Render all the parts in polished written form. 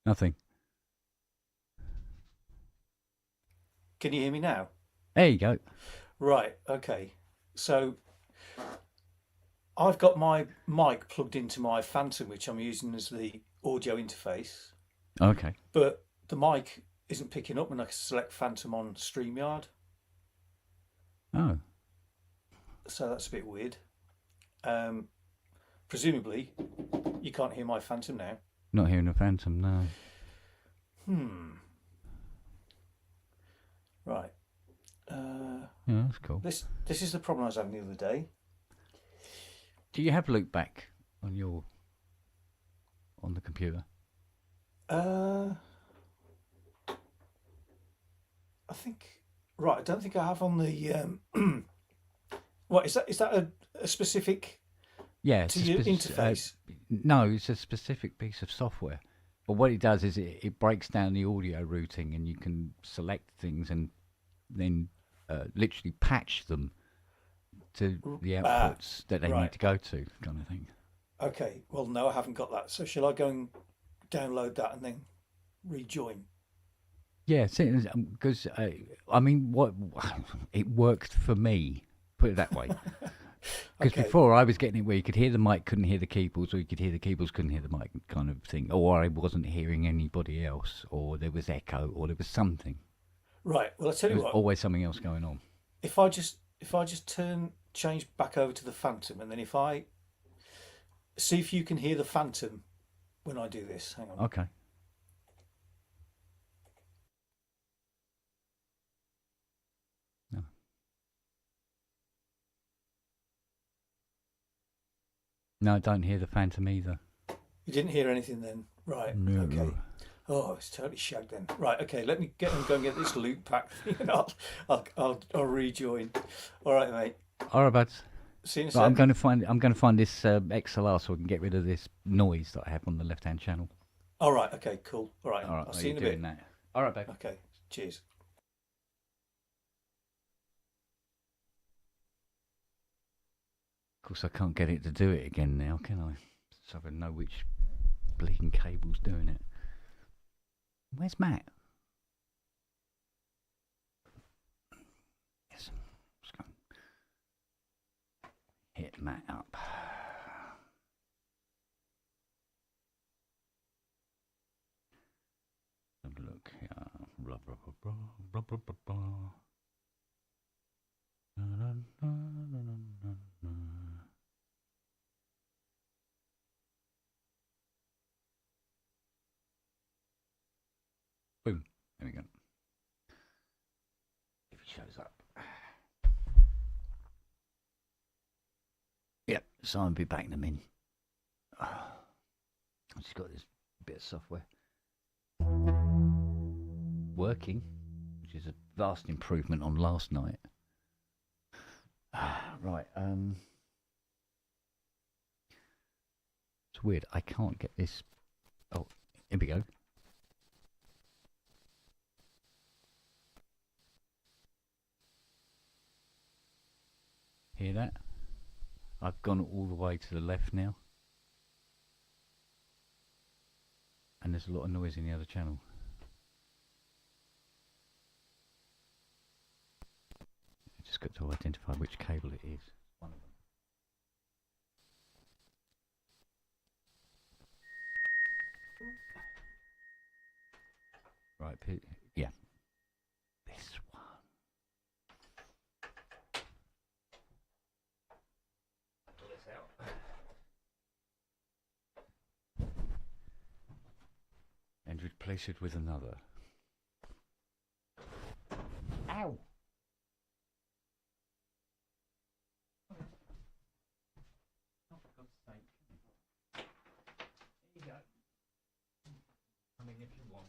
Nothing. Can you hear me now? There you go. Right, okay. So I've got my mic plugged into my Phantom, which I'm using as the audio interface, Okay. but the mic isn't picking up when I select Phantom on StreamYard. Oh, So that's a bit weird. Um, Presumably, you can't hear my Phantom now. not hearing a phantom. No. Hmm. Right. Uh, Yeah, that's cool. this is the problem I was having the other day. Do you have loop back on the computer? Uh, I think. Right. I don't think I have on the. What is that? Is that a specific Yeah, to it's a your interface? no, it's a specific piece of software. But what it does is it breaks down the audio routing, and you can select things and then literally patch them to the Ah, outputs that they need right. to go to, kind of thing. Okay. Well, no, I haven't got that. So shall I go and download that and then rejoin? Yeah, because I mean, what it worked for me. Put it that way. Because Okay. before I was getting it where you could hear the mic, couldn't hear the keyboards, or you could hear the keyboards, couldn't hear the mic, kind of thing. Or I wasn't hearing anybody else, or there was echo, or there was something. Right. Well, I tell There you was what. always something else going on. If I just change back over to the Phantom, and then if I see if you can hear the Phantom when I do this. Hang on. Okay. No, no, I don't hear the phantom either. You didn't hear anything then, right? No. Okay. Oh, it's totally shagged then. Right. Okay. Let me get and go and get this loop pack thing, and I'll rejoin. All right, mate. All right, buds. See you in a Right, sec. I'm going to find this XLR so I can get rid of this noise that I have on the left-hand channel. All right. Okay. Cool. All right. All right, I'll while see you're you in a doing bit. that. All right, babe. Okay. Cheers. Of course, I can't get it to do it again now, can I? So I know which bleeding cable's doing it. Where's Matt? Yes, just go and hit Matt up. Have a look here. Blah, blah, blah, blah, blah, blah, blah, blah. Na, na, na, na, na, na. Boom. There we go. If he shows up. Yep, so I'll be back in a minute. I've just got this bit of software working, which is a vast improvement on last night. Right, it's weird. I can't get this. Oh, here we go. Hear that? I've gone all the way to the left now, and there's a lot of noise in the other channel. I just got to identify which cable it is. One of them. Right, yeah, this one. Pull this out and replace it with another. Ow! Oh, for God's sake. There you go. I mean, if you want.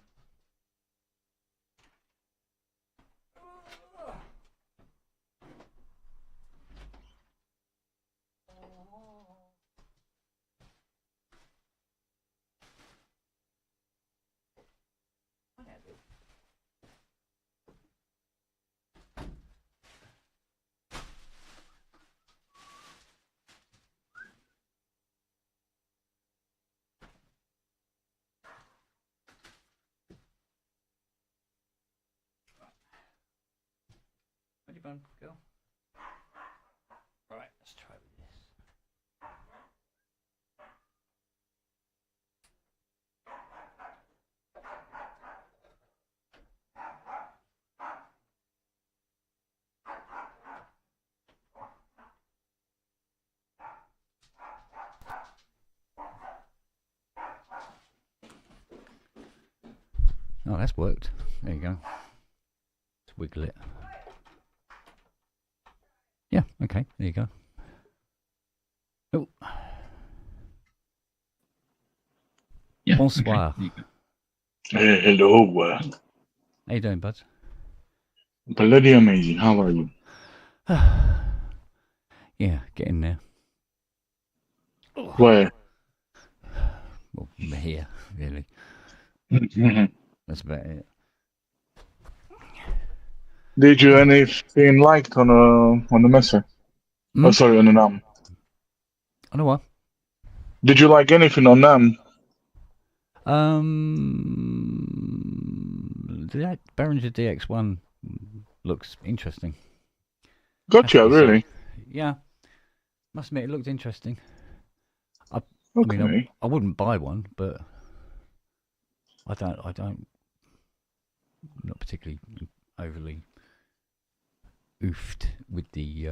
on, go. Right, let's try this. Oh, that's worked. There you go. Let's wiggle it. Yeah, okay, there you go. Oh. Yeah. Bonsoir. Okay. Hello. How you doing, bud? Bloody amazing. How are you? Yeah, getting there. Where? Well, here, really. That's about it. Did you anything liked on the Messer? Oh, sorry, on the NAM. I know what? Did you like anything on NAM? That Behringer DX1 looks interesting. Gotcha, really? Yeah, must admit it looked interesting. I Okay. mean, I wouldn't buy one, but I don't, not particularly overly oofed with the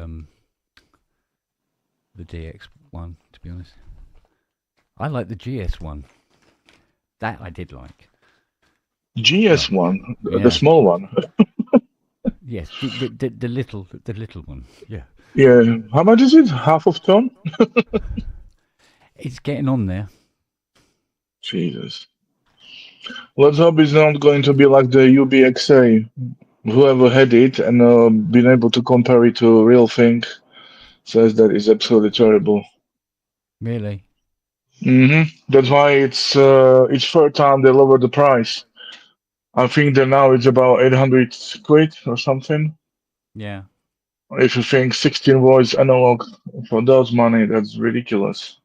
DX1, to be honest. I like the GS1. That I did like. GS1, the Yeah. small one. Yes, the little one. Yeah. Yeah. How much is it? Half of ton? It's getting on there. Jesus. Let's hope it's not going to be like the UBXA. Whoever had it and been able to compare it to a real thing says that it's absolutely terrible. Really? That's why it's third time they lowered the price. I think that now it's about 800 quid or something. Yeah. If you think 16 voice analog for those money, that's ridiculous.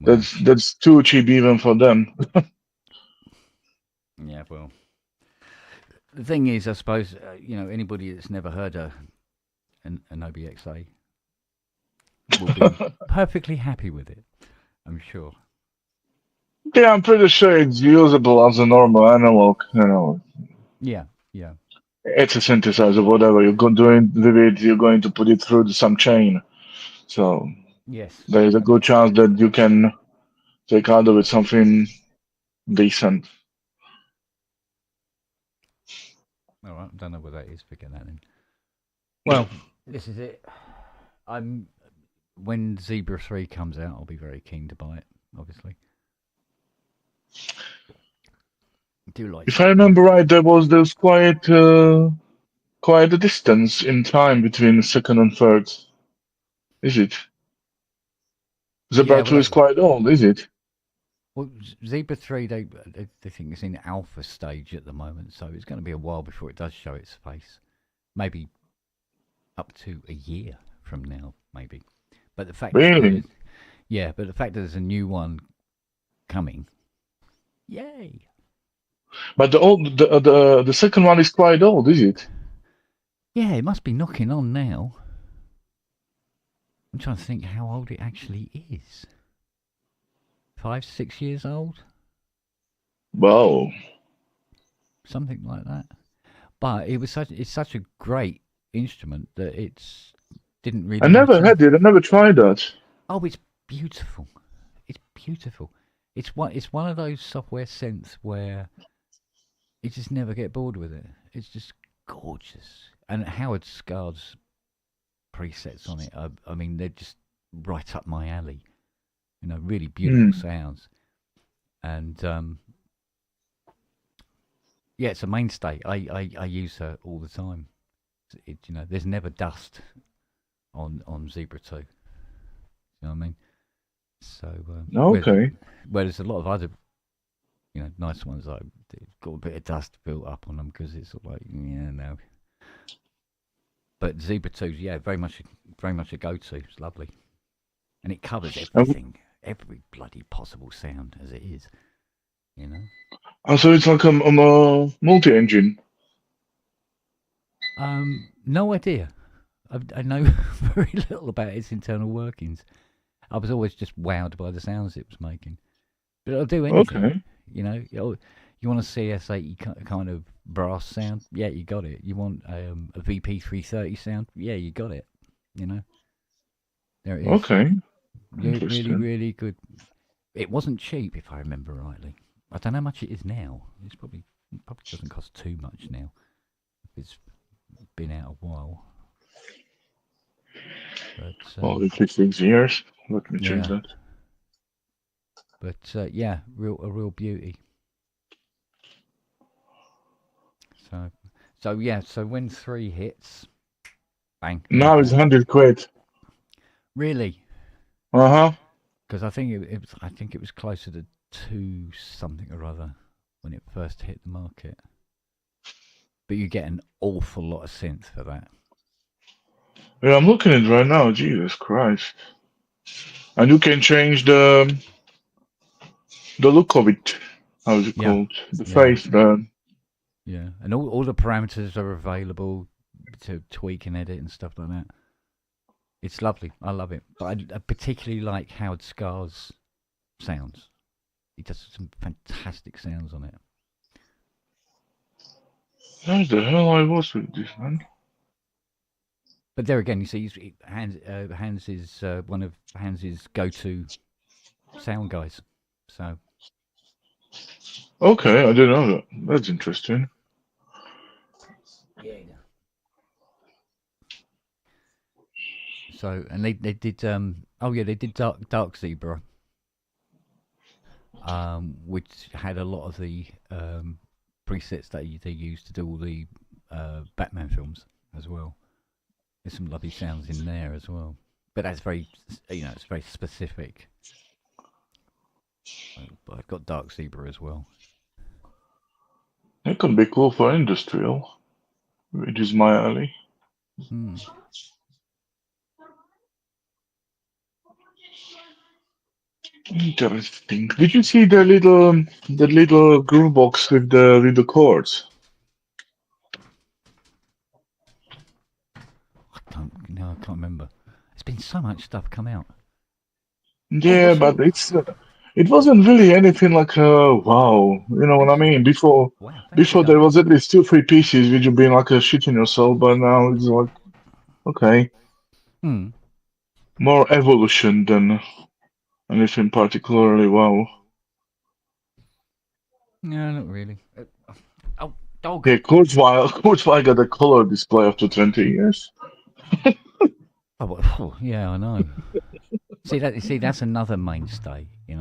Well. That's too cheap even for them. Yeah. Well. The thing is, I suppose anybody that's never heard an OBXA will be perfectly happy with it. I'm sure. Yeah, I'm pretty sure it's usable as a normal analog. Yeah. Yeah. It's a synthesizer, whatever you're doing with it, you're going to put it through some chain. So Yes. there is a good chance that you can take out of it something decent. All right. I don't know what that is. Forget that then. Well, this is it. I'm when Zebra 3 comes out, I'll be very keen to buy it. Obviously. I do like. If I remember right, there's quite a distance in time between second and third. Is it? Yeah. Zebra 2 is quite old, is it? Well, Zebra 3, they think it's in alpha stage at the moment, so it's going to be a while before it does show its face. Maybe up to a year from now, maybe. But the fact Really? but the fact that there's a new one coming, yay! But the second one is quite old, is it? Yeah, it must be knocking on now. I'm trying to think how old it actually is. 5, 6 years old? Wow. Something like that. But it's such a great instrument that it's didn't I really never matter. had it. I never tried that. Oh, it's beautiful. It's beautiful. It's one of those software synths where you just never get bored with it. It's just gorgeous. And Howard Scar's presets on it, I mean, they're just right up my alley. Really beautiful sounds. And yeah, it's a mainstay. I use her all the time. There's never dust on Zebra 2. You know what I mean? So Okay. whereas a lot of other nice ones like got a bit of dust built up on them because it's sort of like no. But Zebra 2's very much a go-to. It's lovely, and it covers everything, every bloody possible sound as it is. So it's like a multi-engine. No idea. I know very little about its internal workings. I was always just wowed by the sounds it was making. But it'll do anything. Okay. You want a CS80 kind of brass sound? Yeah, you got it. You want a VP330 sound? Yeah, you got it. You know, there it is. Okay. Really, Interesting. really good. It wasn't cheap, if I remember rightly. I don't know how much it is now. Probably doesn't cost too much now. It's been out a while, but Only 6 years. Let me check yeah, that. yeah, a real beauty. So, so when 3 hits, bang, like Now it's that. 100 quid. Really? Uh-huh. Because I think it was closer to 2 something or other when it first hit the market. But you get an awful lot of synth for that. Yeah, I'm looking at it right now. Jesus Christ. And you can change the look of it. How's it Yeah, called? The yeah, face, the yeah. And all the parameters are available to tweak and edit and stuff like that. It's lovely. I love it. But I particularly like Howard Scar's sounds. He does some fantastic sounds on it. Where the hell I was with this, man? But there again, you see, Hans is one of Hans's go-to sound guys. So Okay, I didn't know that. That's interesting. yeah. So and they did they did Dark Zebra, which had a lot of the presets that they used to do all the Batman films as well. There's some lovely sounds in there as well, but that's very it's very specific. But I've got Dark Zebra as well. It could be cool for industrial, which is my alley. Hmm. Interesting. Did you see the little groove box with the chords? I can't remember. There's been so much stuff come out. Yeah, What but sort? it wasn't really anything like wow. You know what I Thanks. mean? Before Wow, thanks for before there coming. was at least 2 3 pieces which you being like a shit in yourself, but now it's like okay, Hmm. more evolution than anything particularly wow. No, not really. Oh, dog. Yeah, Kurzweil Kurzweil got a color display after 20 years. Oh, yeah, I know. See, that's another mainstay. You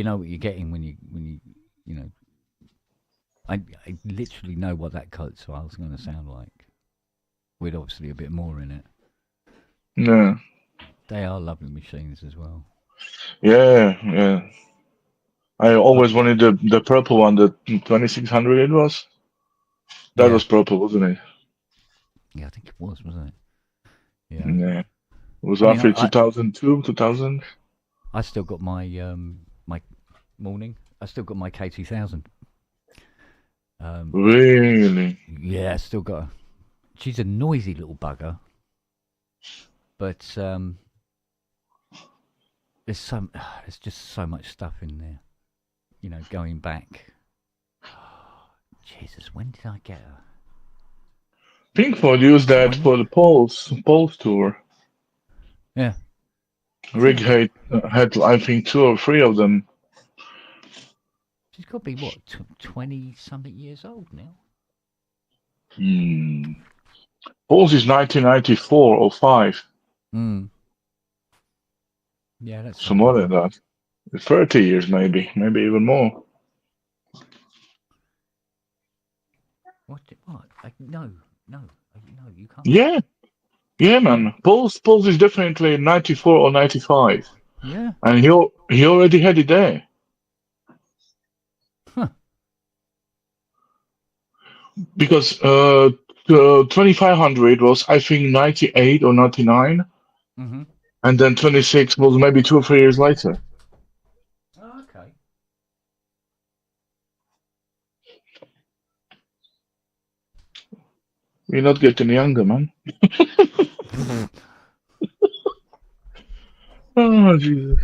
know what you're getting you know. I literally know what that coat style's going to sound like. With obviously a bit more in it. Yeah, They are lovely machines as well. yeah. I But always wanted the purple one, the 2600 it was. That yeah, was purple, wasn't it? yeah, I think it was, wasn't it? Yeah. Yeah. It was I mean, roughly 2002, 2000. I still got my morning. I still got my K2000. Um, Really? yeah, I still got her. She's a noisy little bugger, but there's just so much stuff in there. Going back. Jesus, when did I get her? Pinkford used that 20? for the Poles tour. Yeah, I think Rick I got. had I think 2 or 3 of them. She's got to be what 20 something years old now. Hmm. Poles is 1994 or 5. Hmm. Yeah, that's Some right. more than that. 30 years maybe even more. What? No, no, no. You can't. Yeah, yeah, Yeah, man. Poles is definitely 94 or 95, yeah. and he already had it there. Huh. Because the 2500 was I think 98 or 99, Mm-hmm. and then 26 was maybe 2 or 3 years later. Oh, okay. We're not getting younger, man. Oh, Jesus.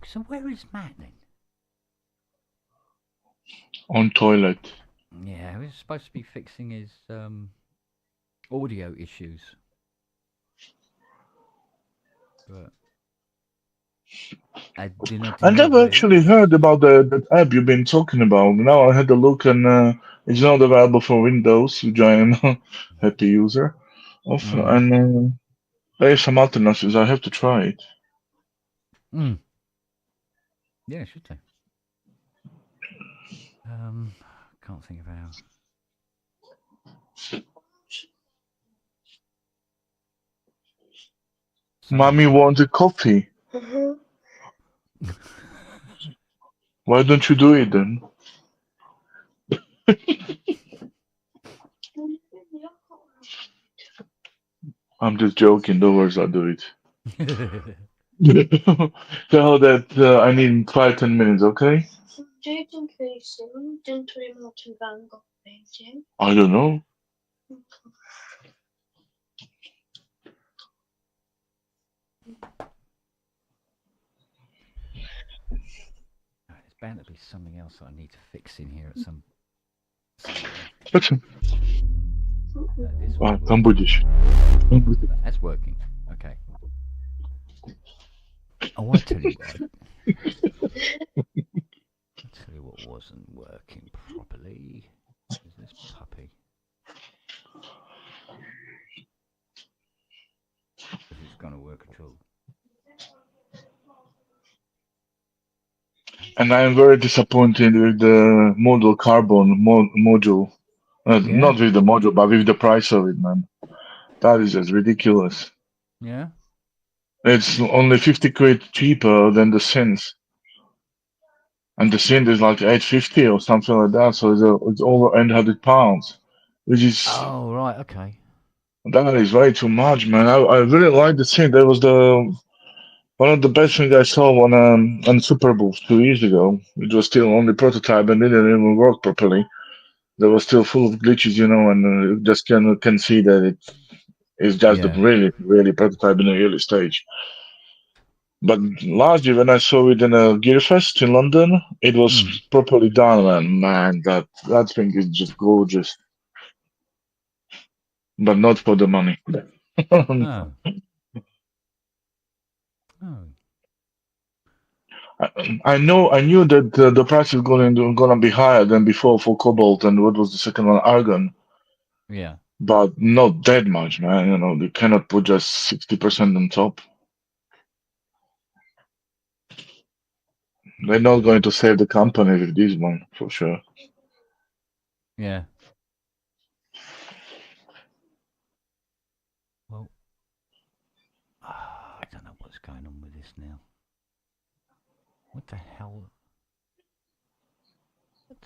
So where is Matt then? On toilet. Yeah, he was supposed to be fixing his audio issues, but I didn't I never deliver. actually heard about that app you've been talking about. Now I had a look and it's not available for Windows, which I am a happy user of. Mm. And there are some alternatives. I have to try it. Mm. Yeah, should do. Can't think of how. Mommy Something. wants a coffee. Why don't you do it then? I'm just joking. Don't worry, I'll do it. Tell her that I need 5-10 minutes, okay? I don't know. There's bound to be something else that I need to fix in here at somewhere. That's This one's Tam working. budzisz. That's working. Okay. Oh, I tell you what. I tell you what wasn't working properly. Is this puppy? If it's going to work at all. And I am very disappointed with the model carbon module. Yeah. Not with the module, but with the price of it, man. That is just ridiculous. Yeah. It's only 50 quid cheaper than the synth. And the synth is like 850 or something like that. So it's over 800 pounds, which is, Oh, right. Okay. that is way too much, man. I really like the synth. That was the one of the best things I saw on Super Bowl 2 years ago. It was still only prototype and didn't even work properly. They were still full of glitches, and you just can see that it is just the Yeah. really prototype in the early stage. But last year when I saw it in a Gear Fest in London, it was Mm. properly done, and man, that thing is just gorgeous. But not for the money. Oh. Oh. I knew that the price is gonna be higher than before for Cobalt and what was the second one, Argon, Yeah. but not that much, man. They cannot put just 60% on top. They're not going to save the company with this one for sure. Yeah. Well, I don't know what's going on with this now. What the hell? What?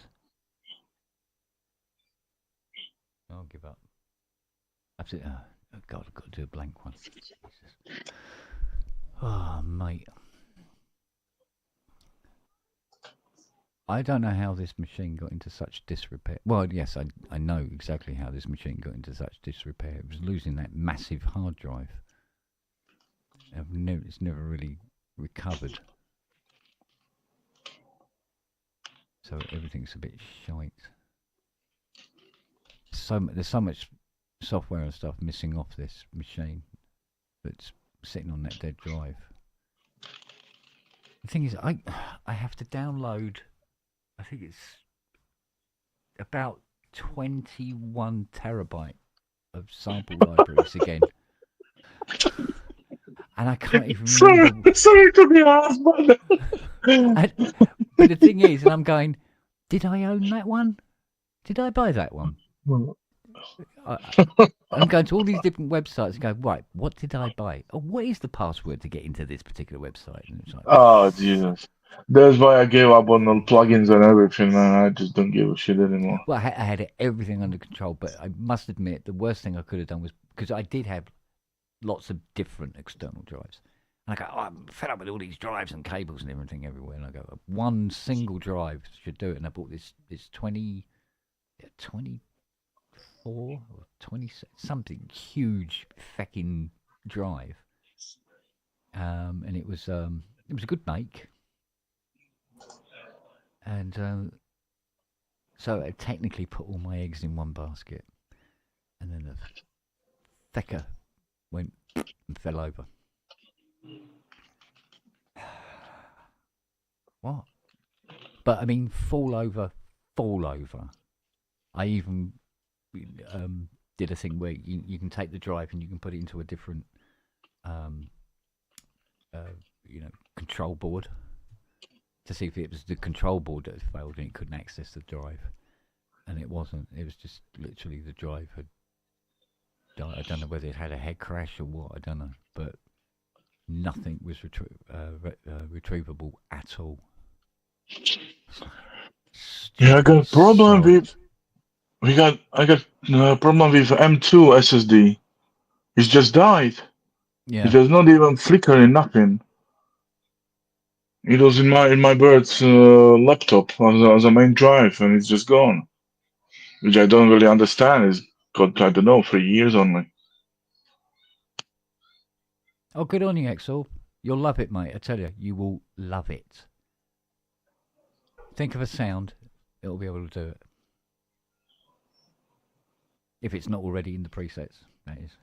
I'll give up. Absolutely. Oh, God, I've got to do a blank one. Jesus. Oh, mate. I don't know how this machine got into such disrepair. Well, yes, I know exactly how this machine got into such disrepair. It was losing that massive hard drive. It's never really recovered. So everything's a bit shite. There's so much software and stuff missing off this machine that's sitting on that dead drive. The thing is, I have to download. I think it's about 21 terabyte of sample libraries again, and I can't even Sorry, remember. sorry to be asked, but But the thing is, and I'm going, did I own that one? Did I buy that one? I'm going to all these different websites and go, right, what did I buy? Oh, what is the password to get into this particular website? And it's like, oh Jesus, that's why I gave up on the plugins and everything, man. I just don't give a shit anymore. well, I had everything under control, but I must admit the worst thing I could have done was because I did have lots of different external drives. And I go, oh, I'm fed up with all these drives and cables and everything everywhere. And I go, one single drive should do it. And I bought this 20 or 20, something huge fucking drive. And it was a good make. And so I technically put all my eggs in one basket. And then the fecker went and fell over. What? But I mean, fall over. I even did a thing where you can take the drive and you can put it into a different, um, control board to see if it was the control board that had failed and it couldn't access the drive. And it wasn't. It was just literally the drive had died. I don't know whether it had a head crash or what. I don't know. But nothing was retrievable at all. Yeah, I got problem Sod. with I got problem with M2 SSD. It's just died. It Yeah. does not even flickering nothing. It was in my bird's laptop as a main drive, and it's just gone. Which I don't really understand. It's got, I don't know, 3 years only. Oh, good on you, Axel. You'll love it, mate. I tell you, you will love it. Think of a sound, it'll be able to do it. If it's not already in the presets, that is.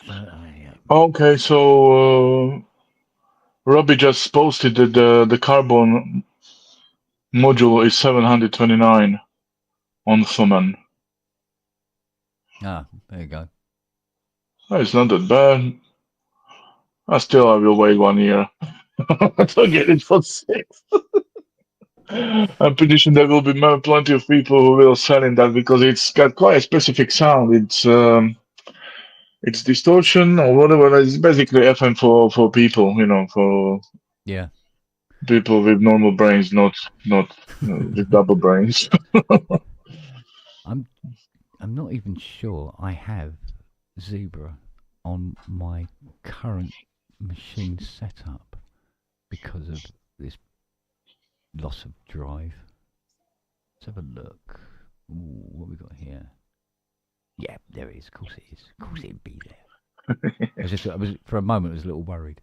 Yeah. Okay, so Robbie just posted that the carbon module is 729 on Thuman. Ah, there you go. Oh, it's not that bad. I will wait 1 year to get it for 6. I'm pretty sure there will be plenty of people who will sell in that because it's got quite a specific sound. It's distortion or whatever. It's basically FM for people, for Yeah. people with normal brains, not with double brains. I'm not even sure I have Zebra on my current machine setup because of this loss of drive. Let's have a look. Ooh, what we got here? Yeah, there it is. Of course it is. Of course it'd be there. I was for a moment. I was a little worried.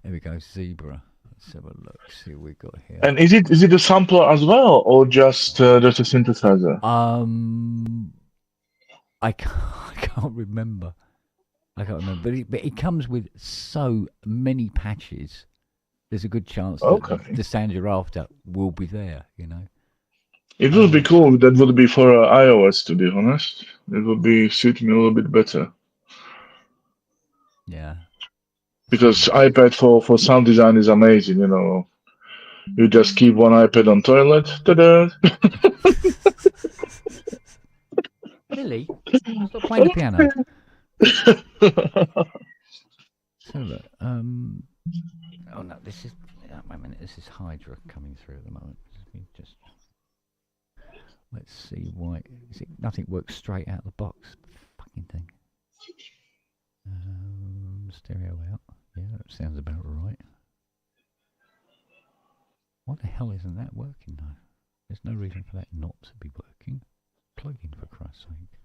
There we go, Zebra. Let's have a look. See what we got here. And is it a sampler as well, or just a synthesizer? I can't remember. But it comes with so many patches. There's a good chance Okay. that the sound you're after will be there. It would be cool. That would be for iOS, to be honest. It would be suit me a little bit better. Yeah. Because iPad for sound design is amazing. You just keep one iPad on toilet. Ta-da! Billy, stop playing the piano. So look, oh no, this is. Wait a minute, this is Hydra coming through at the moment. Let's see why. Nothing works straight out of the box. Fucking thing. Stereo out. Yeah, that sounds about right. What the hell isn't that working though? There's no reason for that not to be working. Plug in for Christ's sake.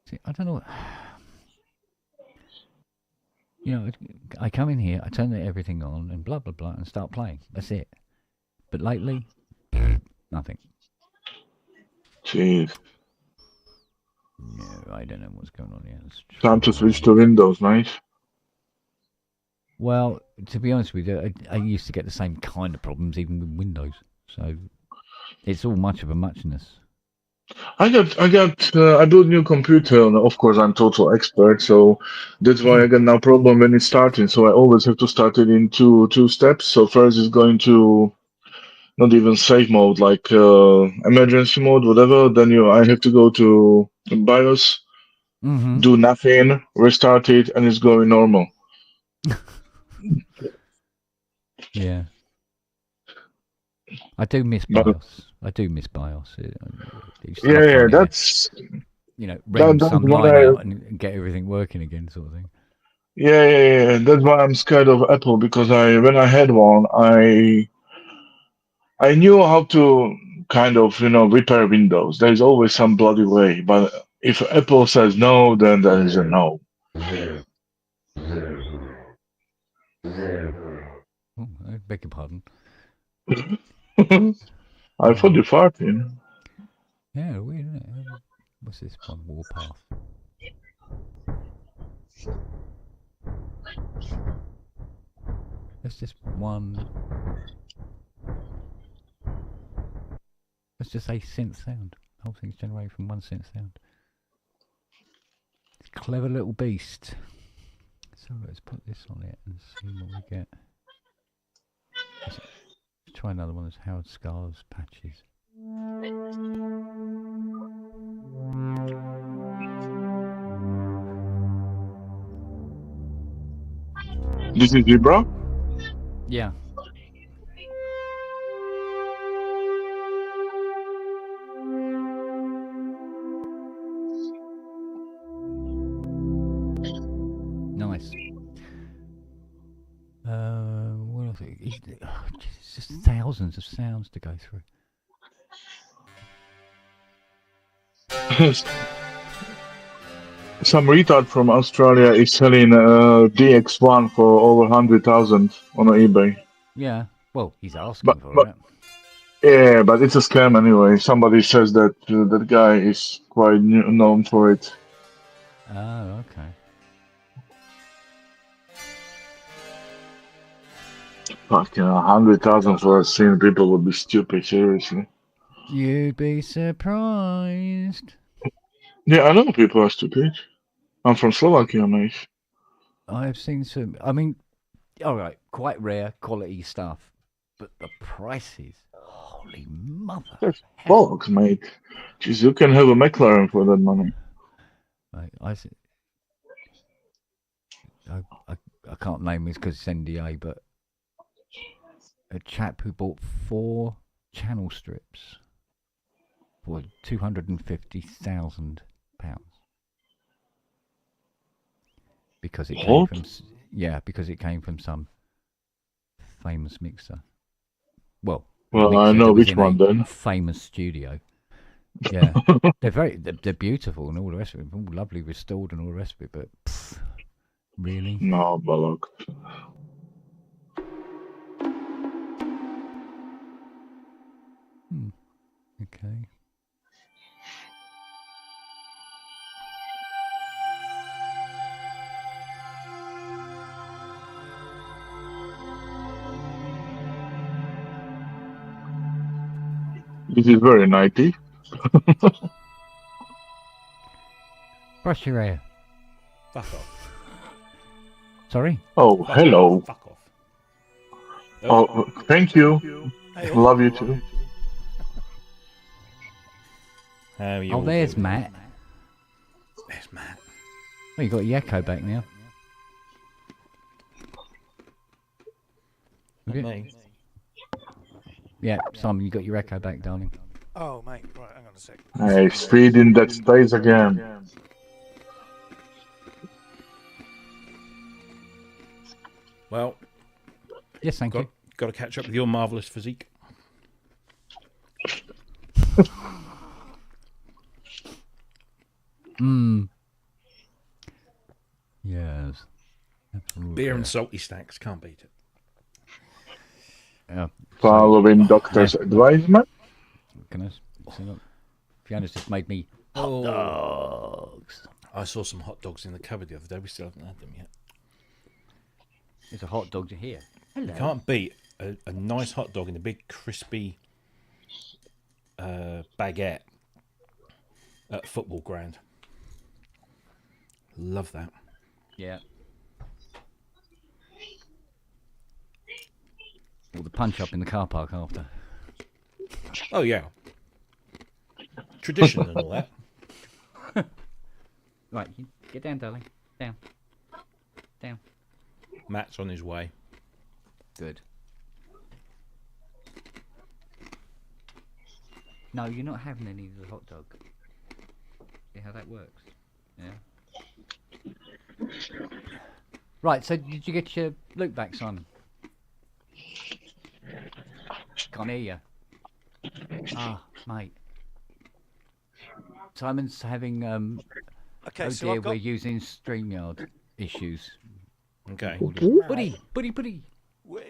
See, I don't know. I come in here, I turn everything on, and blah blah blah, and start playing. That's it. But lately, nothing. Jeez. No, I don't know what's going on here. Time to switch to Windows, mate. Well, to be honest with you, I used to get the same kind of problems even with Windows. So it's all much of a muchness. I built new computer, and of course I'm total expert, so that's why I got no problem when it's starting. So I always have to start it in two steps. So first is going to not even safe mode, like emergency mode, whatever. Then I have to go to BIOS, do nothing, restart it, and it's going normal. Yeah. I do miss BIOS. I do miss BIOS. Yeah, that's wring that's some what line I. out and get everything working again, sort of thing. Yeah, yeah, yeah. That's why I'm scared of Apple because when I had one, I knew how to kind of repair Windows. There's always some bloody way, but if Apple says no, then there is a no. Oh, I beg your pardon. I thought you farted. Yeah, weird, isn't it? What's this one? Warpath. That's just one. Let's just say synth sound. The whole thing's generated from one synth sound. It's a clever little beast. So let's put this on it and see what we get. Let's try another one of those Howard Scars patches. This is Libra? Yeah. Nice. What else? It's just thousands of sounds to go through. Some retard from Australia is selling DX1 for over 100,000 on eBay. Yeah. Well, he's asking But for but it. yeah, but it's a scam anyway. Somebody says that that guy is quite known for it. Oh, okay. Fucking 100,000 for a scene, people would be stupid. Seriously. You'd be surprised. Yeah, I know people are stupid. I'm from Slovakia, mate. I've seen some. I mean, all right, quite rare quality stuff, but the prices. Holy mother of That's hell! bollocks, mate. Jeez, you can have a McLaren for that money. I can't name this because it's NDA, but a chap who bought 4 channel strips for £250,000 because it came What? from because it came from some famous mixer. Well, a Well, I mixer know that was which in one a then. famous studio. Yeah, they're beautiful and all the rest of it, all lovely restored and all the rest of it. But really, No, bollock. okay. This is very nighty. Brush your hair. Fuck off. Sorry. Oh, Fuck hello. Off. Fuck off. Oh, thank you. Hey, Love you too. How are you Oh, all there's doing? Matt. There's Matt. Oh, you got your echo back now. Not Okay. me. Yeah, Simon, you got your echo back, darling. Oh, mate, right, hang on a sec. Hey, speed in that space again. Well, Yes, thank you. got to catch up with your marvellous physique. Yes. Absolutely. Beer and salty snacks, can't beat it. Following doctor's advisement. Can I say, look, Fiona's just made me Oh, dogs. I saw some hot dogs in the cupboard the other day. We still haven't had them yet. There's a hot dog here. Hello. You can't beat a nice hot dog in a big crispy baguette at a football ground. Love that. Yeah. Or the punch up in the car park after. Oh yeah, tradition and all that. Right, you get down, darling. Down. Down. Matt's on his way. Good. No, you're not having any of the hot dog. exactly how that works. Yeah. Right. So did you get your loop back, Simon? Can't hear you. Ah, mate. Simon's having Okay, oh so dear, I've we're got. using StreamYard issues. Okay. Audio. Buddy. Wait.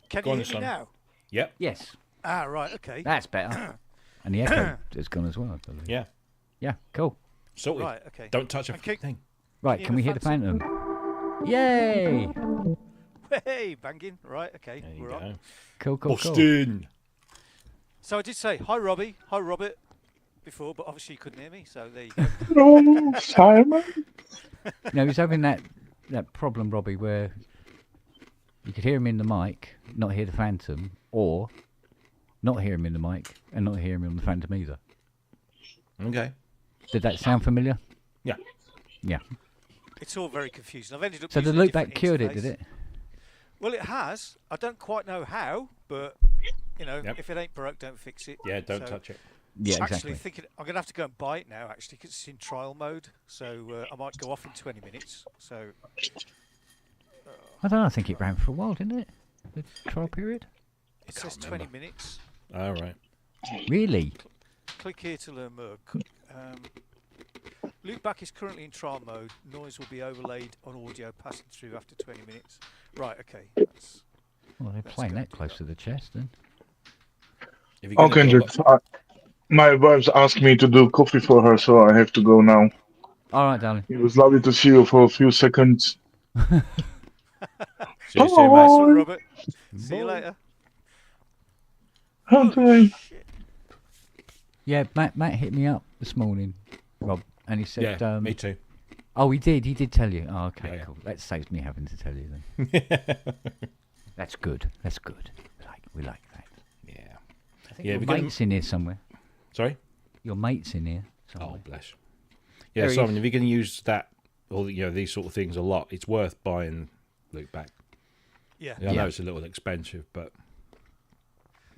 Can Go you on, hear me son. now? Yep. Yes, Ah, right. Okay. that's better. And the echo has gone as well, I believe. Yeah. Yeah, cool. Sorted. Right. Okay. Don't touch a And can- thing. Right, you can we hear hear the the Phantom? Yay! Hey, banging. Right. Okay. There you We're go. on. Cool. Boston. So I did say hi, Robbie. Hi, Robert. Before, but obviously you couldn't hear me. So there you go. No, Simon. No, he's having that problem, Robbie, where you could hear him in the mic, not hear the Phantom, or not hear him in the mic and not hear him on the Phantom either. Okay. Did that sound familiar? Yeah. Yeah. It's all very confusing. I've ended up. So the using a loopback different cured it, interface. did it? Well, it has. I don't quite know how, but Yep. if it ain't broke, don't fix it. Yeah, don't So- touch it. Yeah, Actually, exactly. thinking I'm gonna have to go and buy it now. Actually, because it's in trial mode, so I might go off in 20 minutes. So I don't know, I think it ran for a while, didn't it? The trial period? it says 20 minutes. All right. Really? Click here to learn more. Loopback is currently in trial mode. Noise will be overlaid on audio passing through after 20 minutes. Right. Okay. Well, they're playing go. that close to the chest, then. If you're Okay, gonna go my wife's asked me to do coffee for her, so I have to go now. All right, darling. It was lovely to see you for a few seconds. see you soon, Bye. mate. So, Robert. See you later. Holy Okay. shit. Yeah, Matt hit me up this morning, Rob, and he said, Yeah, me too. oh, he did tell you. Oh, okay, Yeah. cool. That saves me having to tell you then. That's good. We like that. Yeah. I think Yeah, your we're gonna- mate's in here somewhere. Sorry? Your mate's in here Oh, somewhere. bless. Yeah, There he Simon, is. if you're going to use that, or these sort of things a lot, it's worth buying Loopback. Yeah. Yeah, I Yeah. know it's a little expensive, but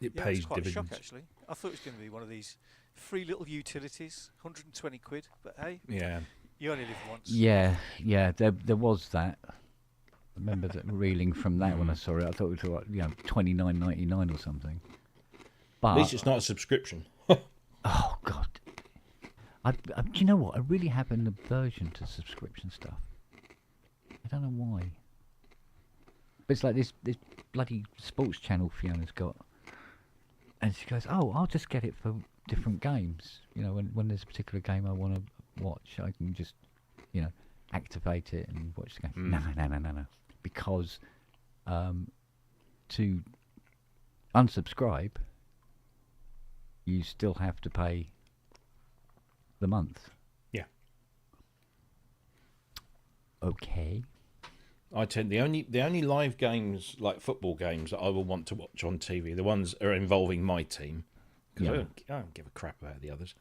it Yeah, pays it's quite a shock dividends. actually. I thought it was going to be one of these free little utilities, 120 quid. But hey, Yeah. you only live once. Yeah, there was that. I remember that reeling from that when I saw it. I thought it was like, $29.99 or something. But At least it's not a subscription. oh god, do you know what? I really have an aversion to subscription stuff. I don't know why. But it's like this bloody sports channel Fiona's got, and she goes, "Oh, I'll just get it for different games. When there's a particular game I want to watch, I can just, activate it and watch the game." No. Because to unsubscribe, you still have to pay the month. Yeah. Okay. I tend the only live games like football games that I will want to watch on TV, the ones are involving my team, because Yeah. I don't give a crap about the others.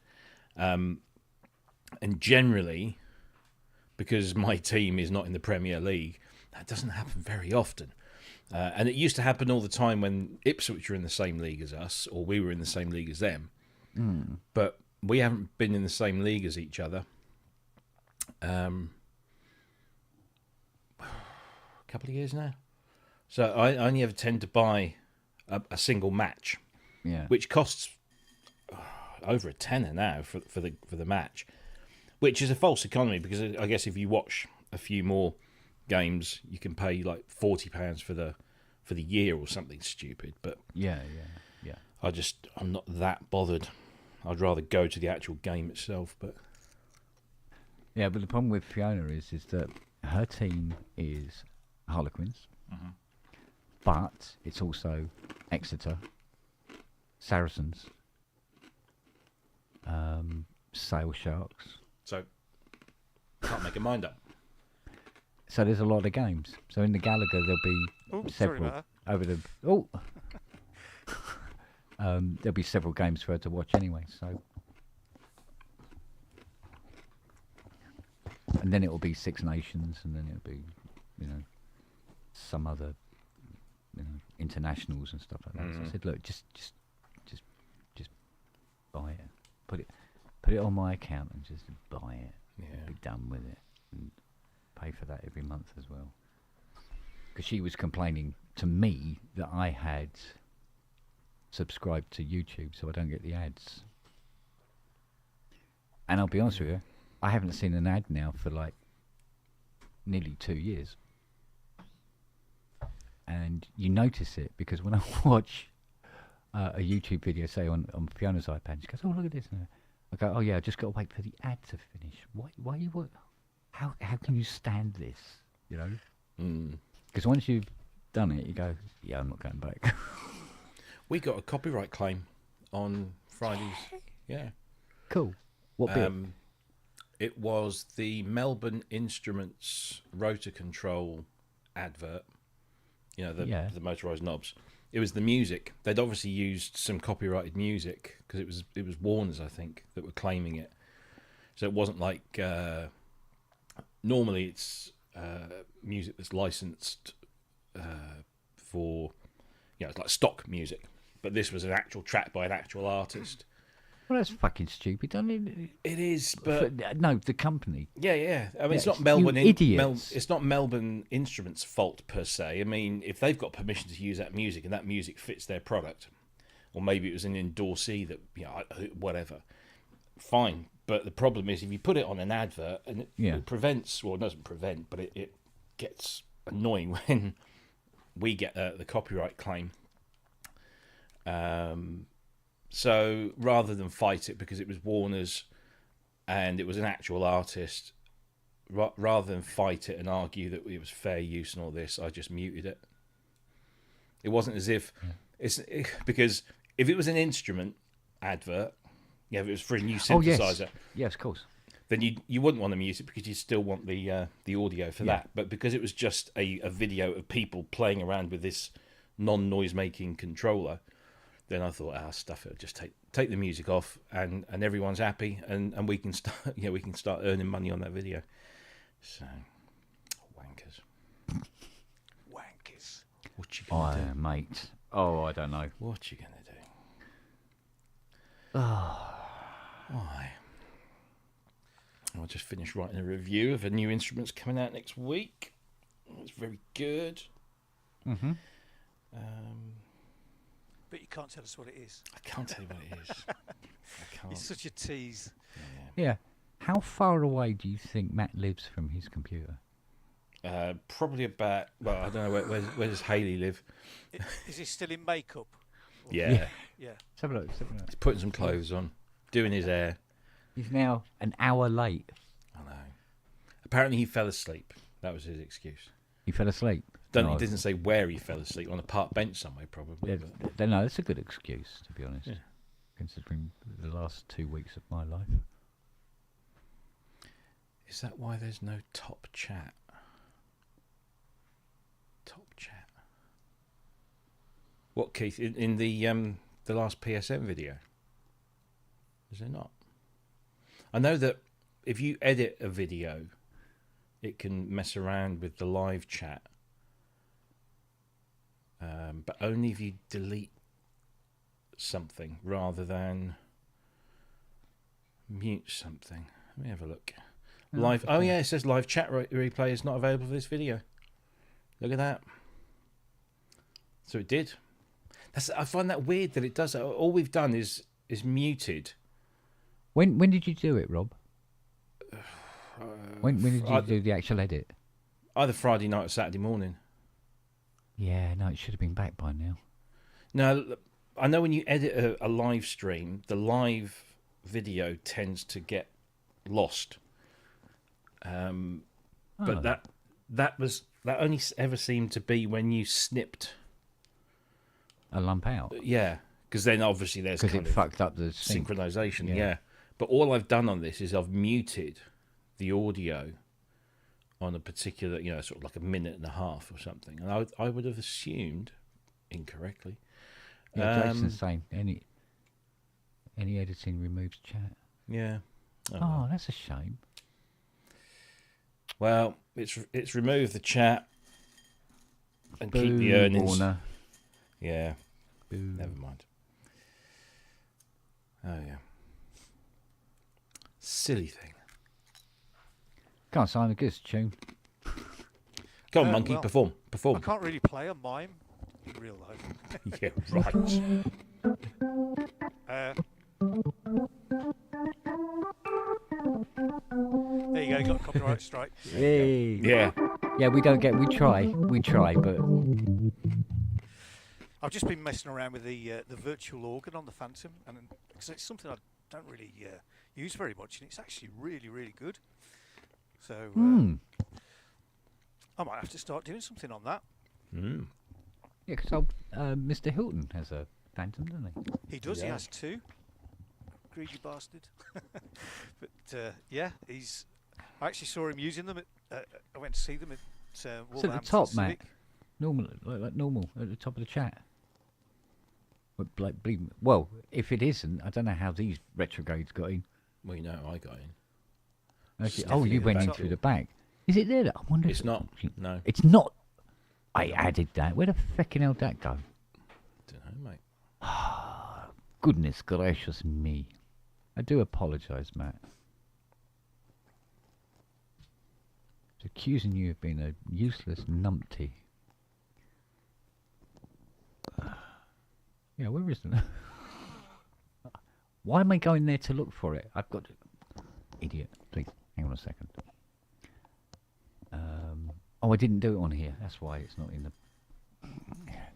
And generally, because my team is not in the Premier League, that doesn't happen very often. And it used to happen all the time when Ipswich were in the same league as us, or we were in the same league as them. But we haven't been in the same league as each other. A couple of years now. So I only ever tend to buy a single match, Yeah. which costs over a tenner now for the match, which is a false economy because I guess if you watch a few more games, you can pay like £40 for the year or something stupid. But Yeah. I'm not that bothered. I'd rather go to the actual game itself. But Yeah, but the problem with Fiona is that her team is Harlequins, but it's also Exeter, Saracens, Sale Sharks. so can't make a mind up. So there's a lot of games. So in the Gallagher there'll be Oh, sorry several about over the there'll be several games for her to watch anyway. So and then it'll be Six Nations, and then it'll be some other internationals and stuff like that. So I said, look, just buy it, put put it on my account and just buy it. Yeah. Be done with it, and pay for that every month as well. Because she was complaining to me that I had subscribed to YouTube, so I don't get the ads. And I'll be honest with you, I haven't seen an ad now for like nearly 2 years. And you notice it because when I watch a YouTube video, say on Fiona's iPad, she goes, "Oh, look at this." And I go, "Oh yeah, I just got to wait for the ad to finish." Why you what? How can you stand this? You know? Because once you've done it, you go, "Yeah, I'm not going back." We got a copyright claim on Fridays. Yeah. Cool. What bit? It was the Melbourne Instruments rotor control advert. You know, the motorised knobs. It was the music. They'd obviously used some copyrighted music because it was Warner's, I think, that were claiming it. So it wasn't like normally it's music that's licensed for, it's like stock music. But this was an actual track by an actual artist. Well, that's fucking stupid, don't it? It is, but no, the company. Yeah. I mean, it's Yeah, not Melbourne. idiots. It's not Melbourne Instruments' fault per se. I mean, if they've got permission to use that music and that music fits their product, or maybe it was an endorsee that whatever, fine. But the problem is if you put it on an advert and it prevents, well, it doesn't prevent, but it gets annoying when we get the copyright claim. So rather than fight it because it was Warner's and it was an actual artist, rather than fight it and argue that it was fair use and all this, I just muted it. It wasn't as if because if it was an instrument advert, if it was for a new synthesizer, yes, of course, then you wouldn't want to mute it because you still want the audio for that. But because it was just a video of people playing around with this non-noise making controller, then I thought, stuff it. Just take the music off, and everyone's happy, and we can start. We can start earning money on that video. So, wankers. What you gonna do, mate? Oh, I don't know. What you gonna do? Why? I'll just finish writing a review of a new instrument's coming out next week. It's very good. Mm-hmm. But you can't tell us what it is. I can't tell you what it is. I can't. It's such a tease. Yeah. How far away do you think Matt lives from his computer? Probably about. Well, I don't know where does Haley live. Is he still in makeup? Yeah. Yeah. Let's have a look. He's putting some clothes on, doing his hair. He's now an hour late. I know. Apparently, he fell asleep. That was his excuse. He fell asleep. He doesn't say where he fell asleep, on a park bench somewhere, probably. Yeah, no, that's a good excuse, to be honest, considering the last 2 weeks of my life. Is that why there's no top chat? Top chat. What, Keith? In the last PSM video? Is there not? I know that if you edit a video, it can mess around with the live chat. But only if you delete something rather than mute something. Let me have a look. Live. Oh yeah, it says live chat replay is not available for this video. Look at that. So it did. I find that weird that it does. All we've done is muted. When did you do it, Rob? When did you do the actual edit? Either Friday night or Saturday morning. Yeah, no, it should have been back by now. No, I know when you edit a live stream, the live video tends to get lost. But that only ever seemed to be when you snipped a lump out. Yeah, because then obviously there's because it fucked up the synchronization. Yeah, but all I've done on this is I've muted the audio on a particular, sort of like a minute and a half or something, and I would have assumed incorrectly. Yeah, Jason's saying any editing removes chat. Yeah. Oh, that's a shame. Well, it's removed the chat and Boo, keep the earnings. Warner. Yeah. Boo. Never mind. Oh yeah. Silly thing. Can't sign a good tune. Come on, monkey, well, perform. I Perform. can't really play a mime in real life. Yeah, right. There you go, got a copyright strike. Yay. Yeah. Yeah, we don't get. We try, but I've just been messing around with the virtual organ on the Phantom, and because it's something I don't really use very much, and it's actually really, really good. So I might have to start doing something on that. Mm. yeah, because Mr. Hilton has a Phantom, doesn't he? He does. He Yeah. has two. Greedy bastard. But yeah, he's. I actually saw him using them. I went to see them at Wolverhampton top, Matt. Civic. Normal, like normal at the top of the chat. Well, if it isn't, I don't know how these retrogrades got in. Well, you know, I got in. Actually, definitely you the went in back through door. the back. Is it there? I wonder. It's not. No. It's not. I added that. Where the feckin' hell did that go? Don't know, mate. Goodness gracious me. I do apologise, Matt. It's accusing you of being a useless numpty. Yeah, where is it? Why am I going there to look for it? I've got to... Idiot. Please, hang on a second. Oh, I didn't do it on here. That's why it's not in the...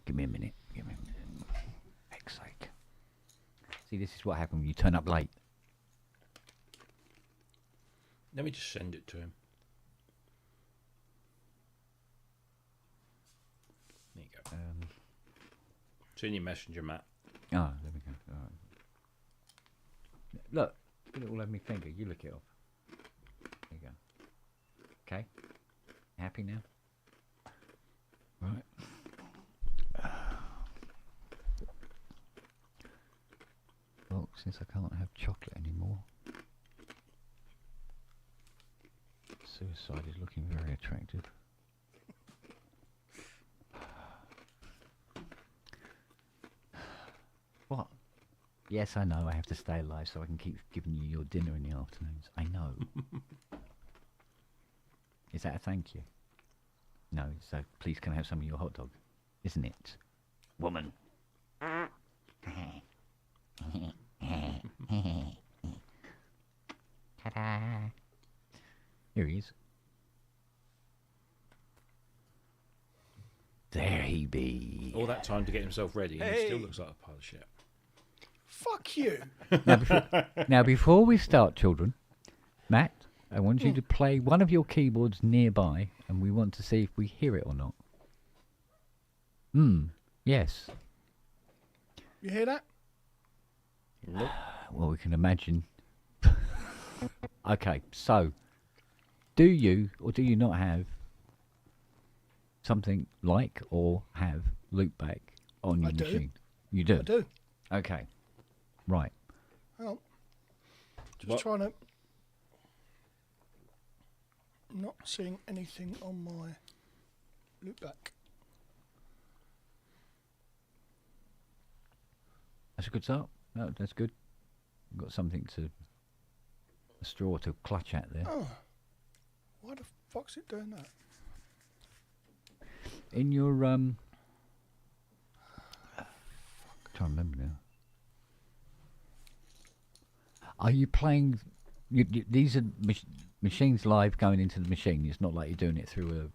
Give me a minute. Give me a minute. Heck's sake. See, this is what happens when you turn up late. Let me just send it to him. There you go. It's in your messenger, Matt. Oh, there we go. All right. Look, put it all over my finger. You look it off. There you go. Okay. Happy now? Right. Well, since I can't have chocolate anymore, suicide is looking very attractive. What? Yes, I know. I have to stay alive so I can keep giving you your dinner in the afternoons. I know. Is that a thank you? No, so please can I have some of your hot dog? Isn't it? Woman. Ta-da. Here he is. There he be. All that time to get himself ready, and he still Hey. looks like a pile of shit. Fuck you. Now, before we start, children, Matt, I want you to play one of your keyboards nearby, and we want to see if we hear it or not. Yes. You hear that? Nope. Well, we can imagine. Okay, so, do you or do you not have something like or have loopback on your I do. machine? You do? I do. Okay. Right. Hang on. Just What? trying to. Not seeing anything on my loopback. That's a good start. No, that's good. We've got something to... a straw to clutch at there. Oh. Why the fuck's it doing that? In your, trying to remember now. Are you playing... these are machines live going into the machine. It's not like you're doing it through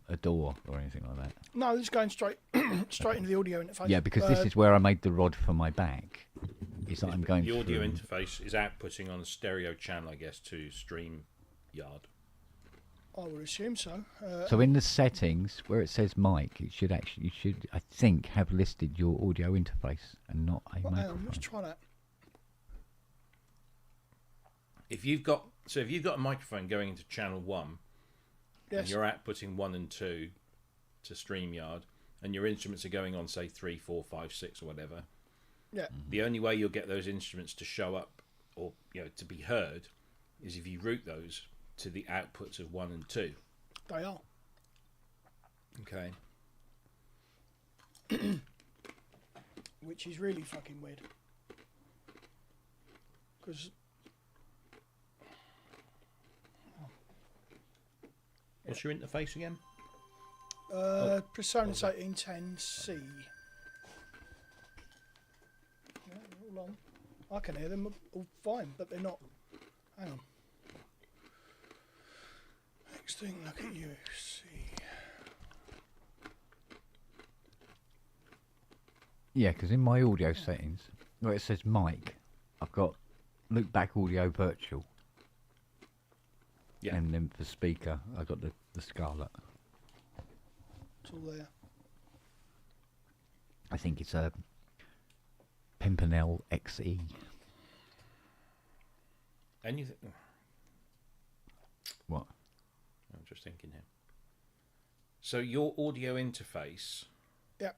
a door or anything like that. No, this is going straight straight into the audio interface. Yeah, because this is where I made the rod for my back. Is that I'm going The audio through... interface is outputting on a stereo channel, I guess, to StreamYard. I would assume so. So in the settings where it says mic, it should actually, you should, I think, have listed your audio interface and not a Hang on, microphone. let's try that. If you've got a microphone going into channel 1, and Yes. you're outputting 1 and 2 to StreamYard, and your instruments are going on, say, 3, 4, 5, 6 or whatever, Yeah. the only way you'll get those instruments to show up or to be heard is if you route those to the outputs of 1 and 2. They are. Okay. Which is really fucking weird. Because What's your interface again? PreSonus 1810C. Yeah, they're all on. I can hear them all fine, but they're not. Hang on. Next thing, look at you. See. Yeah, because in my audio settings, where it says mic, I've got loop back audio virtual. Yeah. And then for speaker, I've got the Scarlett. It's all there. I think it's a Pimpernel XE. Anything? What? I'm just thinking here. So your audio interface. Yeah.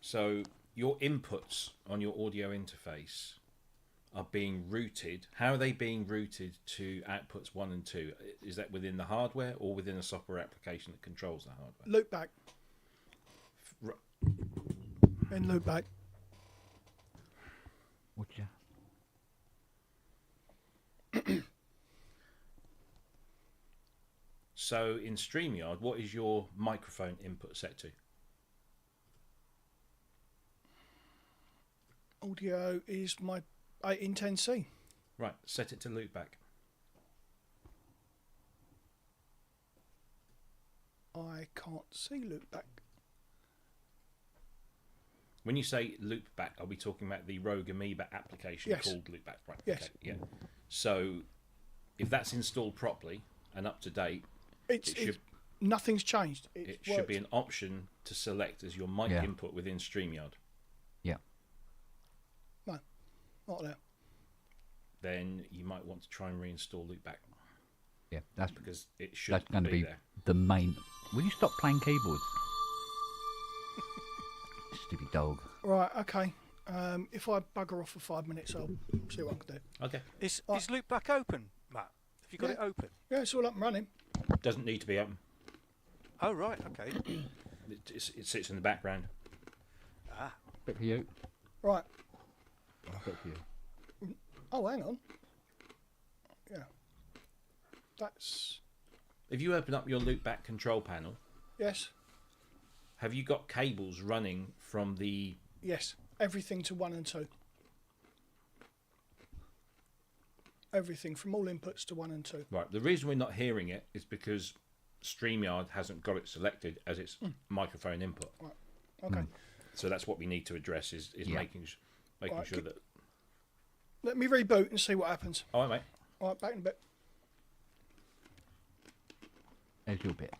So your inputs on your audio interface are being routed. How are they being routed to outputs 1 and 2? Is that within the hardware or within a software application that controls the hardware? Loop back. R- In loop back. Would you? So in StreamYard, what is your microphone input set to? Audio is my 1810C. Right, set it to loopback. I can't see loop back. When you say loopback, are we talking about the Rogue Amoeba application Yes. called loopback? Right. Yes. Okay, yeah. So if that's installed properly and up to date, It's nothing's changed. It's it should be an option to select as your mic Yeah. input within StreamYard. Yeah. not there. Then you might want to try and reinstall loopback Yeah, that's because it should that's going to be there. the main. Will you stop playing keyboards? Stupid dog. Right, okay. If I bugger off for 5 minutes, I'll see what I can do. Okay. Is loopback open, Matt? Have you got Yeah. it open? Yeah, it's all up and running. Doesn't need to be open. Oh, right, okay. It sits in the background. Ah, Bit for you. Right. Bit for you. Oh, hang on. Yeah. That's... If you open up your loopback control panel, Yes. have you got cables running from the... Yes. Everything to 1 and 2. Everything from all inputs to 1 and 2. Right, the reason we're not hearing it is because StreamYard hasn't got it selected as its microphone input. Okay. So that's what we need to address is Yeah. making Right, sure that... Let me reboot and see what happens. All right, mate. All right, back in a bit. There's your bit.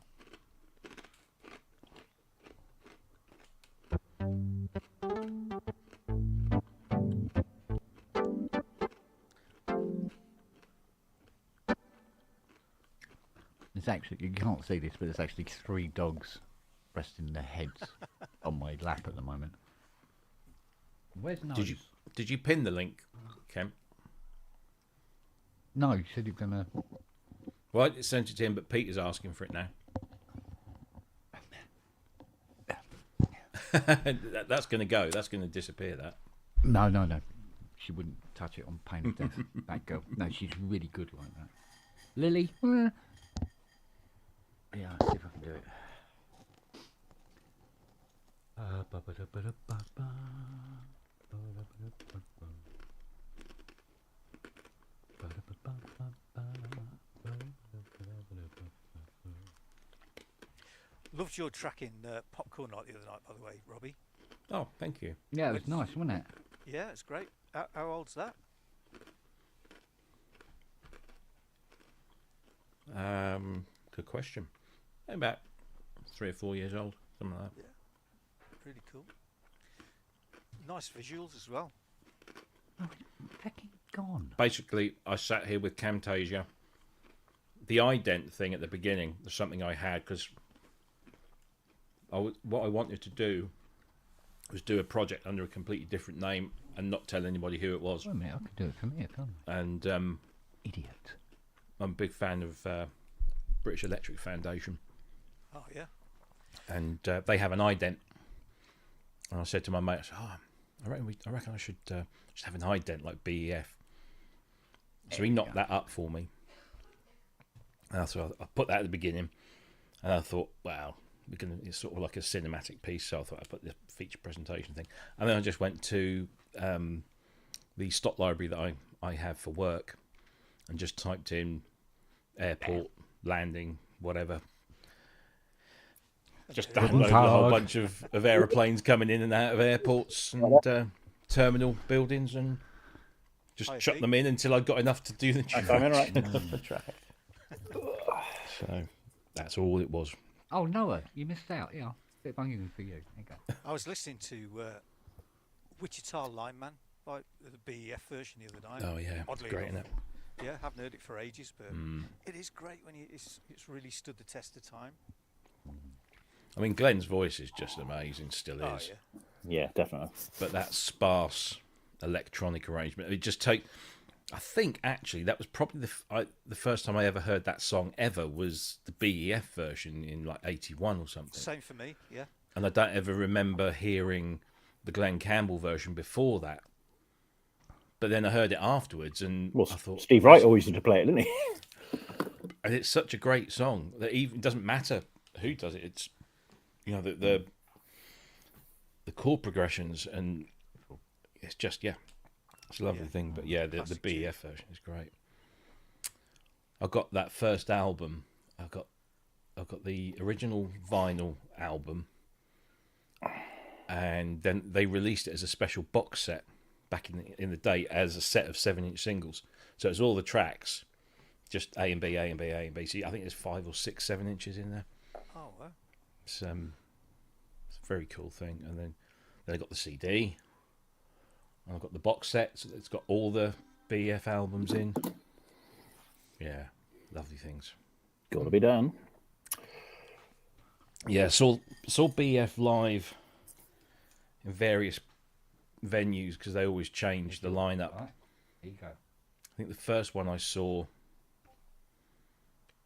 There's actually, you can't see this, but there's actually 3 dogs resting their heads on my lap at the moment. Where's Nose? Did you pin the link, Ken? No, you said you're gonna. Well, I sent it to him, but Peter's asking for it now. That's going to go. That's going to disappear, that. No. She wouldn't touch it on pain of death. That girl. No, she's really good like that. Lily. Yeah, I'll see if I can do it. loved your track in Popcorn Night the other night, by the way, Robbie. Oh, thank you. Yeah, it was nice, wasn't it? Yeah, it's great. How old's that? Good question. About 3 or 4 years old, something like that. Really cool. Nice visuals as well. Fucking gone. Basically, I sat here with Camtasia. The ident thing at the beginning was something I had because what I wanted to do was do a project under a completely different name and not tell anybody who it was. Wait a minute, I could do it from here, can't I? And Idiot. I'm a big fan of British Electric Foundation, Oh, yeah. and they have an ident. And I said to my mate, I said, I reckon I should just have an ident like BEF. So he knocked that up for me. And so I put that at the beginning, and I thought, wow, it's sort of like a cinematic piece. So I thought I'd put the feature presentation thing, and then I just went to the stock library that I have for work, and just typed in airport, landing, whatever. Just downloaded a whole bunch of aeroplanes coming in and out of airports and terminal buildings, and just chucked them in until I got enough to do the track. So that's all it was. Oh, Noah, you missed out. Yeah, bit of onion for you. There you go. I was listening to Wichita Lineman, like the BEF version the other night. Oh yeah, Oddly great, enough. isn't it? Yeah, haven't heard it for ages, but it is great when it's really stood the test of time. I mean, Glenn's voice is just amazing, still is. Oh yeah. Yeah, definitely. But that sparse electronic arrangement, it just I think actually that was probably the first time I ever heard that song ever was the BEF version in like 81 or something. Same for me, yeah. And I don't ever remember hearing the Glenn Campbell version before that. But then I heard it afterwards, and Well, I thought Steve Wright always used to play it, didn't he? and it's such a great song that even it doesn't matter who does it. It's the chord progressions, and it's just it's a lovely thing. But yeah, the BEF version is great. I got that first album. I got the original vinyl album, and then they released it as a special box set back in the day as a set of 7-inch singles. So it's all the tracks, just A and B, A and B, A and B. See, I think there's 5 or 6 7-inches in there. Oh wow. It's a very cool thing. And then I got the CD. And I got the box set. So it's got all the BF albums in. Yeah, lovely things. Got to be done. Yeah, saw BF live in various venues because they always change the lineup. Right. Here you go. I think the first one I saw,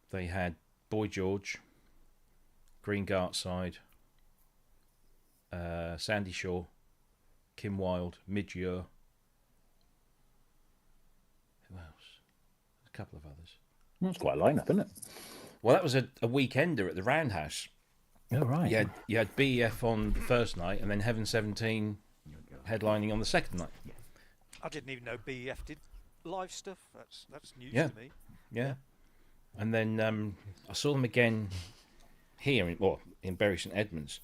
they had Boy George, Green Gartside, Sandy Shaw, Kim Wilde, Midge-Ure. Who else? A couple of others. That's quite a lineup, isn't it? Well, that was a weekender at the Roundhouse. Oh, right. You had BEF on the first night, and then Heaven 17 headlining on the second night. I didn't even know BEF did live stuff. That's news Yeah. to me. Yeah. And then I saw them again here in Bury St Edmunds,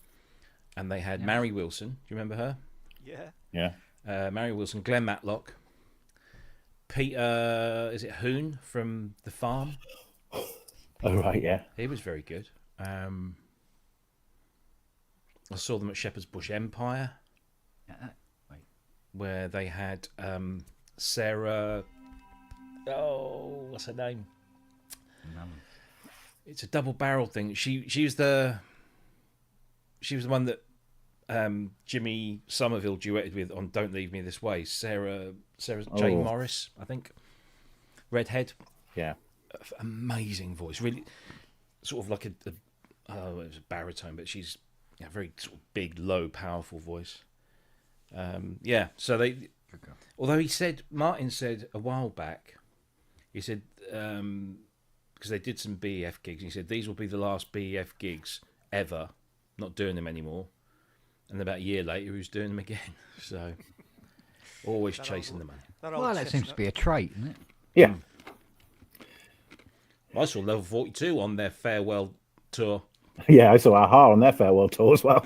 and they had Mary Wilson. Do you remember her? Yeah. Yeah. Mary Wilson, Glenn Matlock, Peter, is it Hoon from The Farm? Oh, right, yeah. He was very good. I saw them at Shepherd's Bush Empire, Wait. where they had Sarah. Oh, what's her name? It's a double-barrel thing. She was the one that Jimmy Somerville duetted with on "Don't Leave Me This Way." Sarah Jane Morris, I think. Redhead. Yeah. Amazing voice, really, sort of like it was a baritone, but she's a very sort of big, low, powerful voice. So they, although Martin said a while back, he said because they did some BEF gigs, he said these will be the last BEF gigs ever, not doing them anymore. And about a year later, he was doing them again. So always chasing the money. Well, that seems to be a trait, isn't it? Yeah. I saw Level 42 on their farewell tour. Yeah, I saw Aha on their farewell tour as well.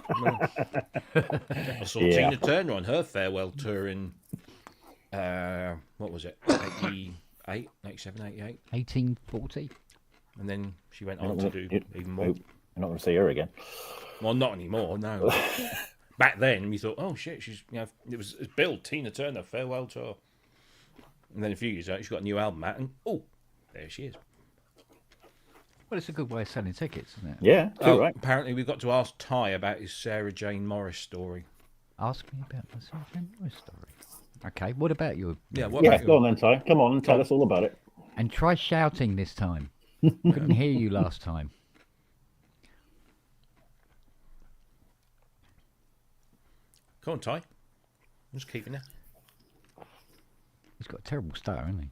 I saw Tina Turner on her farewell tour in, what was it, 88, 97, 88? 1840. And then she went on to do even more. You're not going to see her again. Well, not anymore, no. Back then, we thought, oh shit, it was billed Tina Turner farewell tour. And then a few years later, she got a new album out, and there she is. Well, it's a good way of selling tickets, isn't it? Yeah, too right. Apparently, we've got to ask Ty about his Sarah Jane Morris story. Ask me about my Sarah Jane Morris story. Okay, what about you? Yeah, what Yeah, about go on then, Ty. Come on and tell us all about it. And try shouting this time. Couldn't hear you last time. Come on, Ty. I'm just keeping it. He's got a terrible stutter, hasn't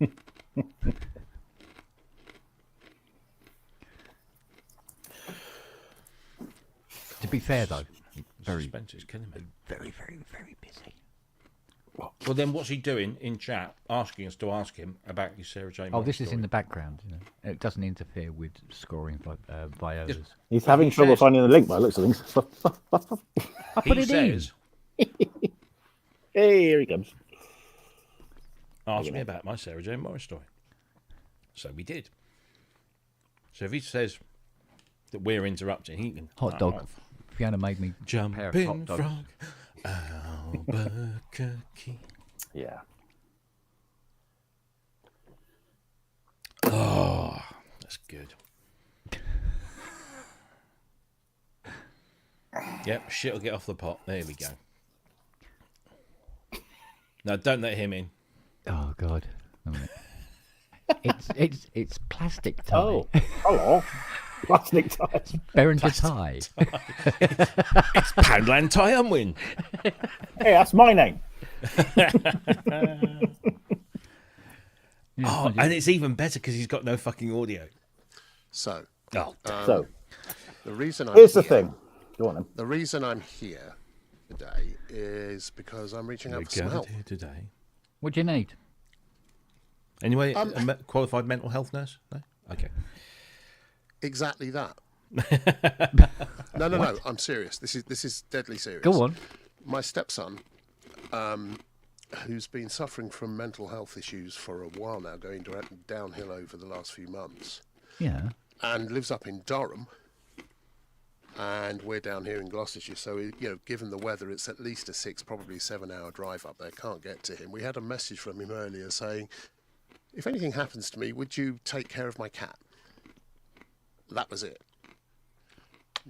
he? To be fair though, very, Suspense is killing me. very, very, very busy. Well, then what's he doing in chat, asking us to ask him about his Sarah J. Oh, Maas this is story? in the background. You know, it doesn't interfere with scoring violas. He's Well, having he trouble says- finding the link by the looks of things. I put He it says, Hey, here he comes. ask me about my Sarah J. Maas story. So we did. So if he says that we're interrupting, he can in. Hot fuck dog. off. Fiona made me a pair of hot Jumping dogs. frog, Albuquerque. Yeah. Oh, that's good. Yep, shit'll get off the pot. There we go. No, don't let him in. Oh God. A minute. It's plastic tie. Oh, hello. Plastic tires. Behringer tie. It's Poundland Tie and Win. Hey, that's my name. Oh, and it's even better because he's got no fucking audio. So, Oh, So, the reason I'm here's the here, thing. Go on then. the reason I'm here today is because I'm reaching we're out for some gathered help. here today. What do you need? Anyway, a qualified mental health nurse? No? Okay. Exactly that. No. I'm serious. This is deadly serious. Go on. My stepson, who's been suffering from mental health issues for a while now, going downhill over the last few months, Yeah. and lives up in Durham, and we're down here in Gloucestershire. So, given the weather, it's at least a 6, probably 7-hour drive up there. Can't get to him. We had a message from him earlier saying, if anything happens to me, would you take care of my cat? That was it.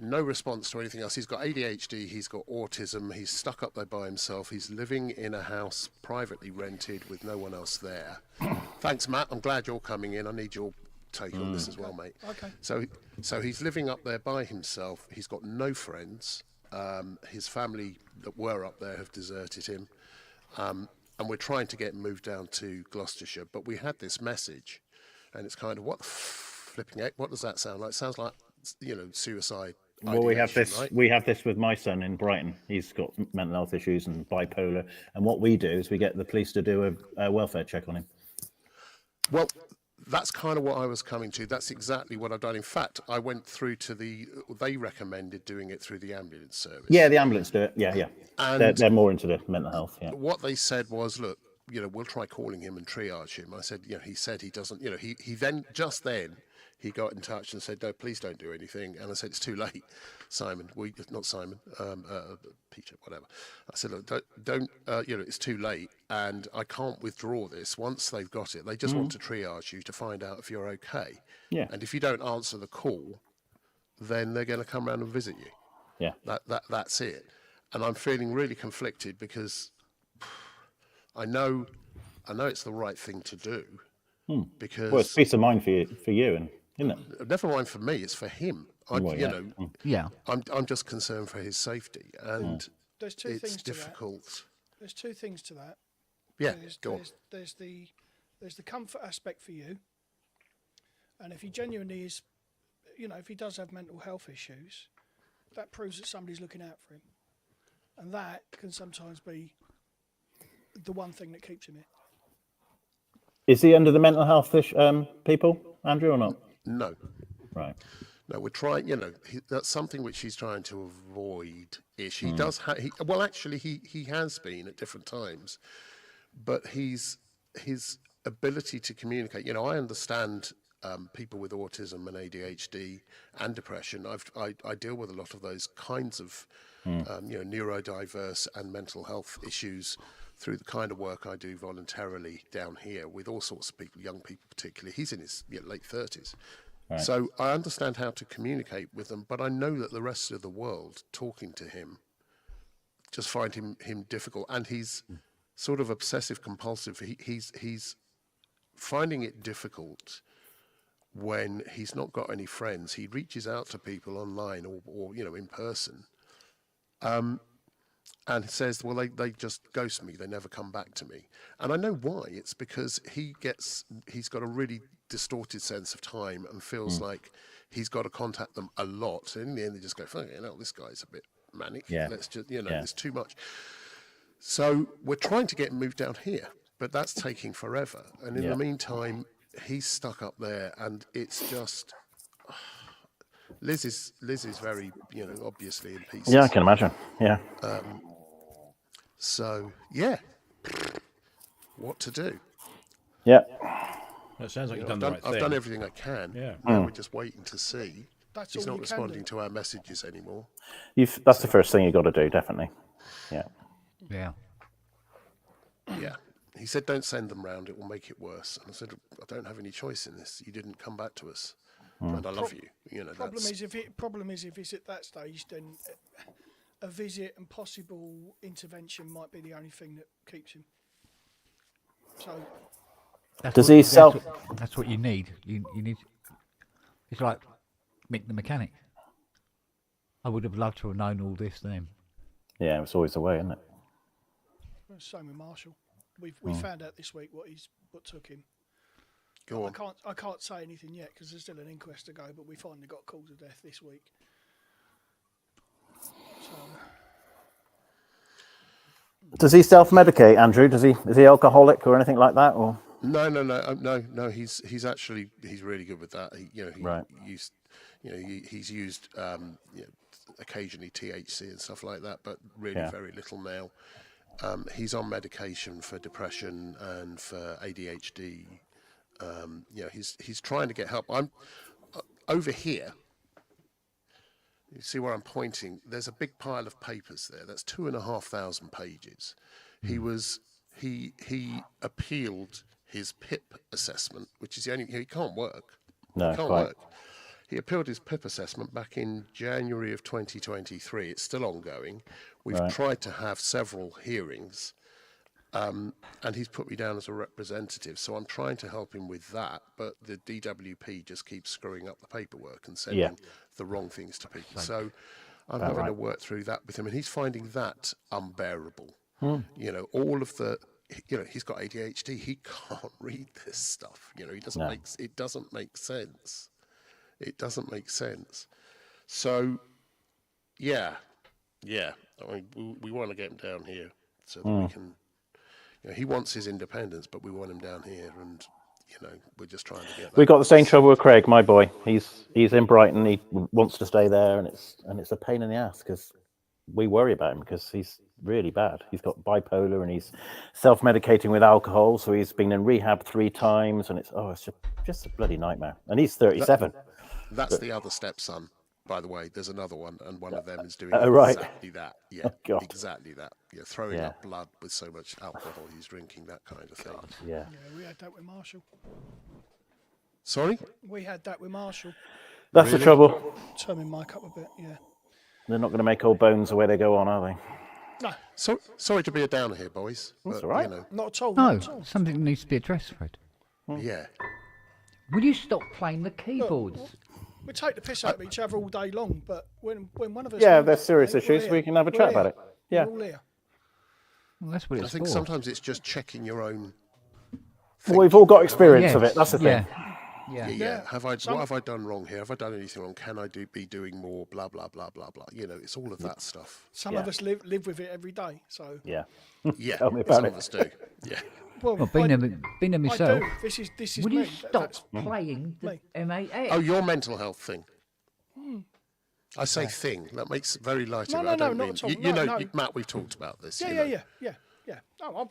No response to anything else. He's got ADHD, he's got autism, he's stuck up there by himself, he's living in a house privately rented with no one else there. Thanks, Matt. I'm glad you're coming in. I need your take on this as well, mate. Okay. So he's living up there by himself. He's got no friends. His family that were up there have deserted him. And we're trying to get him moved down to Gloucestershire. But we had this message, and it's kind of, what the flipping heck? What does that sound like? It sounds like, suicide. Well, we have ideation, this. right? We have this with my son in Brighton. He's got mental health issues and bipolar. And what we do is we get the police to do a welfare check on him. Well, that's kind of what I was coming to. That's exactly what I've done. In fact, I went through to they recommended doing it through the ambulance service. Yeah, the ambulance do it. Yeah. And They're more into the mental health. Yeah. what they said was, look, we'll try calling him and triage him. I said, he said he doesn't, he then, just then, he got in touch and said, no, please don't do anything. And I said, it's too late, Simon. Not Simon, Peter, whatever. I said, look, don't it's too late and I can't withdraw this. Once they've got it, they just want to triage you to find out if you're okay. Yeah. And if you don't answer the call, then they're going to come around and visit you. Yeah. That's it. And I'm feeling really conflicted because I know it's the right thing to do because Well, it's peace of mind for you, and isn't it? never mind for me, it's for him. Well, yeah. Yeah. I'm just concerned for his safety, and There's two it's things to that. difficult. There's two things to that. Yeah, go on. There's the comfort aspect for you, and if he genuinely is, if he does have mental health issues, that proves that somebody's looking out for him, and that can sometimes be the one thing that keeps him here. Is he under the mental health people, Andrew, or not? No, Right. no, we're trying. That's something which he's trying to avoid. Ish. He does. Well, actually, he has been at different times, but his ability to communicate. I understand people with autism and ADHD and depression. I deal with a lot of those kinds of neurodiverse and mental health issues through the kind of work I do voluntarily down here with all sorts of people, young people particularly. He's in his late 30s. Right. So I understand how to communicate with them, but I know that the rest of the world talking to him just find him difficult. And he's sort of obsessive compulsive. He's finding it difficult when he's not got any friends. He reaches out to people online or in person. And says, well, they just ghost me. They never come back to me. And I know why. It's because he's got a really distorted sense of time and feels like he's got to contact them a lot. And in the end, they just go, "Fuck it, this guy's a bit manic. Yeah. Let's just, there's too much." So we're trying to get him moved down here, but that's taking forever. And in the meantime, he's stuck up there, and it's just Liz is very, obviously in pieces. Yeah, I can imagine. Yeah. So yeah, what to do? Yeah. That sounds like you've I've done the right thing. I've done everything I can. Yeah. Now we're just waiting to see. That's He's all not you can responding do. to our messages anymore. That's the first thing you got to do, definitely. Yeah. Yeah. Yeah. He said, "Don't send them round. It will make it worse." And I said, "I don't have any choice in this. You didn't come back to us, and I love you. Problem is if it's at that stage, then a visit and possible intervention might be the only thing that keeps him. So That's what you need. You need. It's like Mick the mechanic. I would have loved to have known all this then. Yeah, it's always the way, isn't it? same with Marshall. We found out this week what took him. Go on. I can't say anything yet because there's still an inquest to go, but we finally got cause of death this week. So. Does he self-medicate, Andrew? Is he alcoholic or anything like that? Or No. He's really good with that. Right. He's used occasionally THC and stuff like that, but really very little now. He's on medication for depression and for ADHD. He's trying to get help. I'm over here. You see where I'm pointing? There's a big pile of papers there. That's 2,500 pages. He appealed his PIP assessment, which is the only. He can't work. No, he can't quite. work. He appealed his PIP assessment back in January of 2023. It's still ongoing. We've tried to have several hearings, and he's put me down as a representative. So I'm trying to help him with that, but the DWP just keeps screwing up the paperwork and sending the wrong things to people. So I'm having to work through that with him, and he's finding that unbearable. All of the, he's got ADHD. He can't read this stuff. He doesn't it doesn't make sense. It doesn't make sense. So, yeah. I mean, we want to get him down here so that we can. He wants his independence, but we want him down here, and we're just trying to get that. We've got the same trouble with Craig, my boy. He's in Brighton. He wants to stay there, and it's a pain in the ass because we worry about him because he's really bad. He's got bipolar and he's self-medicating with alcohol. So he's been in rehab 3 times, and it's just a bloody nightmare. And he's 37. That's the other stepson, by the way. There's another one, and one of them is doing exactly that. Yeah, exactly that. Throwing up blood with so much alcohol he's drinking, that kind of thing. Yeah, we had that with Marshall. Sorry? We had that with Marshall. That's the trouble. Turn my mic up a bit, yeah. They're not going to make old bones the way they go on, are they? No. So sorry to be a downer here, boys. That's but, all right. Not at all. No, not at all. something that needs to be addressed, Fred. Yeah. Will you stop playing the keyboards? We take the piss out of each other all day long, but when one of us... Yeah, there's serious issues. We can have a chat about it. Yeah. We're all here. Well, that's what I it's think for. sometimes it's just checking your own. Well, we've all got experience Yes, of it. That's the thing. Yeah. Yeah. What have I done wrong here? Have I done anything wrong? Can I be doing more? Blah blah blah blah blah. It's all of that stuff. Some of us live with it every day, so... Yeah. Yeah. Tell me about some it. of us do. Yeah. Well, being there myself. I do. This is Will me. you stop playing the MAS? Oh, your mental health thing. I say thing. That makes it very light. No, of it. I don't not mean. at all. You No. Matt, we've talked about this. Yeah. No,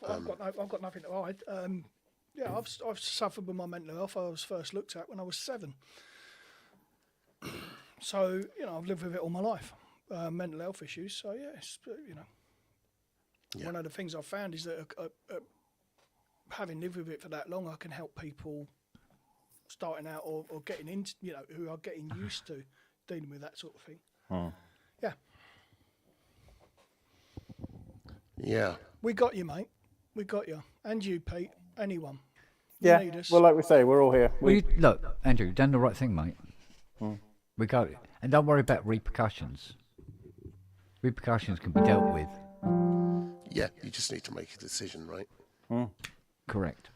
I've got nothing to hide. I've suffered with my mental health. I was first looked at when I was 7. So I've lived with it all my life. Mental health issues. So one of the things I've found is that having lived with it for that long, I can help people starting out or getting into, who are getting used to dealing with that sort of thing. Yeah. Yeah. We got you, mate. We got you. And you, Pete. Anyone. Yeah. Need us. Well, like we say, we're all here. Look, Andrew, you've done the right thing, mate. We got it. And don't worry about repercussions. Repercussions can be dealt with. Yeah. You just need to make a decision, right? Correct.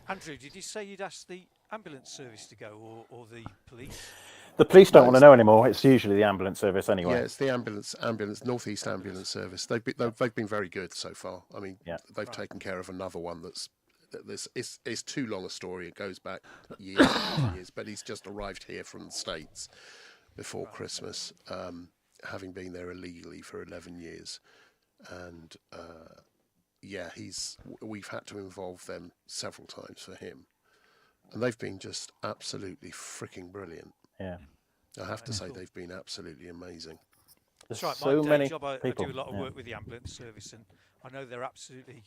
Andrew, did you say you'd asked the ambulance service to go, or the police? The police don't want to know anymore. It's usually the ambulance service anyway. Yeah, it's the ambulance, Northeast Ambulance Service. They've been very good so far. I mean, Yeah. they've taken care of another one it's too long a story. It goes back years and years, but he's just arrived here from the States before Christmas, having been there illegally for 11 years. And yeah, we've had to involve them several times for him. And they've been just absolutely freaking brilliant. Yeah. I have to say they've been absolutely amazing. There's That's right. so My day many job, I people. do a lot of Yeah. work with the ambulance service, and I know they're absolutely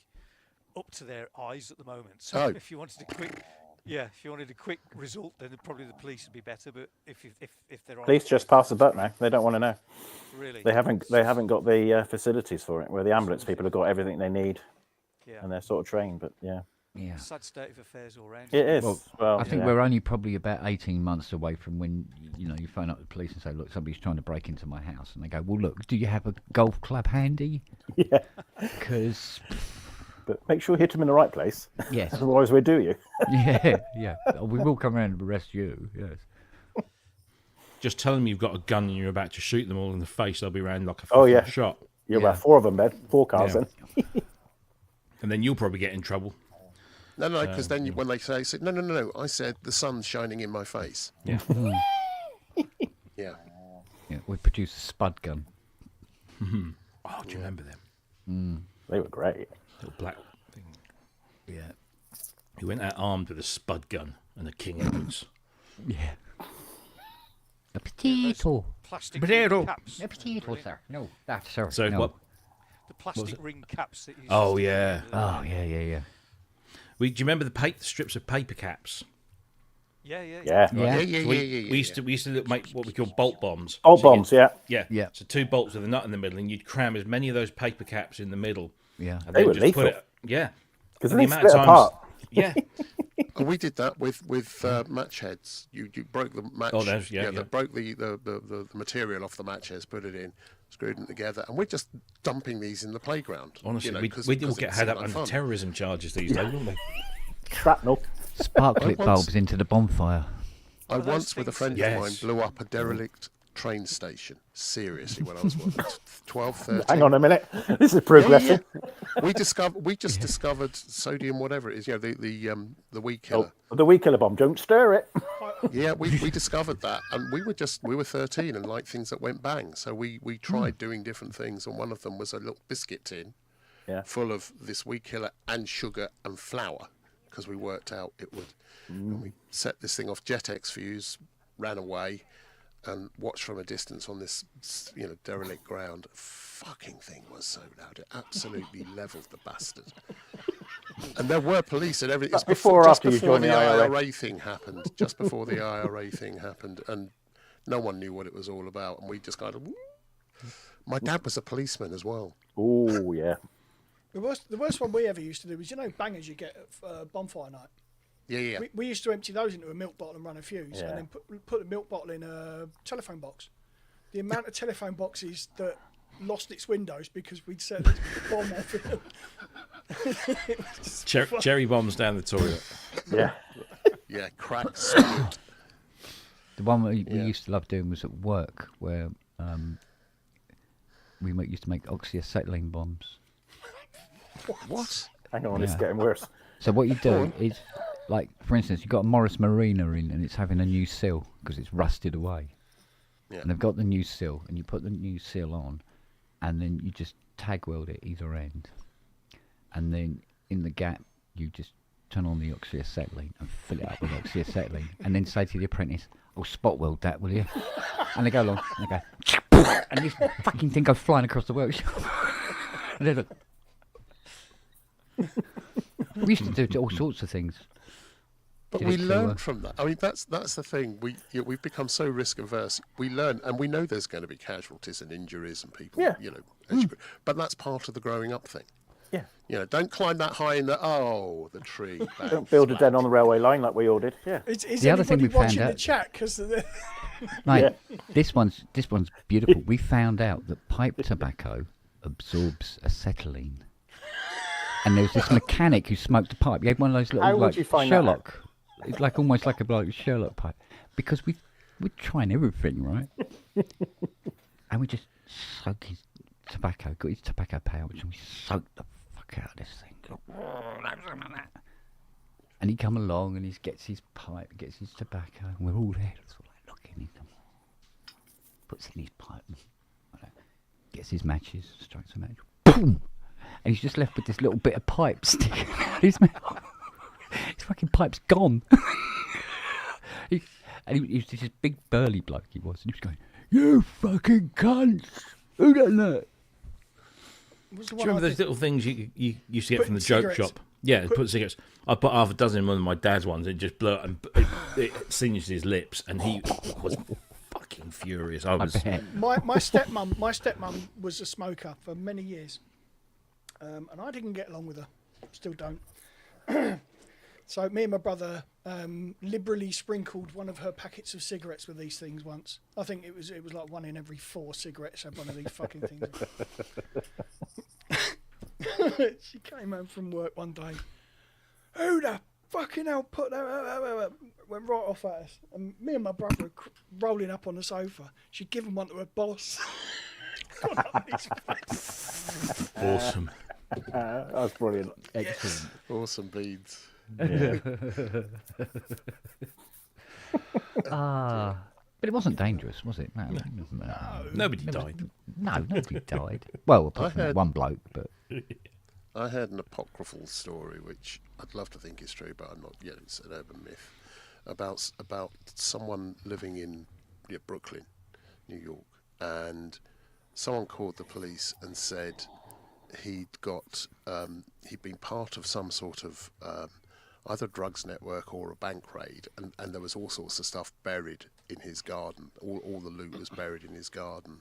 up to their eyes at the moment. So Oh. if you wanted a quick result, then probably the police would be better. But if they're on, Police just pass the buck now. They don't want to know. really, They haven't got the facilities for it. Where the ambulance people have got everything they need yeah, and they're sort of trained. But yeah, Yeah. sad state of affairs all round. it is. Well, I think yeah. we're only probably about 18 months away from when you phone up the police and say, look, somebody's trying to break into my house, and they go, well, look, do you have a golf club handy? Yeah. Because But make sure you hit them in the right place. yes, Otherwise, we'll do you. yeah, we will come around and arrest you. Yes. Just tell them you've got a gun and you're about to shoot them all in the face. They'll be around like a Oh, yeah. shot. You're Yeah. about 4 of them, Ben. 4 cars Yeah. then. And then you'll probably get in trouble. No, because then when they say, no, I said the sun's shining in my face. Yeah. Yeah. Yeah, we produce a spud gun. Oh, do you remember them? They were great. Little black thing. Yeah. He went out armed with a spud gun and a King Edwards. Yeah. A potato. Plastic Potato. ring caps. A potato, Brilliant. sir. No, that, sir. So no. what? The plastic ring caps that you. Oh, yeah. Oh, yeah. Do you remember the strips of paper caps? Yeah. Yeah. Yeah. We used to make what we call bolt bombs. Old So you bombs, yeah. Yeah. Yeah. So 2 bolts with a nut in the middle, and you'd cram as many of those paper caps in the middle. Yeah. And They then were just put lethal. it. Yeah. Because And they the amount of split times- apart. Yeah. And we did that with match heads. You broke the match. Oh, those, yeah. They broke the material off the match heads, put it in, screwed them together, and we're just dumping these in the playground. Honestly, you know, we'd all get it's had up no under fun. terrorism charges these days, wouldn't we? Shrapnel. Spark clip once- bulbs into the bonfire. I those once, with a things- friend Yes. of mine, blew up a derelict train station. Seriously, when I was 12, 13. Hang on a minute. This is Yeah, progressing. We just discovered sodium, whatever it is. You know, the weed killer. Oh, the weed killer bomb. Don't stir it. Yeah, we discovered that, and we were 13 and liked things that went bang. So we tried doing different things, and one of them was a little biscuit tin, Yeah. full of this weed killer and sugar and flour, because we worked out it would. And we set this thing off Jetex fuse, ran away, and watched from a distance on this, derelict ground. Fucking thing was so loud; it absolutely levelled the bastard. And there were police and everything. That before or just after you before joined the the IRA? IRA thing happened. Just before the IRA thing happened, and no one knew what it was all about. And we just kind of. My dad was a policeman as well. Oh, yeah. The worst one we ever used to do was, bangers you get at bonfire night. Yeah. We used to empty those into a milk bottle and run a fuse, Yeah. and then put the milk bottle in a telephone box. The amount of telephone boxes that lost its windows because we'd set this bomb off in them. Cherry bombs down the toilet. Yeah. Yeah, cracks. Spewed. The one we Yeah. used to love doing was at work, where we used to make oxyacetylene bombs. What? Hang on, it's Yeah. getting worse. So what you do is, like, for instance, you've got a Morris Marina in, and it's having a new seal because it's rusted away. Yeah. And they've got the new seal, and you put the new seal on, and then you just tag weld it either end. And then in the gap, you just turn on the oxyacetylene and fill it up with oxyacetylene, and then say to the apprentice, "Oh, spot weld that, will you?" And they go along, and they go, and this fucking thing goes flying across the workshop. And they look. We used to do all sorts of things. But Did we it to, learned from that. I mean, that's the thing. We've become so risk averse. We learn, and we know there's going to be casualties and injuries and people. Yeah. But that's part of the growing up thing. Yeah. Don't climb that high in the tree. Bang, Don't build a smack. den on the railway line like we all did. Yeah. Is The other thing anybody we found watching the out- chat? Because Mate, this one's beautiful. We found out that pipe tobacco absorbs acetylene. And there was this mechanic who smoked a pipe. He had one of those little How would like you find that out? Sherlock It's like almost like a Sherlock pipe, because we're trying everything, right? And we just soak his tobacco, got his tobacco pouch, and we soak the fuck out of this thing. And he come along and he gets his pipe, gets his tobacco, and we're all there, sort of like looking at him. Puts in his pipe, gets his matches, strikes a match, boom! And he's just left with this little bit of pipe sticking out his mouth. His fucking pipe's gone. he was this big burly bloke he was, and he was going, "You fucking cunts! Who done that?" Was the Do one you I remember those did- little things you used to get Put from the in joke cigarettes. shop? Yeah, put cigarettes. I put half a dozen in one of my dad's ones. It just blew up and it singed his lips, and he was fucking furious. I I was. bet. my stepmum was a smoker for many years, and I didn't get along with her. Still don't. So me and my brother liberally sprinkled one of her packets of cigarettes with these things once. I think it was like 1 in every 4 cigarettes had one of these fucking things. She came home from work one day. Who the fucking hell put that? Went right off at us. And me and my brother were rolling up on the sofa. She'd given one to her boss. Got up his face. Awesome. That's brilliant. Excellent. Awesome beads. Yeah. But it wasn't dangerous, was it? No. Nobody died. No, nobody died. Well, apart from that heard- one bloke, but I heard an apocryphal story, which I'd love to think is true, but I'm not yet. It's an urban myth about someone living in Brooklyn, New York, and someone called the police and said he'd been part of some sort of either drugs network or a bank raid, and there was all sorts of stuff buried in his garden. All the loot was buried in his garden.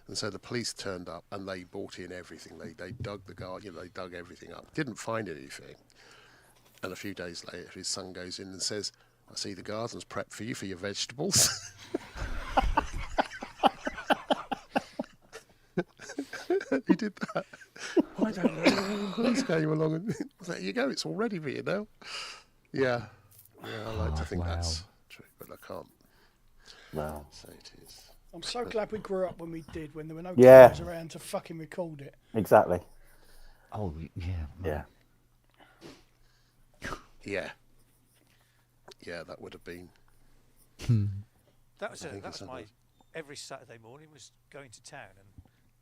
And so the police turned up and they brought in everything. They dug the garden, they dug everything up. Didn't find anything. And a few days later, his son goes in and says, "I see the garden's prepped for you for your vegetables." He did that. I don't know. The police came along and there you go. It's all ready for you now. Yeah, I like to think that's true, but I can't Wow. say it is. I'm so glad we grew up when we did, when there were no Yeah. cameras around to fucking record it. Exactly. oh yeah, Yeah. Yeah, that would have been. That was think it's my something. every Saturday morning was going to town and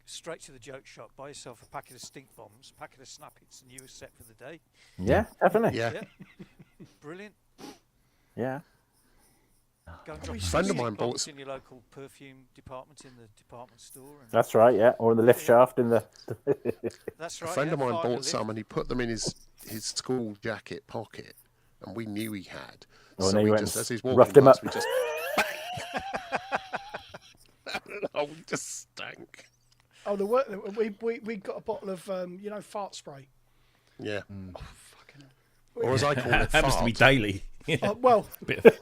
straight to the joke shop, buy yourself a packet of stink bombs, packet of snappets, and you were set for the day. Yeah, definitely. Yeah, Yeah, brilliant. Yeah. Go and drop A some friend of stink mine bought bombs in your local perfume department in the department store. And That's right, yeah. Or the lift shaft in the that's a right. friend yeah, of mine fire bought lift. some and he put them in his school jacket pocket, and we knew he had. Oh, and so then we you went just, and as he's roughed walking him up. past, we just. Oh, we just stank. Oh, we got a bottle of fart spray. Yeah. Oh, fucking hell. Or as I call it, Happens to be fart. daily. Well, Bit of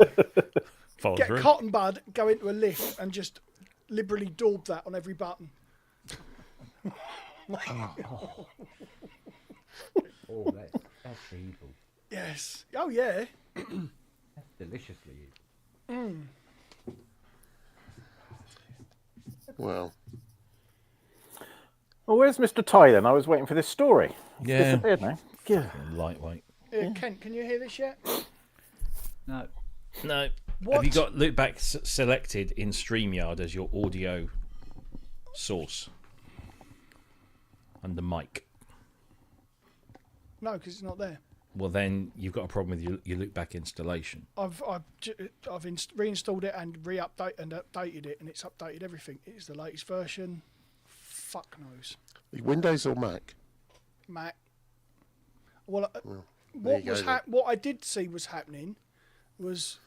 follow get through. cotton bud, go into a lift, and just liberally daub that on every button. oh that's evil. Yes. Oh yeah. That's deliciously evil. Well, Well, where's Mr. Ty then? I was waiting for this story. He's Yeah. disappeared now. Yeah. Lightweight. Kent, can you hear this yet? No, No. What? Have you got Loopback selected in StreamYard as your audio source? Under mic. No, because it's not there. Well, then you've got a problem with your Loopback installation. I've reinstalled it and updated it, and it's updated everything. It's the latest version. Fuck knows. Windows or Mac? Mac. Well, there you go then. what I did see was happening was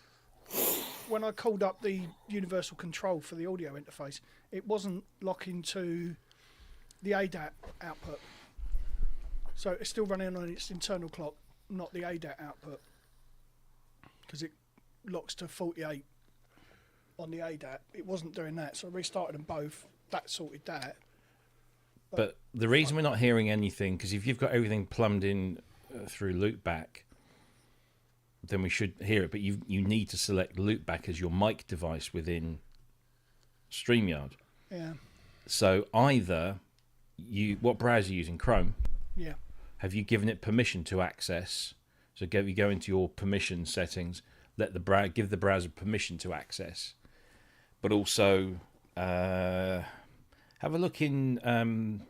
when I called up the universal control for the audio interface, it wasn't locking to the ADAT output. So it's still running on its internal clock, not the ADAT output, because it locks to 48 on the ADAT. It wasn't doing that, so I restarted them both. That sorted that. But the reason we're not hearing anything, because if you've got everything plumbed in through Loopback, then we should hear it. But you need to select loopback as your mic device within StreamYard. Yeah. So either what browser are you using? Chrome. Yeah. Have you given it permission to access? So you go into your permission settings, give the browser permission to access, but also have a look in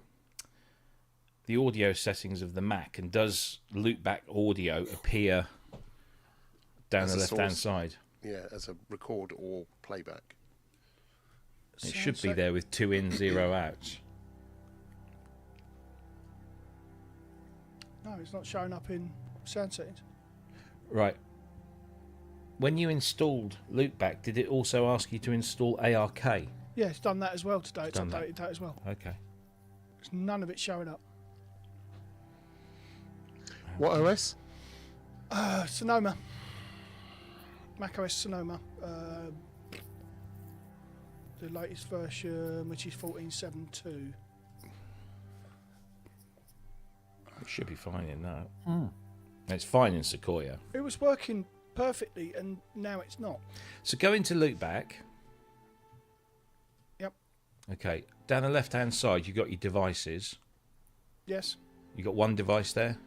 the audio settings of the Mac, and does loopback audio appear down As the a left-hand source. side? Yeah, as a record or playback. It should be Sound there with 2 in, 0 out. No, it's not showing up in sound settings. Right. When you installed loopback, did it also ask you to install ARK? Yeah, it's done that as well today. It's Done that. updated that as well. Okay. There's none of it showing up. What OS? Sonoma. macOS Sonoma. The latest version, which is 14.7.2. It should be fine in that. It's fine in Sequoia. It was working perfectly, and now it's not. So go into loopback. Yep. Okay. Down the left-hand side, you've got your devices. Yes. You got one device there.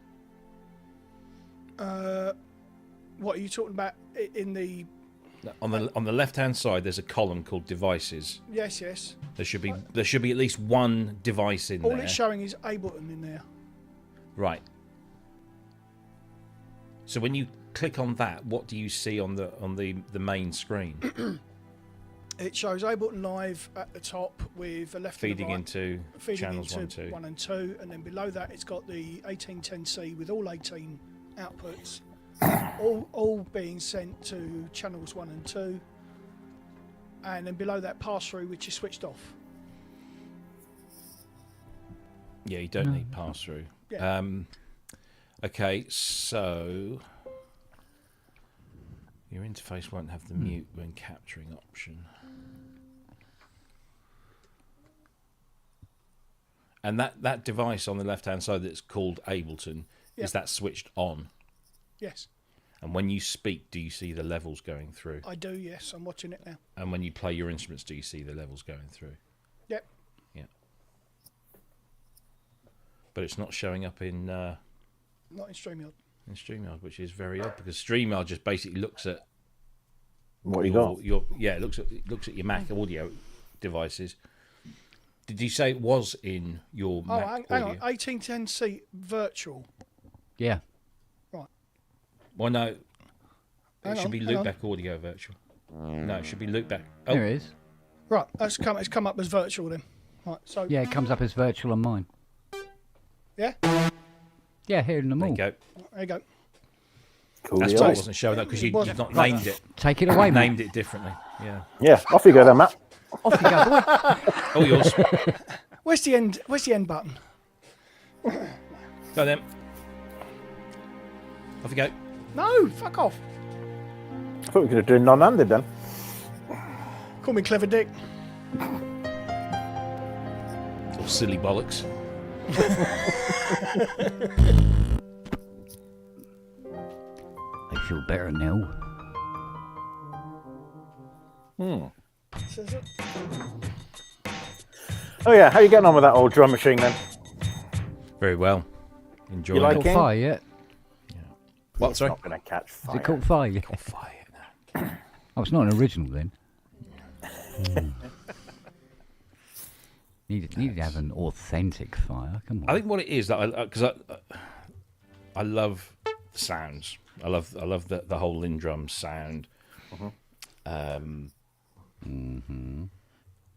What are you talking about in the... On the left-hand side, there's a column called devices. Yes, yes. There should be at least one device in All there. it's showing is Ableton in there. Right. So when you click on that, what do you see on the main screen? It shows Ableton Live at the top with a left Feeding and a right, into channels 1 and 2. 1 and 2, and then below that it's got the 1810C with all 18 outputs, all being sent to channels 1 and 2, and then below that pass through, which is switched off. Yeah, you don't need pass through. Yeah. Okay, so your interface won't have the mute when capturing option. And that device on the left-hand side that's called Ableton, is that switched on? Yes, And when you speak, do you see the levels going through? I do. Yes, I'm watching it now. And when you play your instruments, do you see the levels going through? Yep. Yeah. But it's not showing up in Not in StreamYard. StreamYard, which is very odd, because StreamYard just basically looks at What you got? it looks at your Mac audio devices. Did you say it was in your Oh, Mac hang audio? on. 1810C virtual. Yeah. Well, no. It Hang should on, be hang on. loopback audio virtual. No, it should be loopback. Oh, There it is. Right, it's come up as virtual then. Right, so Yeah, it comes up as virtual on mine. yeah, Yeah, here in the there mall. you go. there you go. Cool. That's deal. why it wasn't showing up, because It wasn't. you've not Right. named it. Take it away, mate. Named it differently. Yeah. Yeah, off you go then, Matt. Off you go, boy. Oh, yours. Where's the end? Where's the end button? Go then. Off you go. No, fuck off. I thought we could have done non-handed then. Call me Clever Dick. Or silly bollocks. I feel better now. Says it. Oh yeah, how you getting on with that old drum machine then? Very well. Enjoy You like Caught it? fire yet? What, It's sorry? not going to catch Has fire. it caught fire yet? Fire. Oh, it's not an original then. Needed to have an authentic fire. Come on. I think what it is that because I love the sounds. I love the whole Lindrum sound.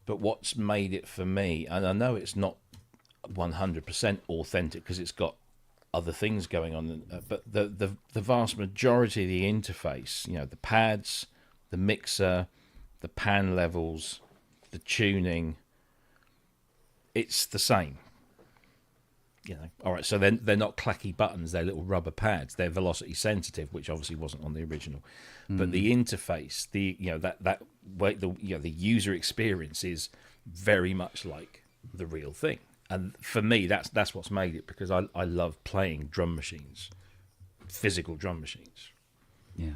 But what's made it for me, and I know it's not 100% authentic because it's got other things going on, but the vast majority of the interface, you know, the pads, the mixer, the pan levels, the tuning, it's the same. You know, all right. So they're not clacky buttons; they're little rubber pads. They're velocity sensitive, which obviously wasn't on the original. But the interface, that way, the user experience is very much like the real thing. And for me, that's what's made it, because I love playing drum machines, physical drum machines. Yeah.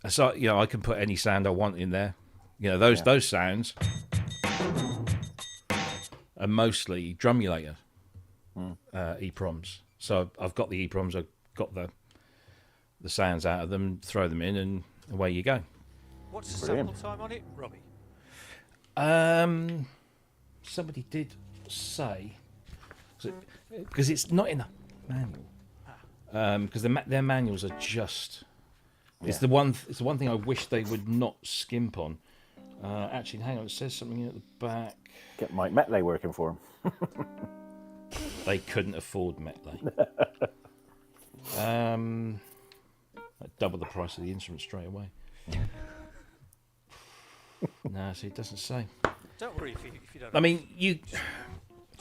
So I can put any sound I want in there. Those sounds are mostly drumulator EPROMs. So I've got the EPROMs, I've got the sounds out of them, throw them in, and away you go. What's the sample time on it, Robbie? Somebody did say, because it's not in the manual, because their manuals are just. It's the one thing I wish they would not skimp on. Actually, hang on, it says something at the back. Get Mike Metley working for him. They couldn't afford Metley. Double the price of the instrument straight away. No, see, it doesn't say. Don't worry if you don't. I mean,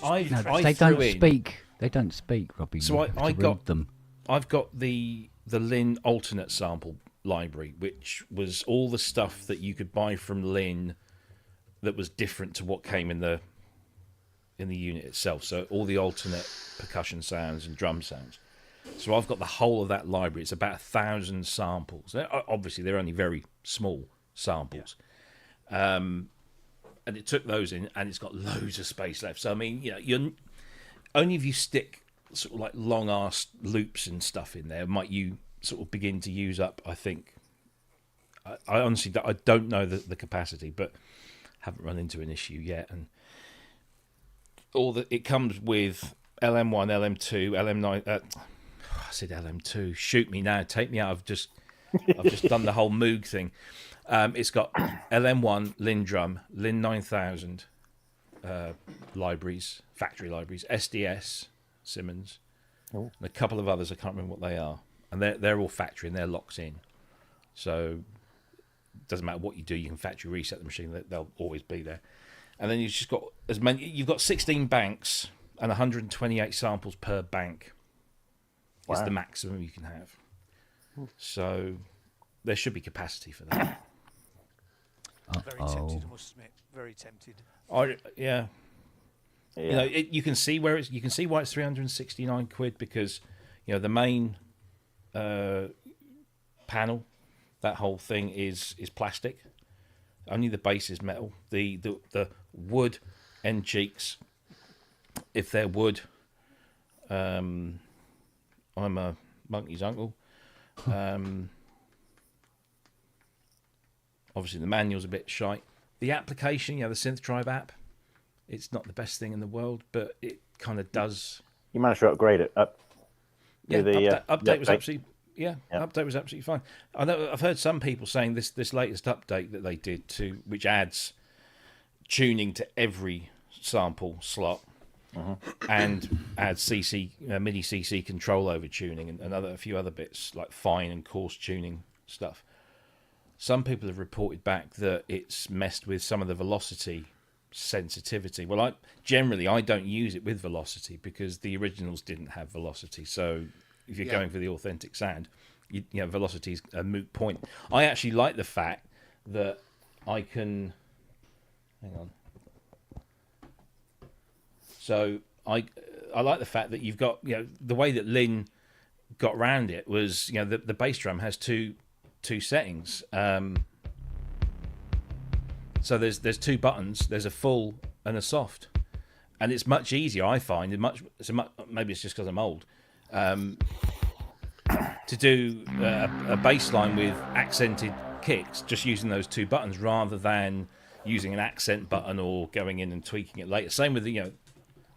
They don't speak. They don't speak, Robbie. So I got them. I've got the Lin alternate sample library, which was all the stuff that you could buy from Lin that was different to what came in the unit itself. So all the alternate percussion sounds and drum sounds. So I've got the whole of that library. It's about 1,000 samples. Obviously, they're only very small samples. Yeah. And it took those in, and it's got loads of space left. So I mean, you're only if you stick sort of like long ass loops and stuff in there might you sort of begin to use up. I think. I honestly I don't know the capacity, but haven't run into an issue yet. And it comes with LM1, LM2, LM9. I said LM2. Shoot me now. Take me out. I've just done the whole Moog thing. It's got LM1, Lin Drum, Lin 9000 libraries, factory libraries, SDS, Simmons, and a couple of others. I can't remember what they are. And they're all factory and they're locked in. So it doesn't matter what you do, you can factory reset the machine. They'll always be there. And then you've just got as many. You've got 16 banks and 128 samples per bank. Wow. Is the maximum you can have. So there should be capacity for that. Very tempted, I must admit. Very tempted. Yeah. You can see why it's 369 quid because the main panel, that whole thing is plastic. Only the base is metal. The wood end cheeks, if they're wood, I'm a monkey's uncle. Obviously, the manual's a bit shite. The application, the Synth Tribe app, it's not the best thing in the world, but it kind of does. You managed to upgrade it. Update was absolutely. Yeah, update was absolutely fine. I know I've heard some people saying this latest update that they did which adds tuning to every sample slot and adds MIDI CC control over tuning and a few other bits like fine and coarse tuning stuff. Some people have reported back that it's messed with some of the velocity sensitivity. Well, I don't use it with velocity because the originals didn't have velocity. So if you're going for the authentic sound, velocity is a moot point. I actually like the fact that I can. Hang on. So I like the fact that you've got the way that Lin got around it was the bass drum has two settings. So there's two buttons. There's a full and a soft, and it's much easier. I find maybe it's just because I'm old. To do a bass line with accented kicks, just using those two buttons rather than using an accent button or going in and tweaking it later. Same with the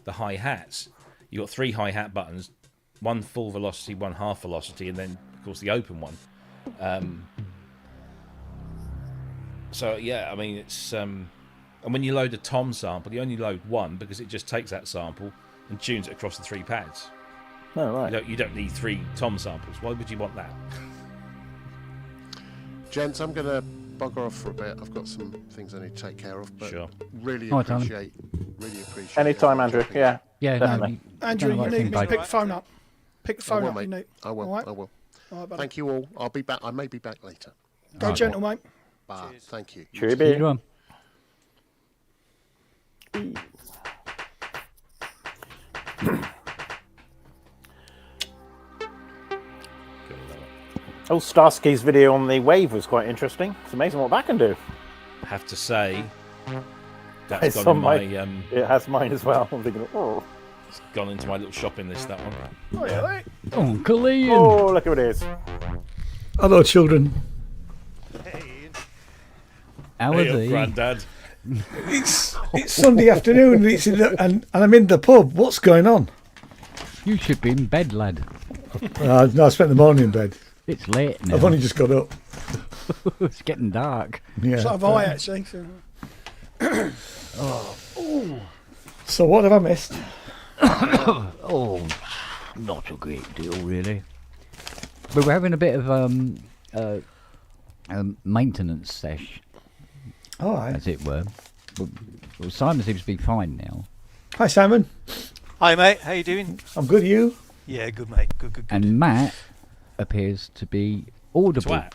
hi-hats. You've got 3 hi-hat buttons, one full velocity, one half velocity, and then of course the open one. So yeah, I mean it's and when you load a tom sample, you only load one because it just takes that sample and tunes it across the 3 pads. Oh, right. You don't need 3 tom samples. Why would you want that? Gents, I'm going to bugger off for a bit. I've got some things I need to take care of, but Sure. really All appreciate. Anytime, Andrew. Yeah. Yeah, definitely. Andrew, you need me to pick the phone up. Pick the I phone will, up. You mate. need. I will. All right? I will. All right, buddy. Thank you all. I'll be back. I may be back later. Go gentle, mate. Bye. Cheers. Thank you. Cheery Good bee. one. Oh, Starsky's video on the wave was quite interesting. It's amazing what that can do. Have to say, that's It's gone on in my It has mine as well. I'm thinking, oh, it's gone into my little shopping list. That one. Oh, really? Uncle Ian. oh, look who it is. Hello, children. Hey, Ian. How Hey are up, they? Grandad. It's Sunday afternoon and, and I'm in the pub. What's going on? You should be in bed, lad. No, I spent the morning in bed. It's late now. I've only just got up. It's getting dark. Yeah. So have I, actually. So. So what have I missed? Oh, not a great deal, really. But we're having a bit of maintenance sesh, All right. as it were. Well, Simon seems to be fine now. Hi, Simon. Hi, mate. How you doing? I'm good. You? Yeah, good, mate. Good, good, good. And Matt appears to be audible. Twat.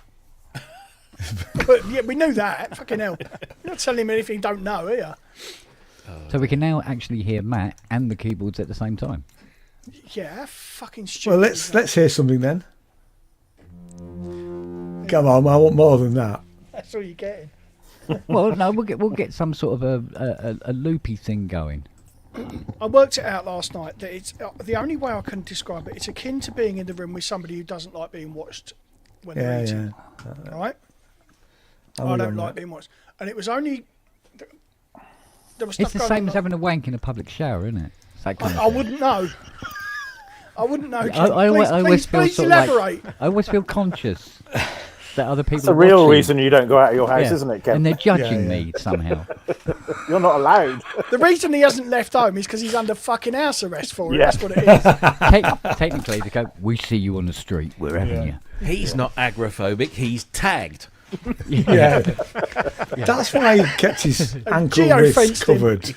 But yeah, we knew that. Fucking hell. You're not telling me anything you don't know, are you? So we can now actually hear Matt and the keyboards at the same time. Yeah, how fucking stupid. Well, is that? let's hear something then. Come on, I want more than that. That's all you're getting. Well, no, we'll get some sort of a loopy thing going. I worked it out last night that it's the only way I can describe it. It's akin to being in the room with somebody who doesn't like being watched when they're Yeah, eating. yeah. Right? I'm I with don't on like that. being watched, and it was only there was It's stuff the going same on. as having a wank in a public shower, isn't it? It's that kind I of thing. wouldn't know. I wouldn't know. I always feel please sort of like- elaborate. I always feel conscious that other people It's the are real watching. reason you don't go out of your house, Yeah. isn't it, Ken? And they're judging Yeah, yeah. me somehow. You're not allowed. The reason he hasn't left home is because he's under fucking house arrest for it. Yeah. That's what it is. Technically, they go, we see you on the street, we're having you. He's not agoraphobic. He's tagged. Yeah. That's why he kept his ankle Geo-fenced wrists him. covered.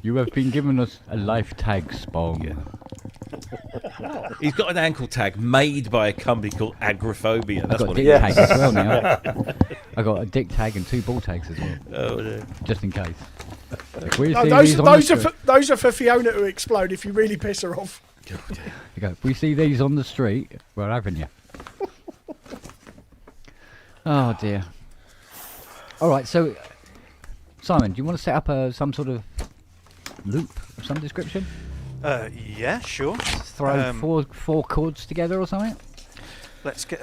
You have been given us a life tag, Spawn. He's got an ankle tag made by a company called Agoraphobia. I've That's got a what dick it Yeah. tag as well now. I got a dick tag and 2 ball tags as well, is. Oh, no. just in case. If we No, see those these on the those are street, those are for Fiona to explode if you really piss her off. you go, if we see these on the street, we're having you. Oh dear. All right, so Simon, do you want to set up some sort of loop of some description? Yeah, sure. Throw four chords together or something? Let's get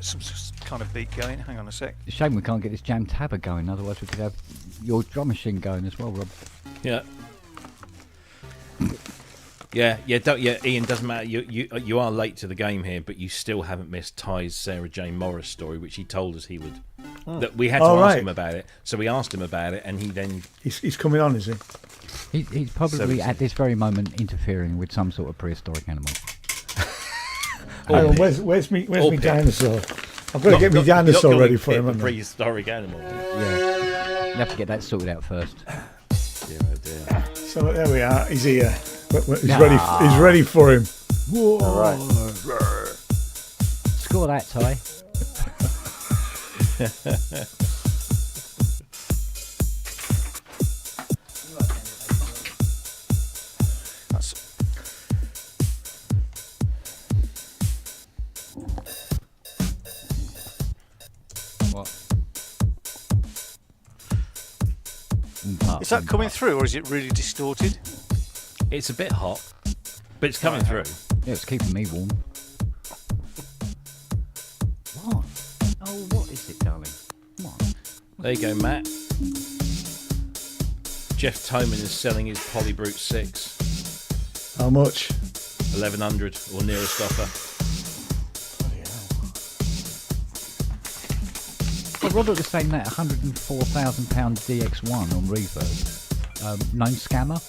some kind of beat going. Hang on a sec. It's a shame we can't get this jam tabber going, otherwise we could have your drum machine going as well, Rob. Yeah. Ian, doesn't matter. You are late to the game here, but you still haven't missed Ty's Sarah Jane Morris story, which he told us he would. That we had to Oh, ask right. him about it, so we asked him about it, and he then He's coming on, is he? He's probably at this very moment interfering with some sort of prehistoric animal. Hang on, pit. where's me Or pit. dinosaur? I've got to get my dinosaur ready for him. A haven't I? prehistoric animal. Yeah. You have to get that sorted out first. Dear, oh dear. So there we are. He's here. He's Nah. ready. He's ready for him. All right. Score that, Ty. That's What? is that coming through, or is it really distorted? It's a bit hot, but it's coming through. Yeah, it's keeping me warm. What? Oh, what is it, darling? Come on. There you go, Matt. Jeff Toman is selling his Polybrute 6, How much? 1100 or nearest offer. Well, Robert was saying that £104,000 DX1 on Reverb. Known scammer?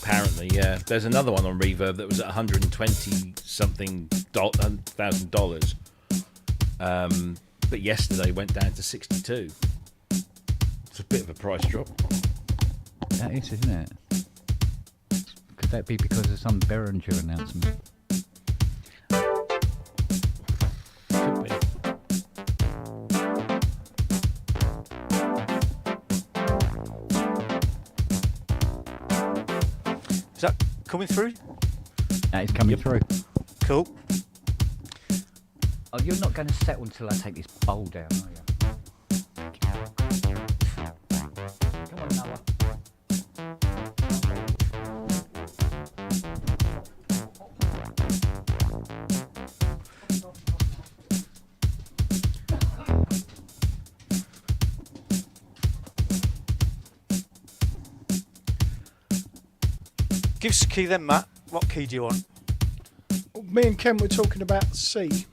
Apparently, yeah. There's another one on Reverb that was at $120-something thousand dollars. But yesterday went down to 62. It's a bit of a price drop. That is, isn't it? Could that be because of some Behringer announcement? Could be. Is that coming through? That is coming through. Cool. Oh, you're not going to settle until I take this bowl down, are you? Come on, Noah. Give us a key then, Matt. What key do you want? Me and Ken were talking about C.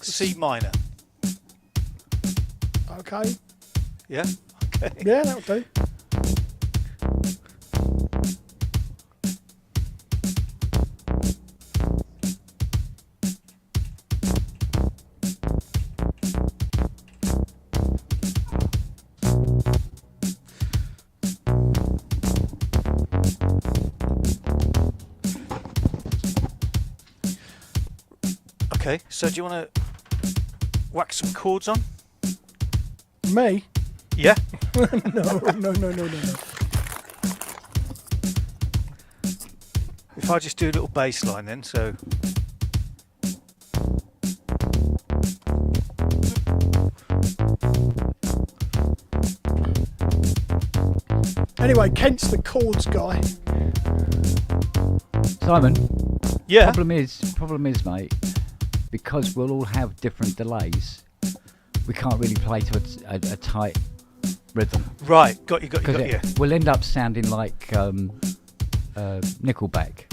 C minor. Okay. Yeah? Okay. Yeah, that'll do. Okay, so do you want to whack some chords on? Me? Yeah? No. If I just do a little bass line then, so... Anyway, Kent's the chords guy. Simon, Yeah? problem is, mate, because we'll all have different delays, we can't really play to a tight rhythm. Right, got you. We'll end up sounding like Nickelback,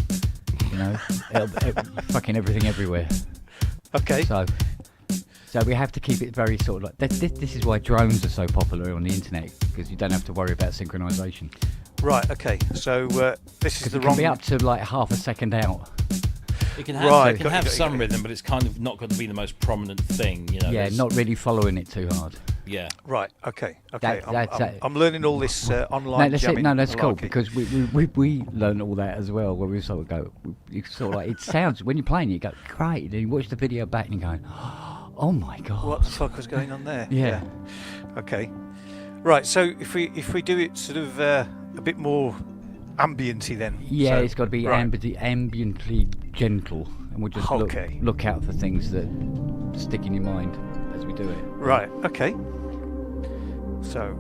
you know, fucking everything everywhere. Okay. So we have to keep it very sort of like this is why drones are so popular on the internet, because you don't have to worry about synchronization. Right, okay. So this is the It wrong... can be up to like half a second out. It can have, Right, it can got you, have got you, some got you. rhythm, but it's kind of not going to be the most prominent thing, you know. Yeah, there's- not really following it too hard. Yeah. Right, okay. That's I'm learning all this online That's jamming. it. No, that's I cool, like it. because we learn all that as well. Where we sort of go, you sort of like, it sounds when you're playing, you go great, then you watch the video back and you're going, oh my god, What the fuck was going on there? Yeah. Okay. Right, so if we do it sort of a bit more ambienty then. Yeah, So, it's got to be right. ambiently gentle, and we'll just Okay. look out for things that stick in your mind as we do it. Right, okay. So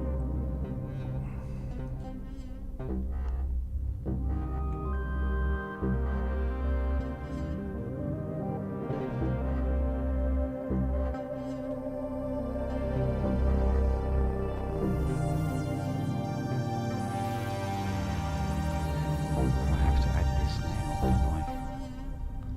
I have to add this now, don't I?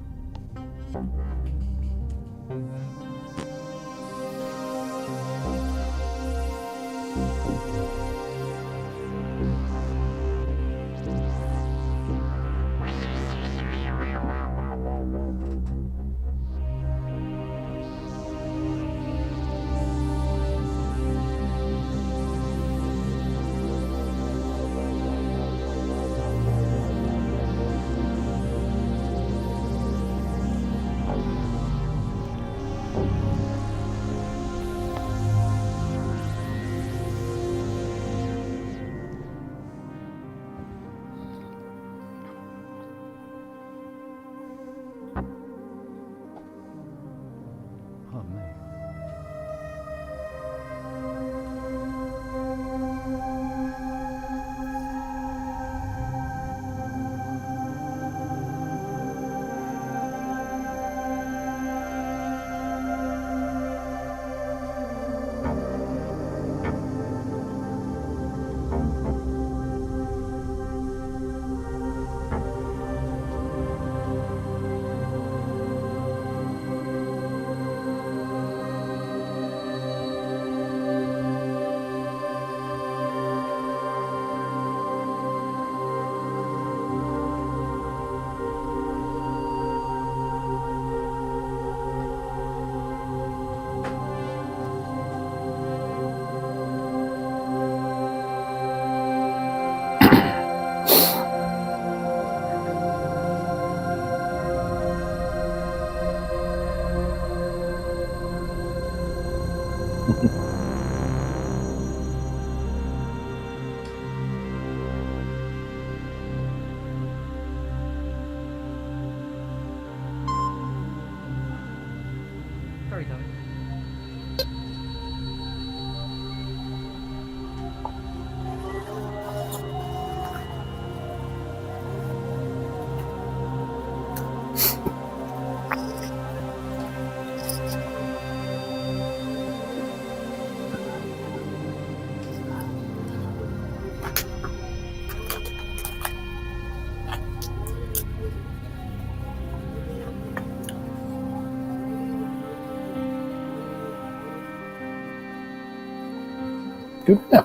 Good. Yeah.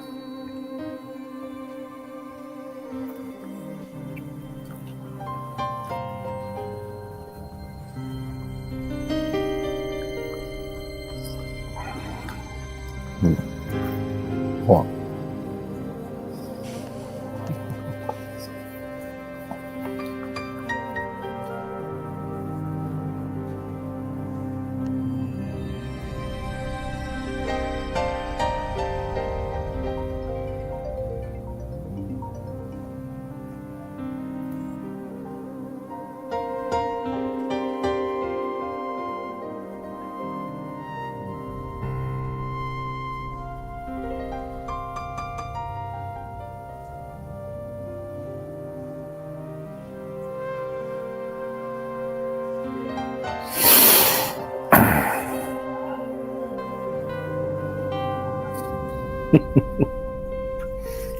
What?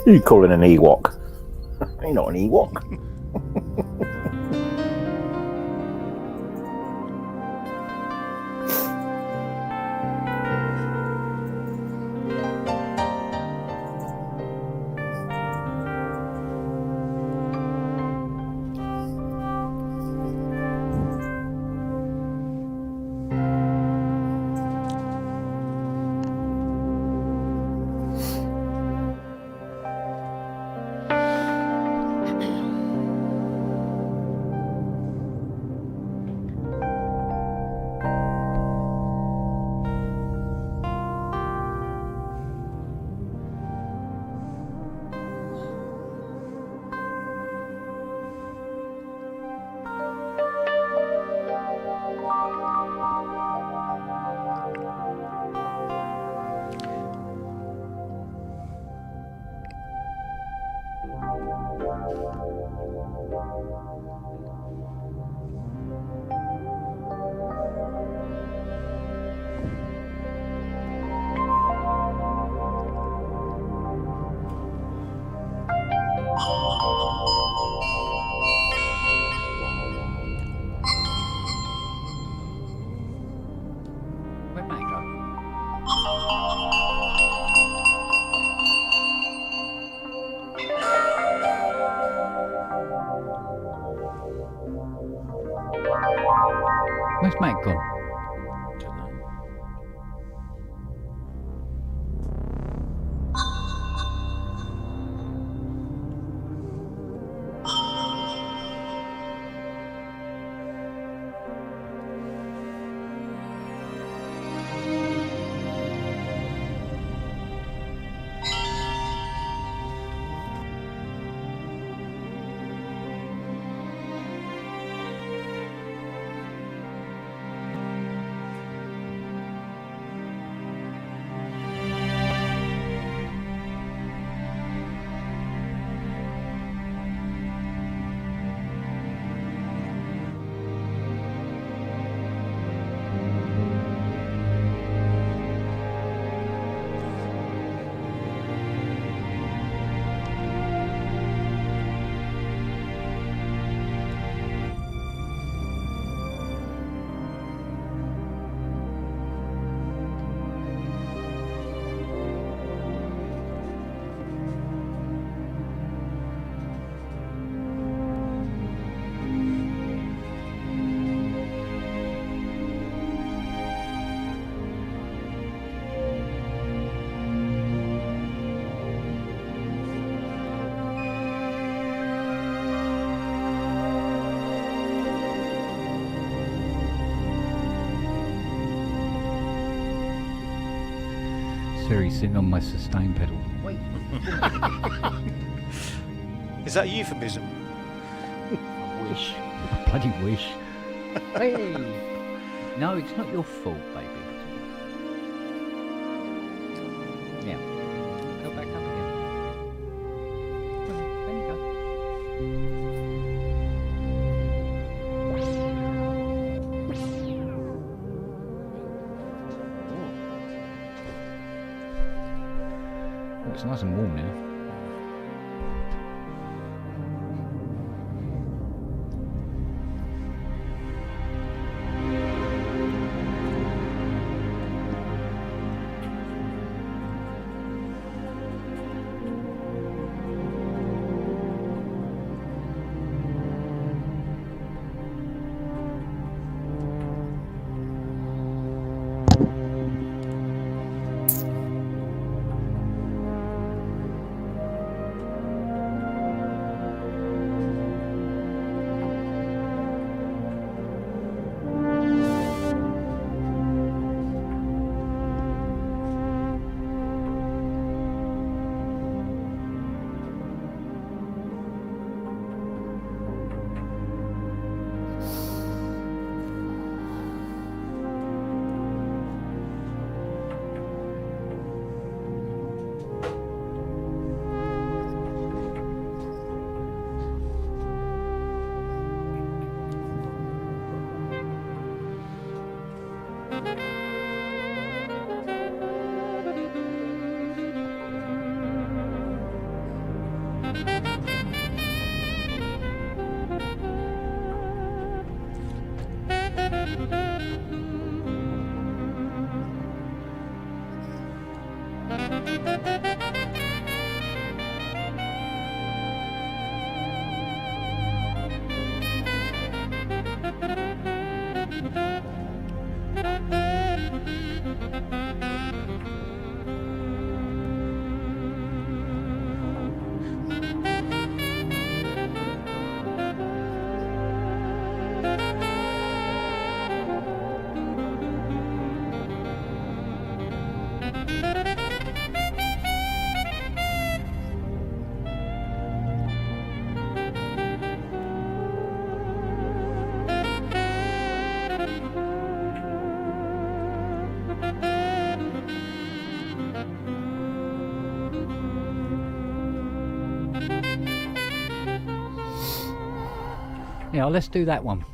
Who you calling an Ewok? You're not an Ewok. Where'd Matt go? Where's Matt gone? Don't know. Siri sitting on my sustain pedal. Wait. Is that a euphemism? I wish. I bloody wish. Hey. No, it's not your fault, baby. Yeah. Go back up again. Well, there you go. Oh, it's nice and warm now. Yeah, let's do that one.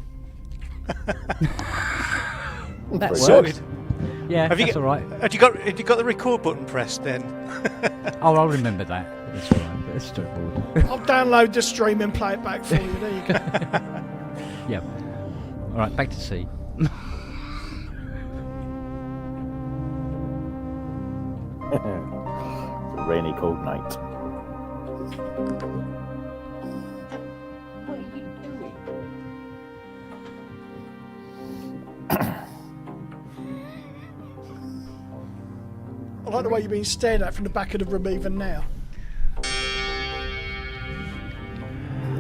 That works. Sorted. Yeah, Have you that's got- all right. Have you got the record button pressed then? Oh, I'll remember that. That's all right. That's straightforward. I'll download the stream and play it back for you. There you go. Yeah. All right, back to sea. It's a rainy, cold night. I like the way you're being stared at from the back of the room even now.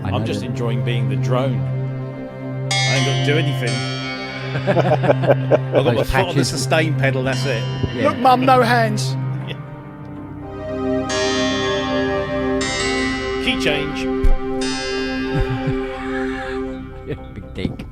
I know I'm just that- enjoying being the drone. I ain't got to do anything. I've got my Those foot on the patches. sustain pedal, that's it. Yeah. Look, Mum, no hands. Key change. Big dick.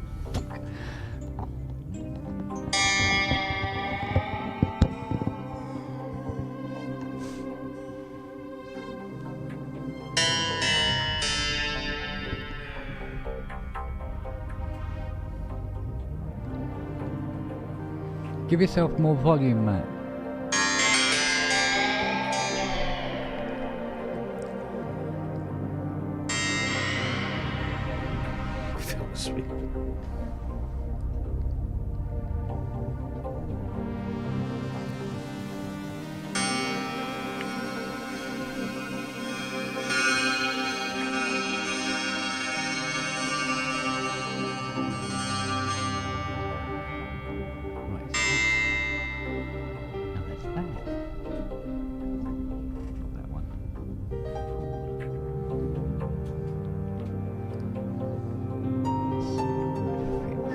Give yourself more volume, Matt. Sweet. Right. Now that's that. That one. Fix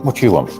What do you want?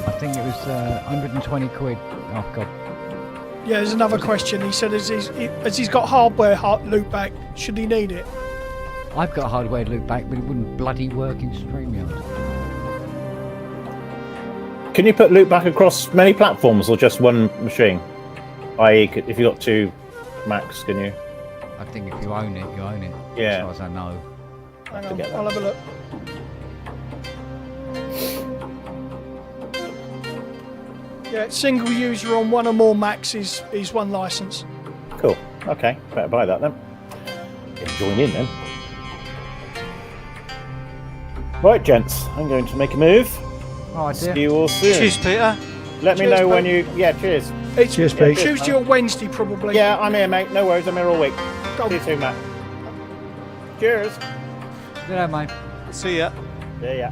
I think it was 120 quid. Oh, God. Yeah, there's another question. He said, as he's got hardware loop back, should he need it? I've got hardware loop back, but it wouldn't bloody work in StreamYard. Can you put loopback across many platforms or just one machine? I.e., if you got two Macs, can you? I think if you own it, you own it. Yeah. As far as I know. Hang to on, get that. I'll have a look. Yeah, single user on one or more Macs is one license. Cool. Okay, better buy that then. Get join in then. Right, gents, I'm going to make a move. Oh, See dear. you all soon. Cheers, Peter. Let me Cheers, know when mate. you. Yeah, cheers. It's Cheers, Pete. Tuesday or Wednesday, probably. Yeah, I'm here, mate. No worries. I'm here all week. Go. See you soon, Matt. Cheers. Good night, mate. See ya. Yeah, yeah.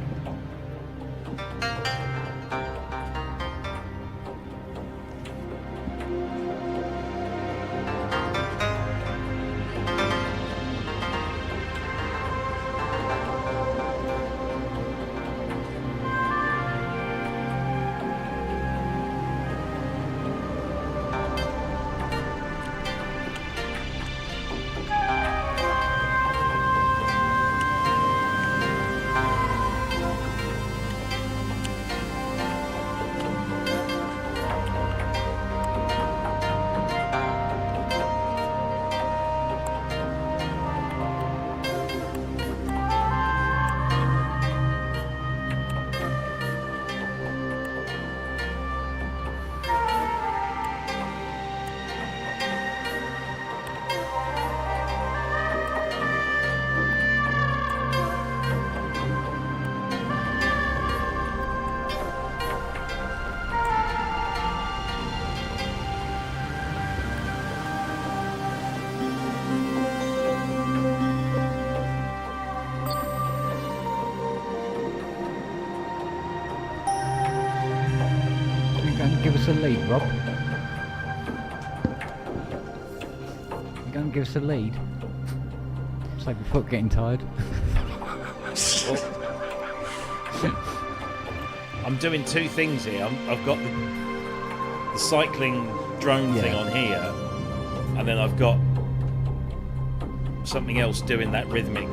a lead, Rob? You going to give us a lead? Save your foot getting tired. I'm doing two things here. I've got the cycling drone thing on here, and then I've got something else doing that rhythmic.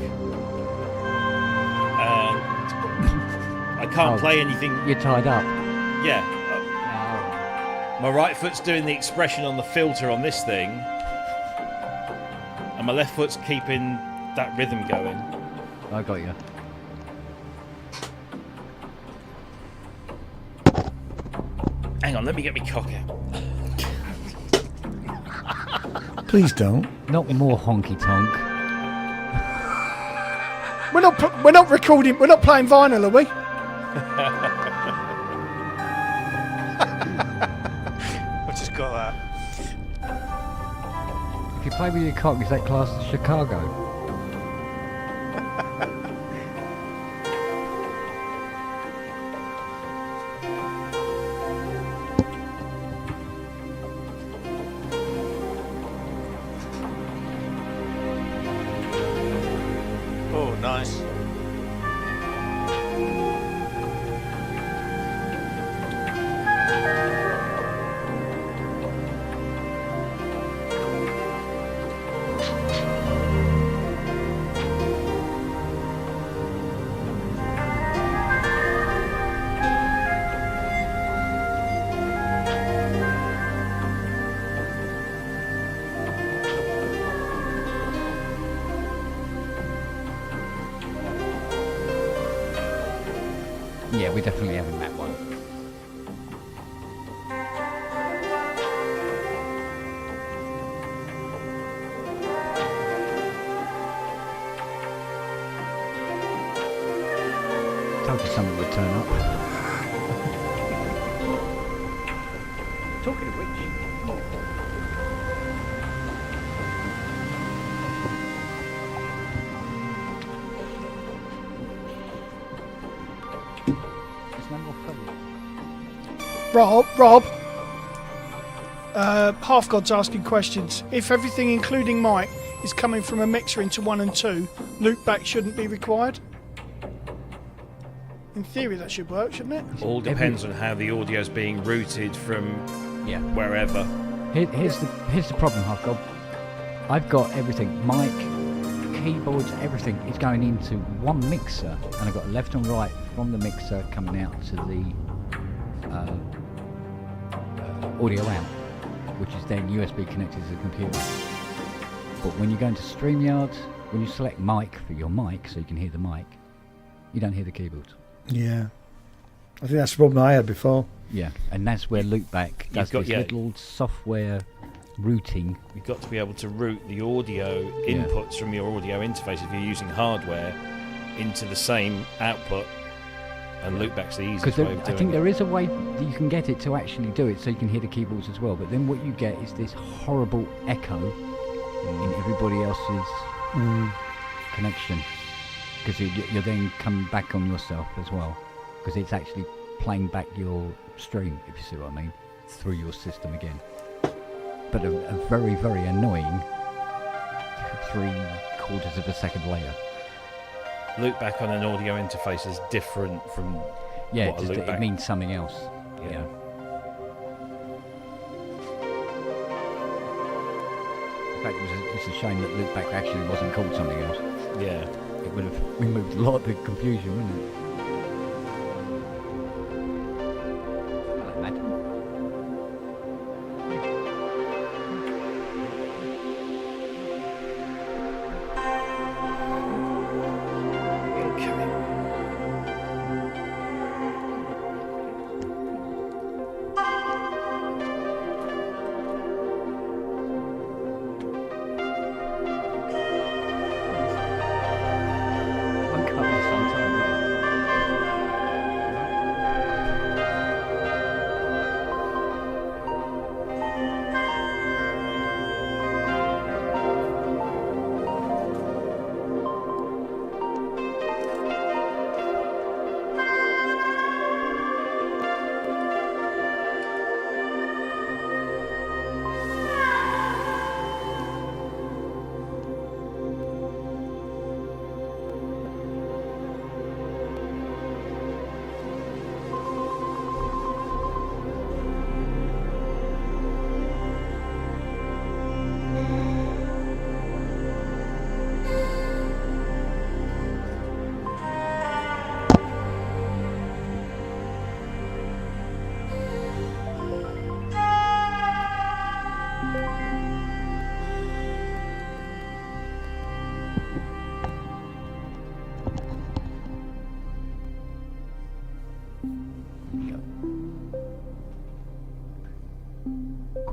I can't play anything. You're tied up. Yeah. My right foot's doing the expression on the filter on this thing, and my left foot's keeping that rhythm going. I got you. Hang on, let me get my cock out. Please don't. Not more honky tonk. We're not recording. We're not playing vinyl, are we? I just got that. If you play with your cock, is that classed as Chicago? Oh, nice. Yeah, we definitely haven't met one. Told you something would turn up. Talking of which, there's no more fun. Rob. Half God's asking questions. If everything, including Mike, is coming from a mixer into 1 and 2, loopback shouldn't be required. In theory, that should work, shouldn't it? All depends on how the audio's being routed from wherever. Here's the problem, Half God. I've got everything. Mic, keyboards, everything is going into one mixer, and I've got left and right from the mixer coming out to the audio out, which is then USB connected to the computer. But when you go into StreamYard, when you select mic for your mic, so you can hear the mic, you don't hear the keyboards. Yeah. I think that's the problem I had before. Yeah, and that's where Loopback does this little software routing. You've got to be able to route the audio inputs from your audio interface if you're using hardware into the same output, and Loopback's the easiest way of doing it. I think there is a way that you can get it to actually do it so you can hear the keyboards as well, but then what you get is this horrible echo in everybody else's connection, because you're then coming back on yourself as well, because it's actually playing back your stream, if you see what I mean, through your system again. But a very, very annoying 3/4 of a second later. Loopback on an audio interface is different from what a loopback. It means something else. Yeah. In fact, it's a shame that Loopback actually wasn't called something else. Yeah. It would have removed a lot of the confusion, wouldn't it? Hello, madam. One cut this on time,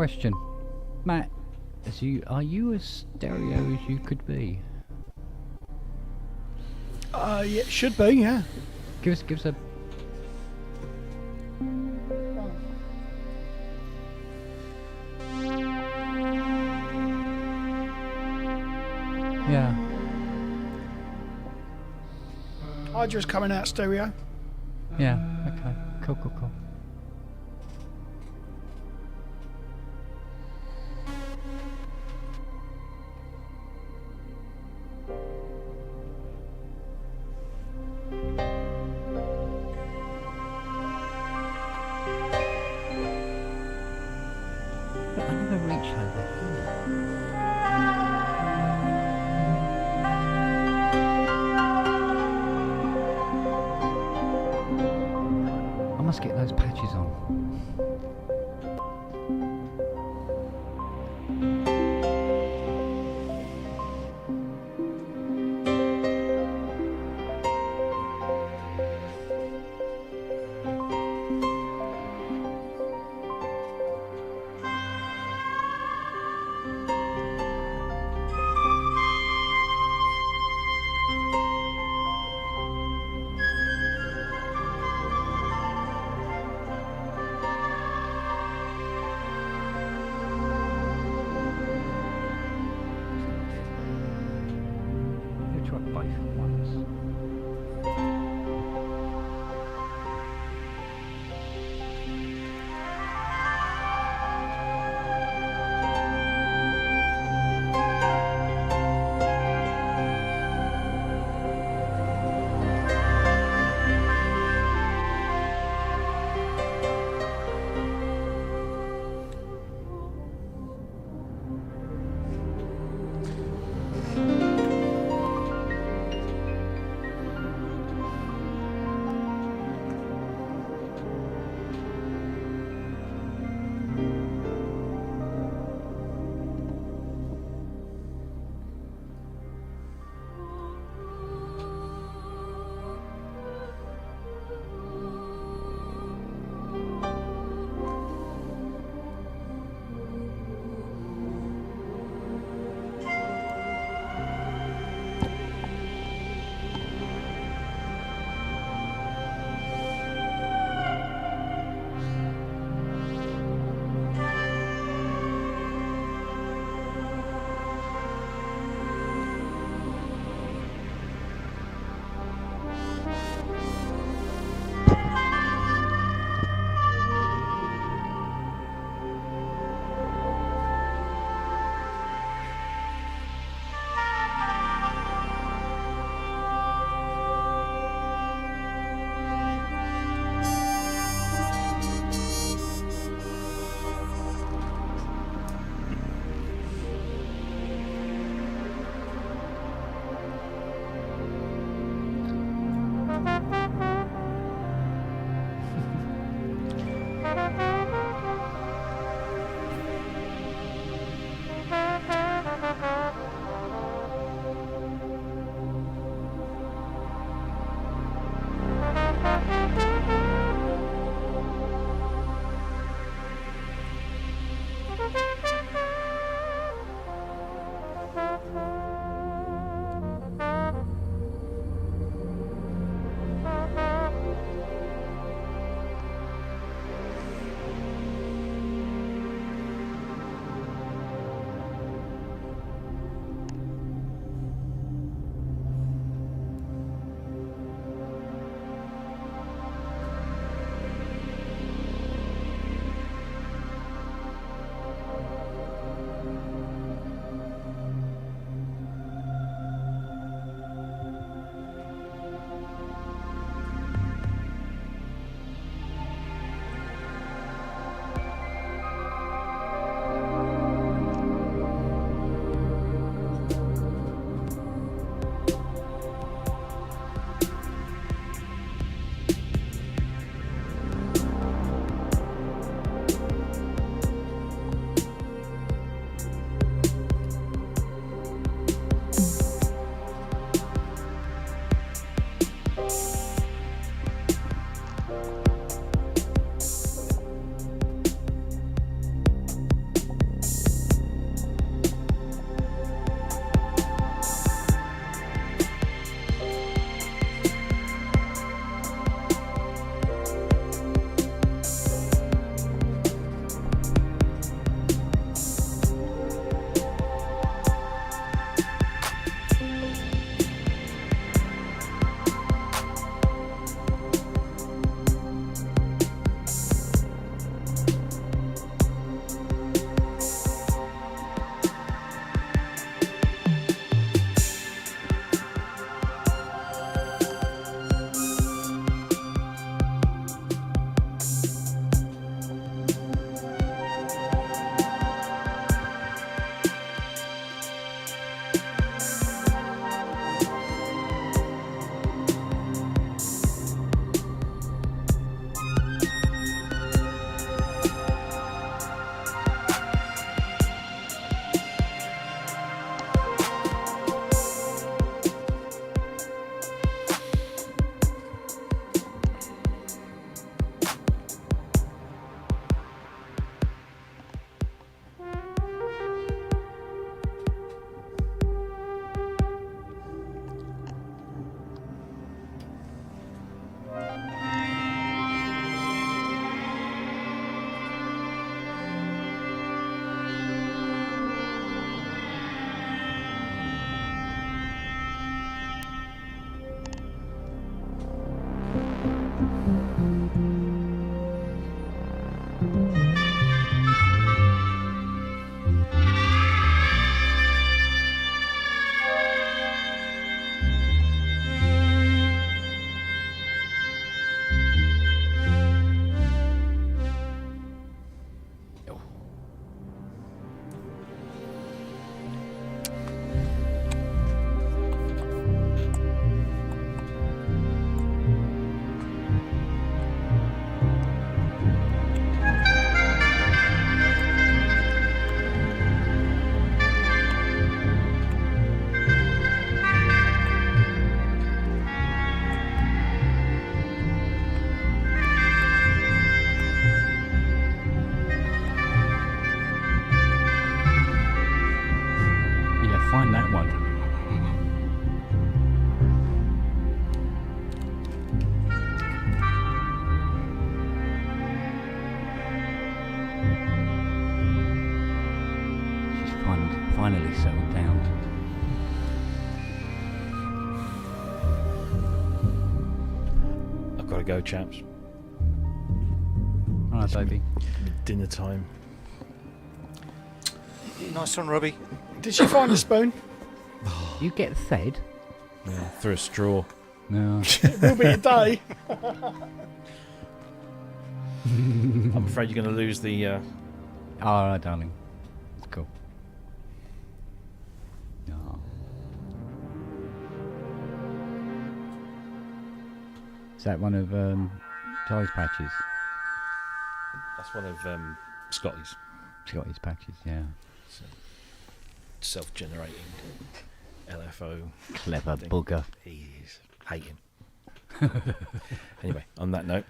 question, Matt. Are you as stereo as you could be? Yeah, it should be, yeah. Give us a. Yeah. Hydra's coming out stereo. Yeah. Okay. Cool. I never reach over. I must get those patches on. Let's try both at once. find that one. She's finally settled down. I've got to go, chaps. All right, baby. Dinner time. Nice one, Robbie. Did she find a spoon? You get fed? Yeah, through a straw. No. It will be a day. I'm afraid you're going to lose the. All right, darling. It's cool. No. Is that one of Ty's patches? That's one of Scotty's. Scotty's patches, yeah. Self-generating LFO. Clever thing. bugger. He is. Hate him. Anyway, on that note,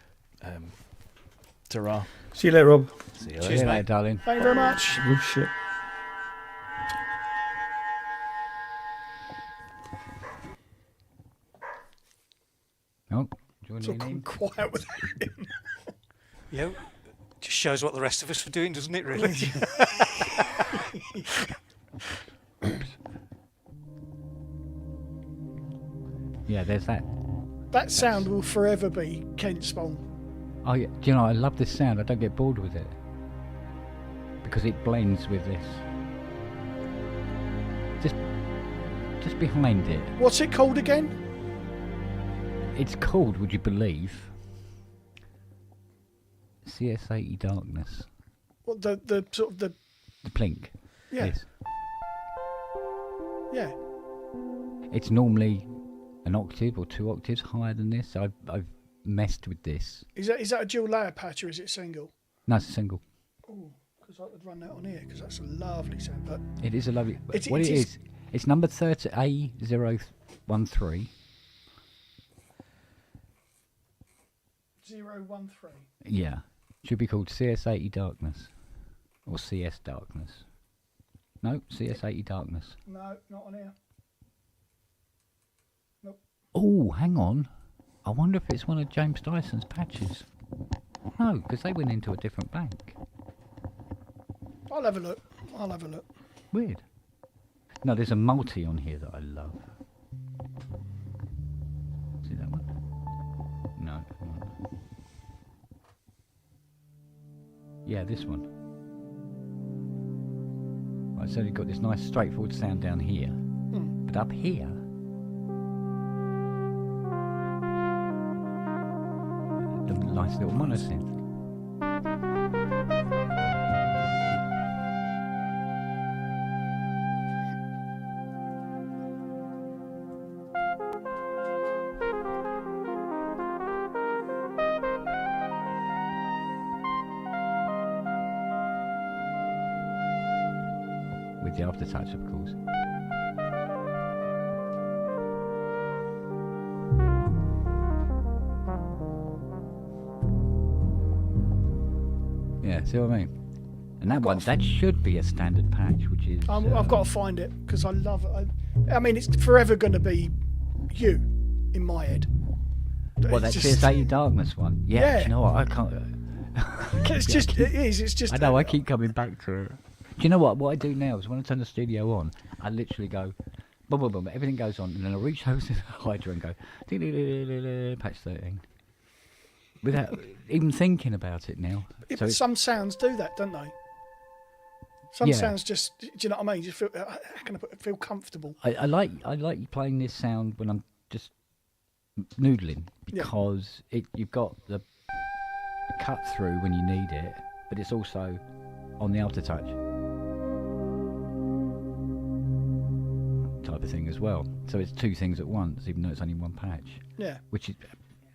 ta-ra. See you later, Rob. See you See later. you later, darling. Thank you very much. Oh, shit. Oh, do It's you all want gone anything? quiet without him. Yeah, just shows what the rest of us were doing, doesn't it? Really. Yeah, there's that. That sound will forever be Kent Spong. Oh, yeah. Do you know, I love this sound. I don't get bored with it. Because it blends with this. Just behind it. What's it called again? It's called, would you believe, CS80 Darkness. What the sort of the The plink. yeah This. yeah. It's normally an octave or 2 octaves higher than this. I've messed with this. Is that a dual layer patch or is it single? No, it's a single. Oh, because I would run that on here because that's a lovely sound. But It is a lovely. It- What it it is- is, it's number 30 A013. 013. Yeah. Should be called CS80 Darkness. Or CS Darkness. No, CS80 Darkness. No, not on here. Oh, hang on. I wonder if it's one of James Dyson's patches. No, because they went into a different bank. I'll have a look. I'll have a look. Weird. No, there's a multi on here that I love. See that one? No. No. Yeah, this one. Right, so you've got this nice straightforward sound down here. But up here, the nice little monosynth. With the aftertouch, of course. Yeah, see what I mean? And that one, that should be a standard patch, which is... I've got to find it because I love it. I mean, it's forever going to be you in my head. Well, that It's just- CS80 Darkness one. Yeah, Yeah. do you know what? I can't... It's just, it is. It's just. I know, I keep coming back to it. Do you know what? What I do now is when I turn the studio on, I literally go, boom, boom, boom, everything goes on, and then I reach over to the Hydra and go, patch 13. Without even thinking about it now. Yeah, So but it's, some sounds do that, don't they? Some Yeah. sounds just. Do you know what I mean? Just feel. How can I put it? Feel comfortable. I like playing this sound when I'm just noodling Yeah. because you've got the cut through when you need it, but it's also on the aftertouch type of thing as well. So it's two things at once, even though it's only one patch. Yeah. Which is,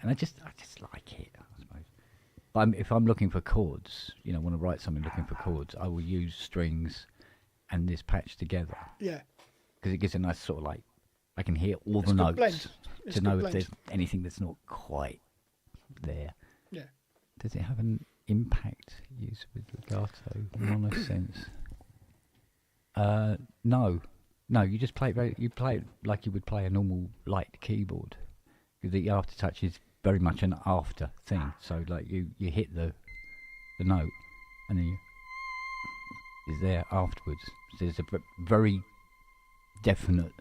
and I just like it, I suppose. But if I'm looking for chords, want to write something looking for chords, I will use strings and this patch together Yeah. because it gives a nice sort of like I can hear all It's the a good notes blend. It's to a good know if blend. there's anything that's not quite there. Yeah. Does it have an impact use with legato monosense? No. No, you just play it. You play it like you would play a normal light keyboard. The aftertouch is very much an after thing. So like you hit the note, and then is there afterwards. So there's a very definite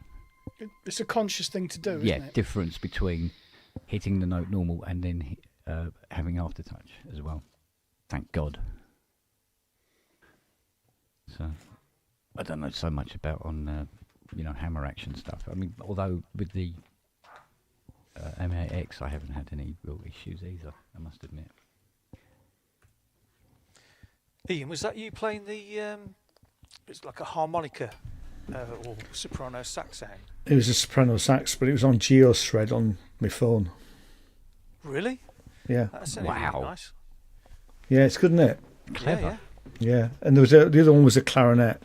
It's a conscious thing to do, isn't it? difference between hitting the note normal and then having aftertouch as well. Thank God. So I don't know so much about on hammer action stuff. I mean, although with the M8X I haven't had any real issues either, I must admit. Ian, was that you playing the? It's like a harmonica or soprano sax sound. It was a soprano sax, but it was on GeoShred on my phone. Really? Yeah. That sounded really nice. Yeah, it's good, isn't it? Clever. Yeah, and there was the other one was a clarinet.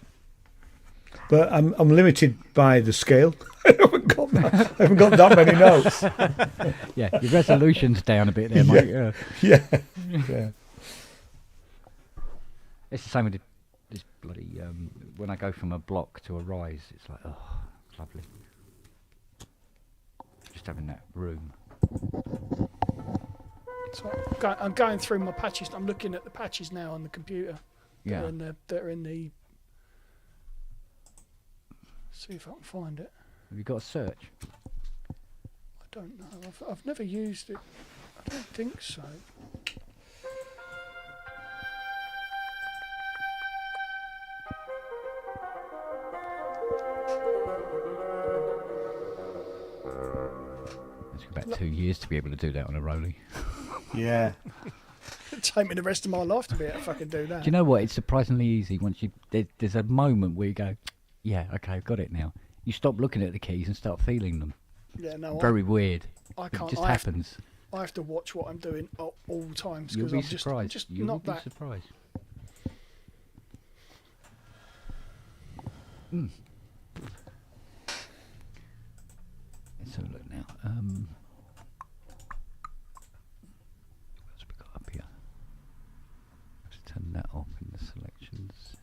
But I'm limited by the scale. I haven't got that many notes. Yeah, your resolution's down a bit there, mate. Yeah. It's the same with this bloody. When I go from a block to a rise, it's like, oh, it's lovely. Just having that room. So I'm going through my patches. I'm looking at the patches now on the computer. Yeah. That are in the. See if I can find it. Have you got a search? I don't know. I've never used it. I don't think so. It took about 2 years to be able to do that on a rollie. Yeah. It'd take me the rest of my life to be able to fucking do that. Do you know what? It's surprisingly easy once you. There's a moment where you go, yeah, okay, I've got it now. You stop looking at the keys and start feeling them. Yeah, no. Very weird. I can't. It just happens. I have to watch what I'm doing at all times You'll because be I'm surprised. just You'll not be that. surprised. Let's have a look now. What else we got up here? Let's turn that off in the selections.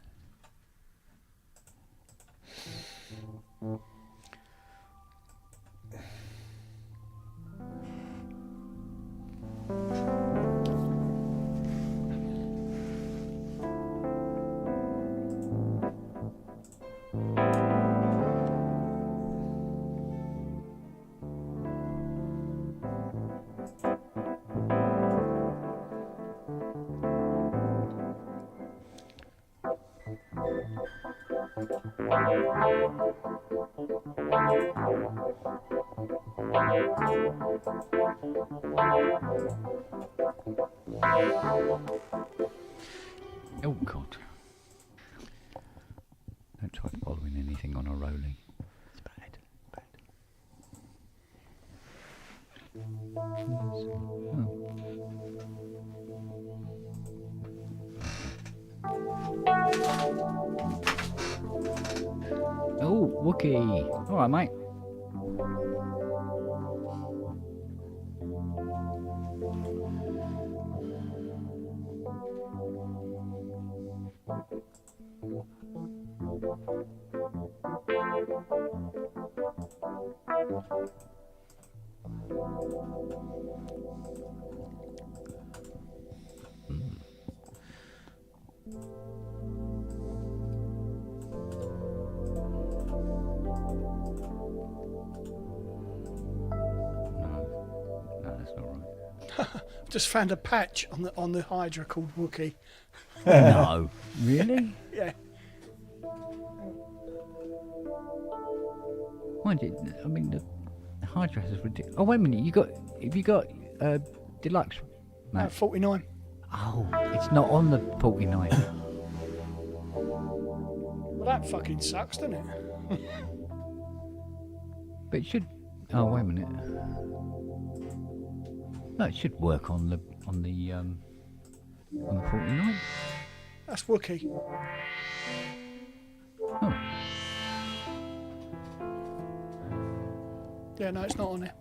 Oh God! Don't try following anything on a rolling. It's bad. Oh, Wookie! All right, mate. No, that's not right. Just found a patch on the Hydra called Wookie. No, really? Yeah. Mind you, I mean the Hydra is ridiculous. Oh wait a minute, have you got deluxe? No. 49. Oh, it's not on the 49. Well, that fucking sucks, doesn't it? But it should. Oh wait a minute. No, it should work on the 49. That's Wookie. Oh. Yeah, no, it's not on it.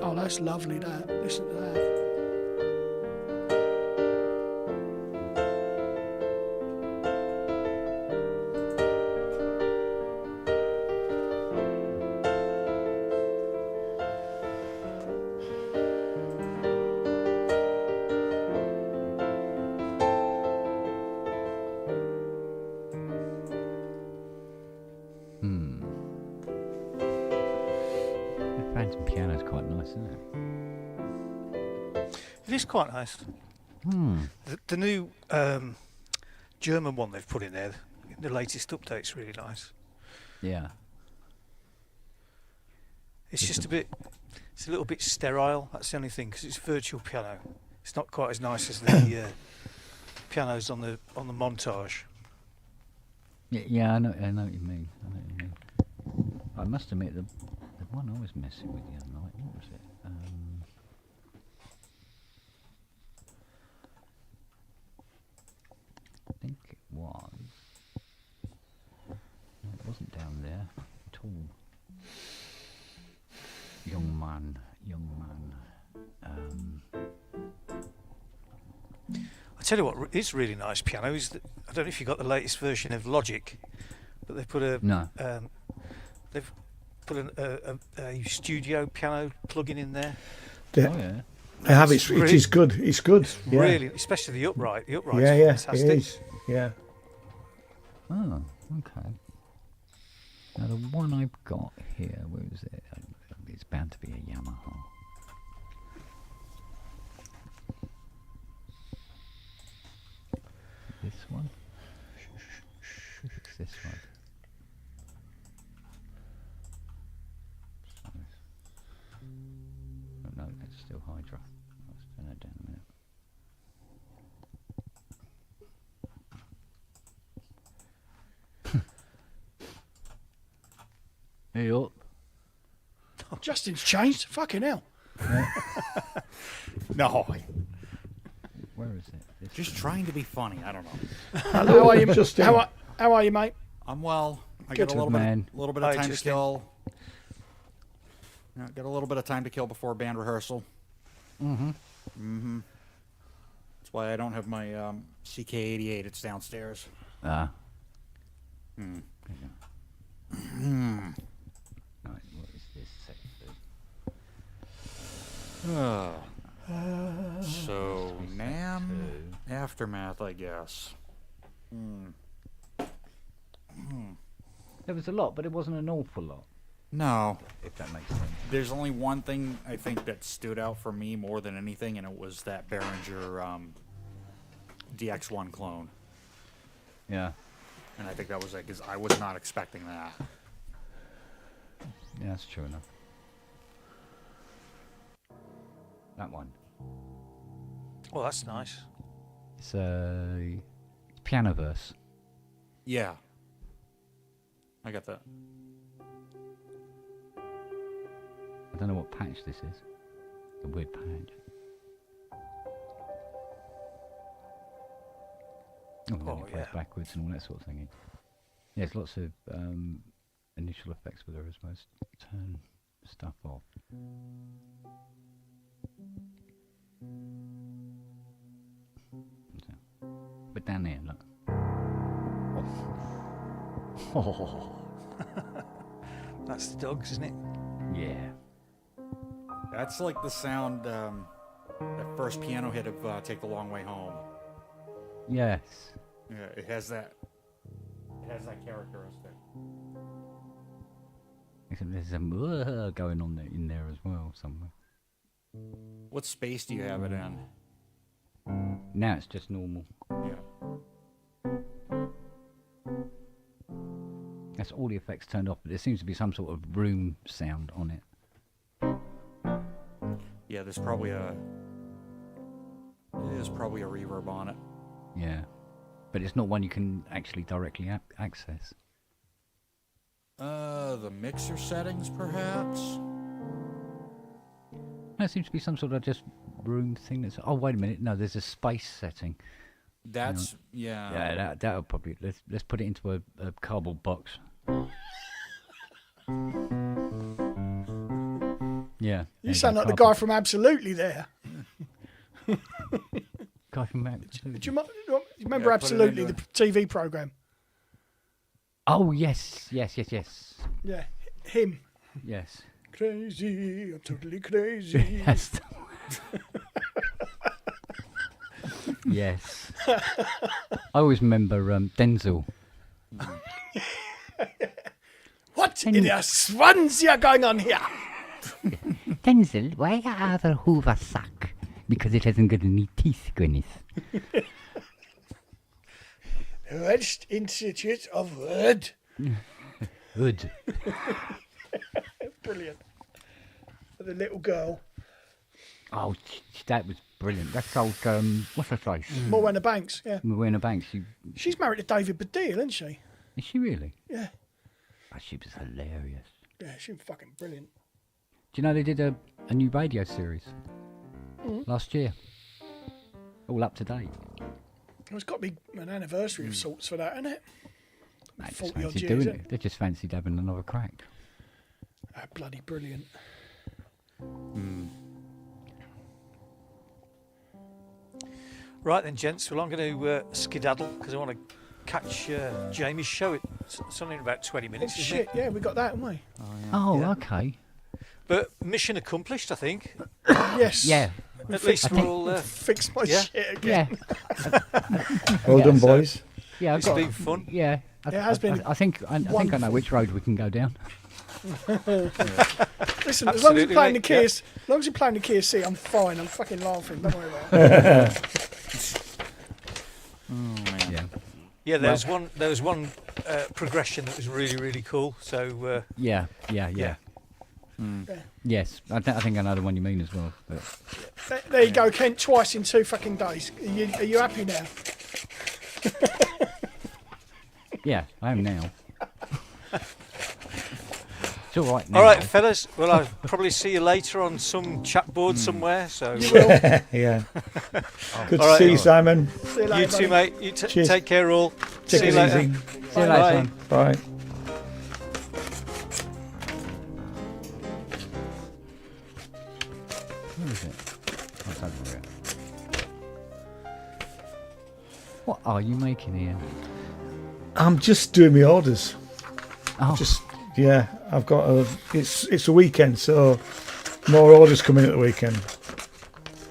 Oh, that's lovely, that. Listen to that. nice, isn't it? It is quite nice. The new German one they've put in there, the latest update's really nice. Yeah. It's just a little bit sterile. That's the only thing, because it's virtual piano. It's not quite as nice as the pianos on the montage. Yeah, I know what you mean. I must admit, the one I was messing with the other night, what was it? I think it was. No, it wasn't down there at all. Young man. I tell you what is really nice piano is that, I don't know if you got the latest version of Logic, but they've put a studio piano plugin in there. Yeah. I have it. It is good. It's good. Yeah. Really, especially the upright. The upright's Yeah, fantastic. it is. Yeah. Oh, okay. Now the one I've got here, where is it? It's bound to be a Yamaha. This one? It's this one. Oh no, it's still Hydra. Let's turn that down a minute. Hey up. Justin's changed. Fucking hell. No, Where is it? This just one. trying to be funny. I don't know. How are you, Justin. how are you, mate? I'm well. I Good. got a little Man. bit Hi, of time to Justin. kill. Yeah, got a little bit of time to kill before band rehearsal. That's why I don't have my CK88. It's downstairs. Ah. Hmm. Right, what is this section? So, NAM Aftermath, I guess. There was a lot, but it wasn't an awful lot, No, if that makes sense. there's only one thing I think that stood out for me more than anything, and it was that Behringer DX1 clone. Yeah. And I think that was like, 'cause I was not expecting that. Yeah, that's true enough. That one. Oh, that's nice. It's Pianoverse. Yeah. I got that. I don't know what patch this is. A weird patch. Oh, then it plays backwards and all that sort of thing. Yeah, there's lots of initial effects with her as well. Let's turn stuff off. But down there, look. Oh. That's the dogs, isn't it? Yeah. That's like the sound, that first piano hit of Take the Long Way Home. Yes. Yeah, it has that characteristic. Except there's some going on there, in there as well somewhere. What space do you have it in? Now it's just normal. Yeah. That's all the effects turned off, but there seems to be some sort of room sound on it. Yeah, there's probably a reverb on it. Yeah. But it's not one you can actually directly access. The mixer settings, perhaps? There seems to be some sort of just room thing that's... Oh, wait a minute. No, there's a space setting. That's, yeah. Yeah, that'll probably... Let's put it into a cardboard box. Yeah. You sound like the guy from Absolutely there. Guy from Absolutely. Do you remember Absolutely, the TV program? Oh, yes. Yeah, him. Yes. Crazy, I'm totally crazy. That's the one. Yes. I always remember Denzel. What in the swans are going on here? Denzel, why you have a Hoover sock? Because it hasn't got any teeth, Gwyneth. Red Institute of Word. Good. Brilliant. The little girl. Oh, that was brilliant. That's old, what's her face? Morwenna Banks, yeah. Morwenna Banks. She's married to David Baddiel, isn't she? Is she really? Yeah. Oh, she was hilarious. Yeah, she's fucking brilliant. Do you know they did a new radio series last year? All up to date. It's got to be an anniversary of sorts for that, isn't it? They just 40 odd fancied years, doing isn't it. They just fancied having another crack. Ah, bloody brilliant. Right then, gents. Well, I'm going to skedaddle because I want to catch Jamie's show. It's only in about 20 Oh, minutes, isn't shit, it? yeah, we got that, haven't we? Oh, Yeah. okay. But mission accomplished, I think. Yes. Yeah. At least we're all... Fix my Yeah. shit again. Yeah. Well done, so- boys. Yeah, I've It's got. been fun. Yeah. It has been I think I know wonderful. which road we can go down. Listen, as long as Absolutely, you're playing the mate, Kia, yeah. as long as you're playing the Kia C, I'm fine. I'm fucking laughing. Don't worry about it. Yeah. Yeah, there was one progression that was really, really cool. So, Yeah. Yeah. Yes, I think I know the one you mean as well. But There you go, Kent. Twice in 2 fucking days. Are you happy now? yeah, I am now. It's all right now. all right, fellas. Well, I'll probably see you later on some chat board somewhere. So, Yeah. Good All to right. see you, Simon. See you you later, too, buddy. mate. You Cheers. take care, all. Take see it you later. easy. See you later, Bye. son. Bye. Where is it? Oh, it's over here. What are you making here? I'm just doing my orders. Oh, Yeah, I've got a. It's a weekend, so more orders coming at the weekend.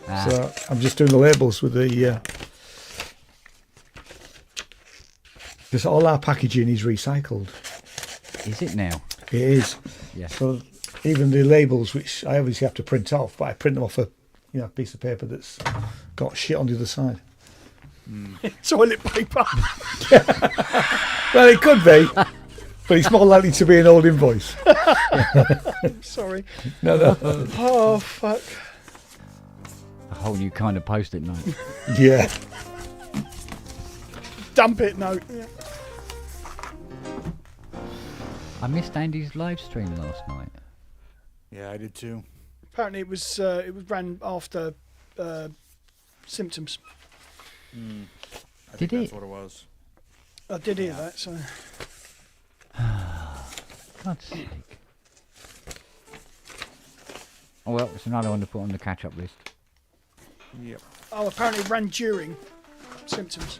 ah, So I'm just doing the labels with the. Because all our packaging is recycled. is it now? It is. Yeah. So even the labels, which I obviously have to print off, but I print them off a piece of paper that's got shit on the other side. Toilet paper. Well, it could be, but it's more likely to be an old invoice. Sorry. No. Oh, fuck. A whole new kind of post-it note. Yeah. Dump it note. Yeah. I missed Andy's live stream last night. Yeah, I did too. Apparently it was ran after Symptoms. I Did think that's it? what it was. I did hear that, so... God's sake. Oh well, it's another one to put on the catch-up list. Yep. Oh, apparently it ran during Symptoms.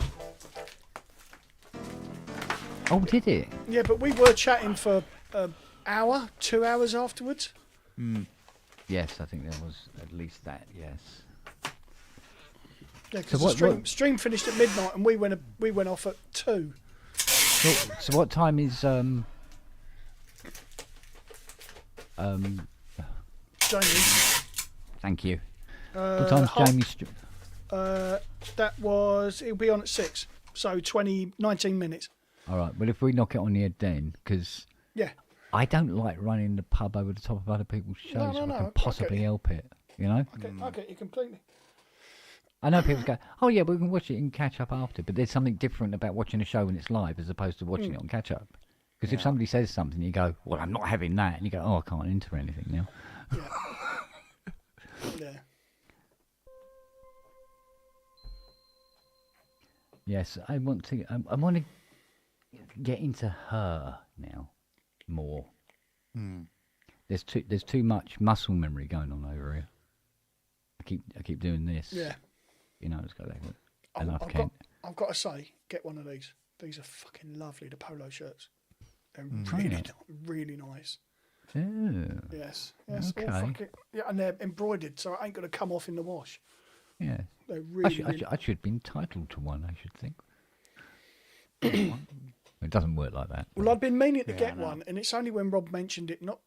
Oh, did it? Yeah, but we were chatting for an hour, 2 hours afterwards. Yes, I think there was at least that. Yes. Yeah, because So the what- stream finished at midnight and we went off at 2. So what time is Jamie. Thank you. What time's Jamie's stream? It'll be on at 6. So 19 minutes. All right. Well, if we knock it on the head then, because Yeah. I don't like running the pub over the top of other people's shows no, if no, I I can get possibly you. help it. You know. I get you completely. I know people go, oh yeah, we can watch it and catch up after, but there's something different about watching a show when it's live as opposed to watching it on catch up. Because if somebody says something, you go, well, I'm not having that, and you go, oh, I can't enter anything now. Yeah. Yes, I want to. I want to get into her now more. There's too much muscle memory going on over here. I keep doing this. Yeah. You know, it's got that. I've Enough, got, Kent. I've got to say, get one of these. These are fucking lovely, the polo shirts. They're Oh, really, yeah. really nice. Yeah. Yes. Yes. All Okay. fucking, yeah, and they're embroidered, so it ain't going to come off in the wash. Yeah. They're I really, should, really... I should be entitled to one, I should think. It doesn't work like that. Well, I've been meaning to Yeah, I get know. one, and it's only when Rob mentioned it not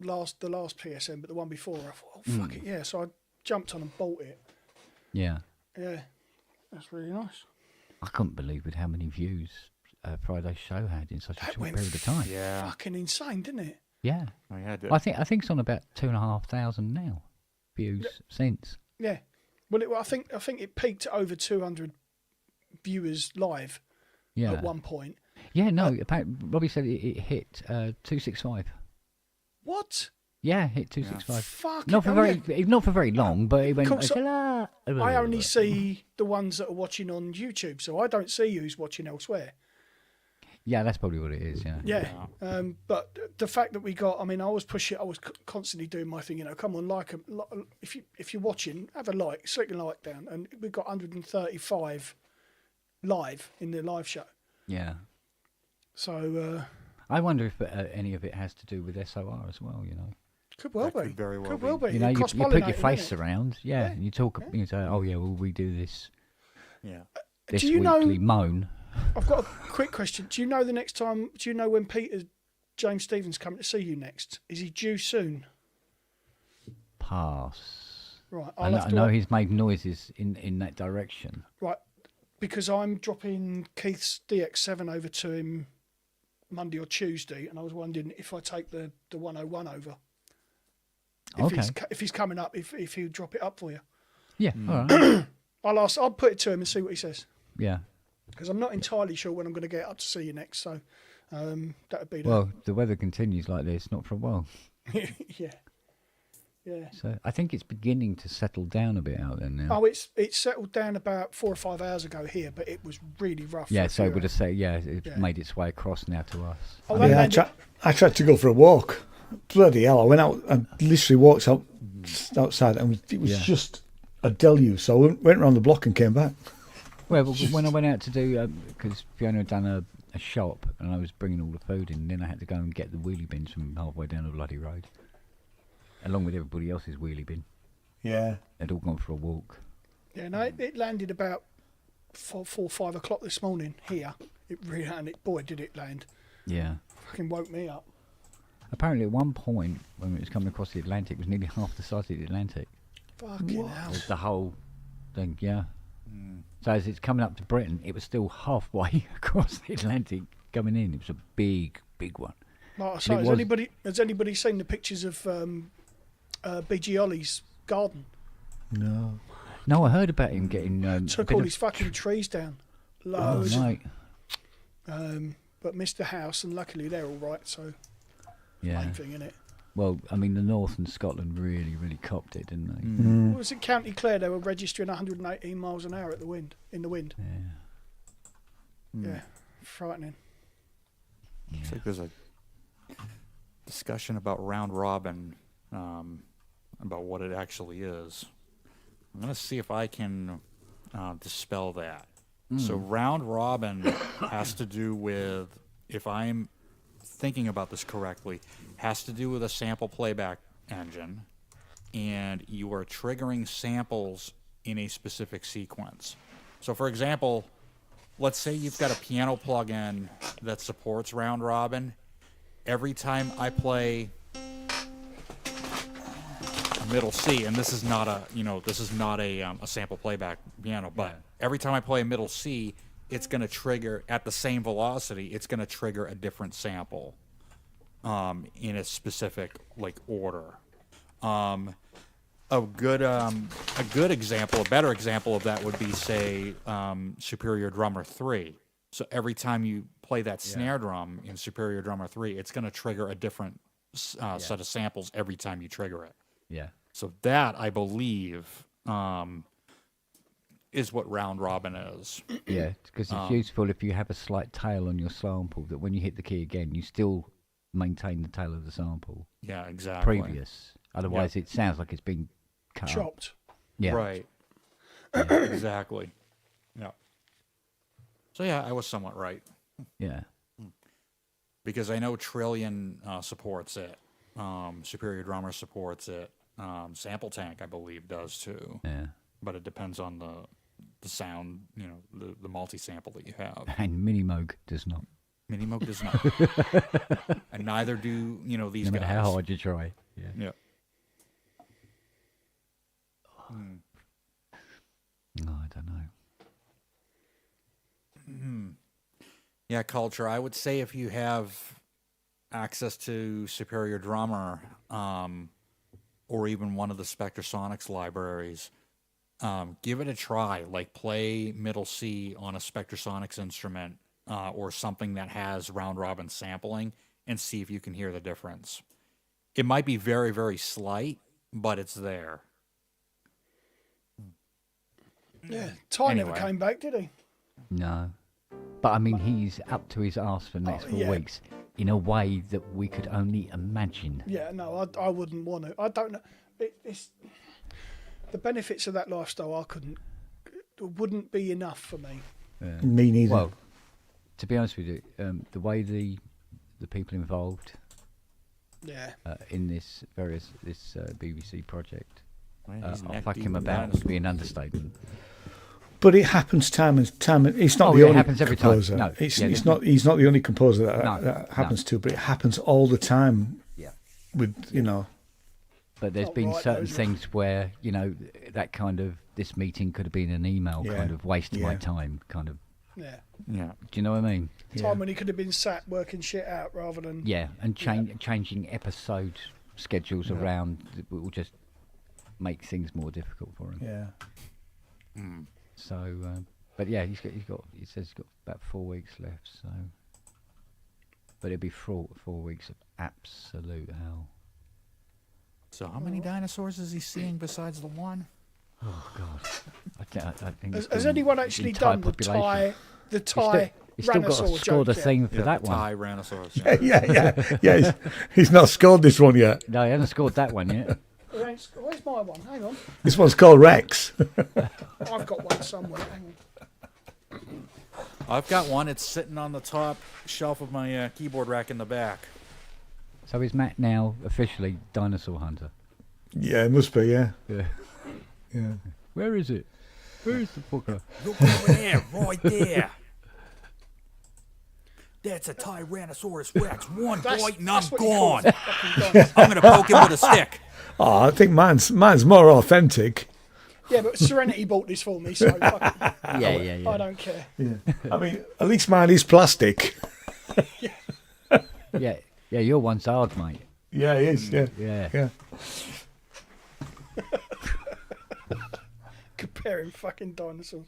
the last PSN, but the one before. I thought, oh fuck it, yeah. So I jumped on and bought it. Yeah. Yeah, that's really nice. I couldn't believe with how many views Friday's show had in such a That short went period of time. Yeah. fucking insane, didn't it? Yeah. I had to. I think it's on about 2,500 now views since. Yeah. Well, I think it peaked at over 200 viewers live Yeah. at one point. Yeah, no. Robbie said it hit 265. What? Yeah, hit 265. Fuck. Not for very long, but it went. Cool, so "Ah." I only see the ones that are watching on YouTube, so I don't see who's watching elsewhere. Yeah, that's probably what it is. Yeah. Yeah. But the fact that we got, I mean, I was constantly doing my thing, come on, if you're watching, have a like, select your like down. And we got 135 live in the live show. Yeah. So. I wonder if any of it has to do with SOR as well. Could well That be. could very well Could be. well be. You put your Cross-pollinating, face innit? around, and you talk. You say, "Oh yeah, well we do this Yeah. this Do you weekly know- moan." I've got a quick question. Do you know when James Stevens coming to see you next? Is he due soon? Pass. Right. I know he's made noises in that direction. Right. Because I'm dropping Keith's DX7 over to him Monday or Tuesday, and I was wondering if I take the 101 over. If he's coming up, if he'll drop it up for you. Yeah. All right. I'll put it to him and see what he says. Yeah. Because I'm not entirely sure when I'm going to get up to see you next. So that'd be Well, the weather continues like this, not for a while. yeah. Yeah. So I think it's beginning to settle down a bit out there now. Oh, it's settled down about 4 or 5 hours ago here, but it was really rough. Yeah, for a so few would have hours. said, it Yeah. made its way across now to us. Oh, I that mean, landed- I tried to go for a walk. Bloody hell! I went out and literally walked outside, and it was just a deluge. So I went around the block and came back. Well, when I went out to do, because Fiona had done a shop and I was bringing all the food in, then I had to go and get the wheelie bins from halfway down the bloody road, along with everybody else's wheelie bin. Yeah. They'd all gone for a walk. Yeah, no, it landed about 4 or 5 o'clock this morning here. It really landed. Boy, did it land. Yeah. Fucking woke me up. Apparently, at one point, when it was coming across the Atlantic, it was nearly half the size of the Atlantic. Fucking hell. The whole thing, yeah. So as it's coming up to Britain, it was still halfway across the Atlantic coming in. It was a big, big one. Like I say, has anybody seen the pictures of BG Ollie's garden? No. No, I heard about him getting... Took all his fucking trees down. Loads. right. But missed the house, and luckily they're all right, so Yeah. main thing, innit? Well, I mean, the North and Scotland really, really copped it, didn't they? What was it, County Clare? They were registering 118 miles an hour in the wind. Yeah, frightening. I think there's a discussion about round robin, about what it actually is. I'm going to see if I can dispel that. So round robin has to do with, if I'm thinking about this correctly, has to do with a sample playback engine, and you are triggering samples in a specific sequence. So for example, let's say you've got a piano plugin that supports round robin. Every time I play a middle C, and this is not a a sample playback piano, but every time I play a middle C, it's going to trigger at the same velocity. It's going to trigger a different sample in a specific order. A good example, a better example of that would be, say, Superior Drummer 3. So every time you play that snare drum in Superior Drummer 3, it's going to trigger a different set of samples every time you trigger it. Yeah. So that, I believe, is what round robin is. Yeah, because it's useful if you have a slight tail on your sample, that when you hit the key again, you still maintain the tail of the sample. Yeah, exactly. Previous. Otherwise, it sounds like it's been cut up. Chopped. Yeah. Right. Exactly. Yeah. So yeah, I was somewhat right. Yeah. Because I know Trillion supports it. Superior Drummer supports it. Sample Tank, I believe, does too. Yeah. But it depends on the sound, the multi-sample that you have. And Minimoog does not. Mini Moke does not. And neither do, these No guys. matter how hard you try. Yeah. Yeah. No, I don't know. Yeah, culture. I would say if you have access to Superior Drummer, or even one of the Spectrasonics libraries, give it a try. Like play middle C on a Spectrasonics instrument, or something that has round robin sampling, and see if you can hear the difference. It might be very, very slight, but it's there. Yeah, Ty never Anyway. came back, did he? No. But I mean, he's up to his arse for the next 4 yeah. weeks in a way that we could only imagine. Yeah, no, I wouldn't want to. I don't know. It's the benefits of that lifestyle. Wouldn't be enough for me. Me neither. Well, to be honest with you, the way the people involved Yeah. in this BBC project He's neck fuck deep him in about would be dinosaurs. an understatement. But it happens time and time. It's not Oh, the yeah, it only happens every time. composer. No, It's yeah, not. He's not the only composer that, No, that happens no. to. But it happens all the time. Yeah. With But there's Not been right, certain though, is it? things where, that kind of, this meeting could have been an email Yeah, kind of waste of my yeah. time kind of. Yeah. Yeah. Do you know what I mean? Time when he could have been sat working shit out rather than. Yeah, and changing episode schedules around will just make things more difficult for him. Yeah. So, but yeah, he says he's got about 4 weeks left. So, but it'll be 4 weeks of absolute hell. So how many dinosaurs is he seeing besides the one? Oh God! I think Has anyone actually entire done the population. Thai He's still got Rhinosaur to score the joke yet? thing for Yeah, that the one. Tyrannosaurus. Yeah. He's not scored this one yet. No, he hasn't scored that one yet. Where's my one? Hang on. This one's called Rex. I've got one somewhere. Hang on. I've got one. It's sitting on the top shelf of my keyboard rack in the back. So is Matt now officially dinosaur hunter? Yeah, it must be. Yeah. Yeah. Yeah. Where is it? Where is the fucker? Look over there, right there. That's a Tyrannosaurus Rex. One bite and I'm That's what you gone. call fucking done. I'm going to poke him with a stick. Oh, I think mine's more authentic. Yeah, but Serenity bought this for me, so fuck it. Yeah. I don't care. Yeah. I mean, at least mine is plastic. Yeah, your one's hard, mate. Yeah, it is. Yeah. Yeah. Comparing fucking dinosaurs.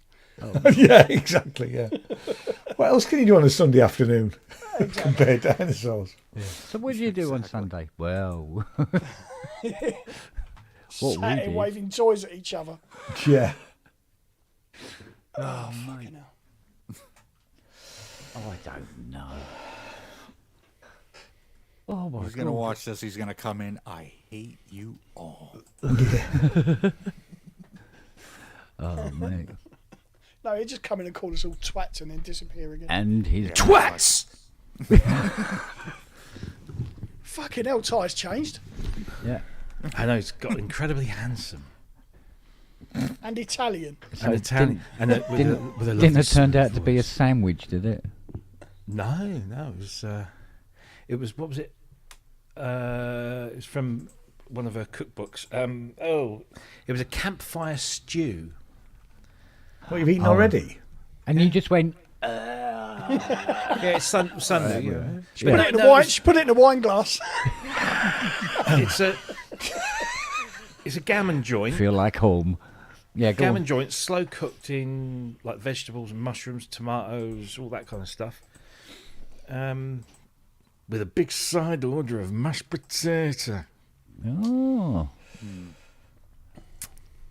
Yeah, exactly. Yeah. What else can you do on a Sunday afternoon compared to dinosaurs? So what do you do on Sunday? Well, what we Sat here did. waving toys at each other. Yeah. Oh, Fucking hell. Oh, I don't know. Oh my He's going to God. watch this. He's going to come in. I hate you all. Oh mate. No, he'd just come in and call us all twats and then disappear again. And his Twats! Fucking hell, Ty's changed. Yeah. I know, he's got incredibly handsome. And Italian. So And Italian. And with a Dinner lovely turned out smooth to be a voice. sandwich, did it? No, it was what was it? It was from one of her cookbooks. It was a campfire stew. What, you've eaten already? And you just went. Yeah, it's Sunday. You know. She put it in a wine glass. It's a gammon joint. Feel like home. Yeah, go Gammon on. joint, slow cooked in like vegetables and mushrooms, tomatoes, all that kind of stuff. With a big side order of mashed potato, Oh,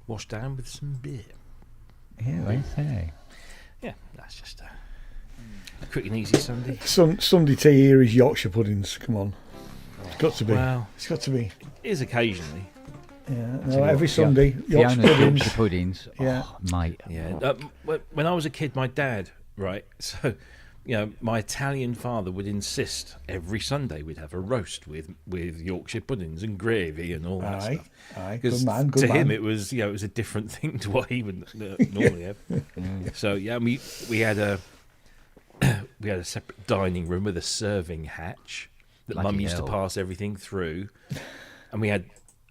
washed down with some beer. yeah, I say. Yeah, that's just a quick and easy Sunday. Sunday tea here is Yorkshire puddings. Come on. It's got to be. Well, It's got to be. it is occasionally. Yeah. No, every Sunday, Fiona's Yorkshire puddings. Yorkshire puddings. Yeah. Oh, mate. Yeah. When I was a kid, my dad, right, so, my Italian father would insist every Sunday we'd have a roast with Yorkshire puddings and gravy and all that Aye. stuff. Aye. Because Good man. Good to man. him it was a different thing to what he would normally have. So yeah, we had we had a separate dining room with a serving hatch that Mum Bloody used to hell. pass everything through, and we had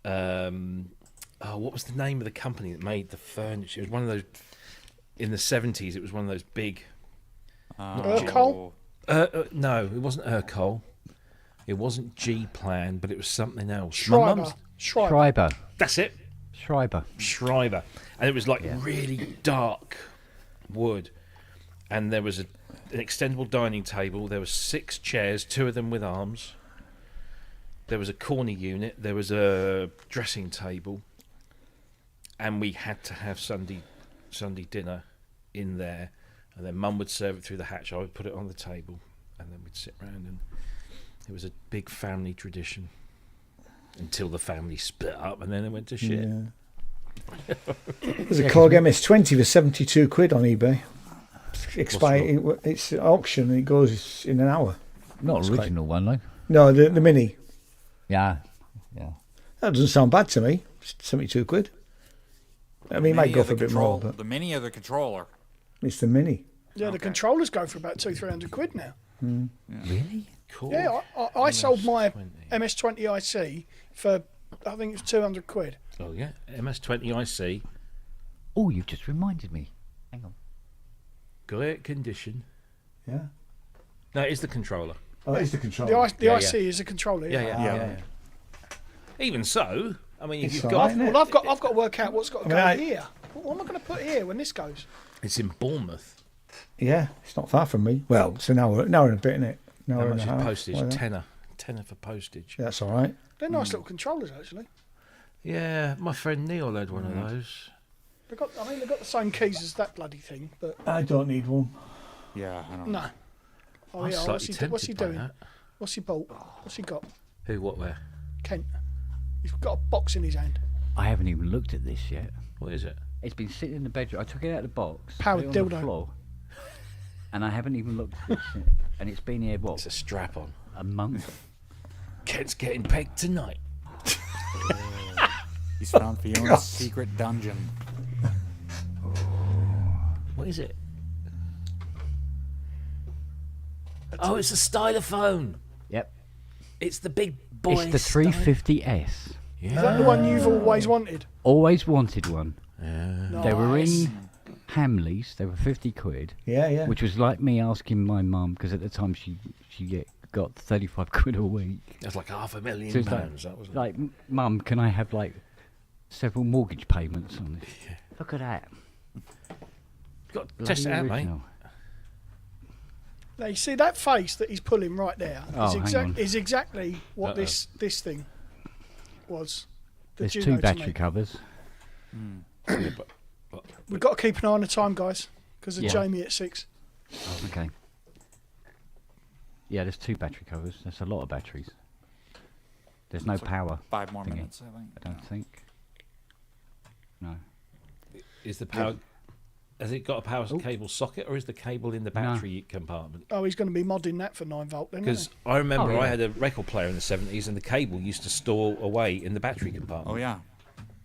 what was the name of the company that made the furniture? It was one of those in the 70s. It was one of those big. Urkel? No, it wasn't Urkel. It wasn't G Plan, but it was something else. Schreiber. Schreiber. That's it. Schreiber. Schreiber, and it was like really dark wood, and there was an extendable dining table. There was 6 chairs, 2 of them with arms. There was a corner unit. There was a dressing table, and we had to have Sunday dinner in there. And then Mum would serve it through the hatch. I would put it on the table, and then we'd sit round, and it was a big family tradition until the family split up, and then it went to shit. Yeah. There's a Korg MS-20 for 72 quid on eBay. It's auction and it goes in an hour. Not It's original one though. No, the mini. Yeah. That doesn't sound bad to me. 72 quid. I mean, it might Mini go or for a the bit more, control- but the mini or the controller. it's the mini. Yeah, the controllers go for about 200-300 quid now. Really? Cool. Yeah, I sold my MS-20. MS-20 IC for, I think it was 200 quid. Oh yeah, MS-20 IC, Oh, you've just reminded me. Hang on. great condition. Yeah. No, it is the controller. Oh, it's the The, controller. the IC is a controller. Yeah. Even so, I mean, if It's you've all got, right, innit? Well, I've got to work out what's got to I mean, go here. What am I going to put here when this goes? it's in Bournemouth. Yeah, it's not far from me. Well, it's an hour and a bit, isn't it? An How hour much and is a half. postage? Whatever. Tenner for postage. Yeah, that's all right. They're nice little controllers, actually. Yeah, my friend Neil had one of those. They've got the same keys as that bloody thing, but I don't need one. Yeah, I don't no. know. Oh I'm yeah, slightly what's he tempted by doing? that. What's he bought? What's he got? Who? What? Where? Kent. He's got a box in his hand. I haven't even looked at this yet. What is it? It's been sitting in the bedroom. I took it out of the box, Powered put it on the dildo. floor, and I haven't even looked at it. And it's been here, what, It's a strap on. a month? Kent's getting pegged tonight. He's found Fiona's secret dungeon. What is it? Oh, it's a stylophone. Yep. It's the big boy. It's the 350S. Is that the one you've always wanted? Always wanted one. Yeah. They were Nice. in Hamleys. They were 50 quid, Yeah, yeah. which was like me asking my mum, because at the time she got 35 quid a week. That's like £500,000. So it's That was like, Mum, can I have like several mortgage payments on this? Look at that. got to test it Bloody out, mate. original. Now you see that face that he's pulling right there Oh, hang on. is exactly what Uh-oh. this thing was. The There's Juno 2 to battery me. covers. We've got to keep an eye on the time, guys, because of Yeah. Jamie at 6. Okay. Yeah, there's 2 battery covers. That's a lot of batteries. There's no It's like power, 5 more thingy. minutes, I think. I don't think. No. Is the power? Has it got a power cable socket, or is the cable in the battery compartment? Oh, he's going to be modding that for 9 volt then. Because Isn't I remember Oh, yeah. I had a record player in the 70s, and the cable used to store away in the battery compartment. Oh yeah.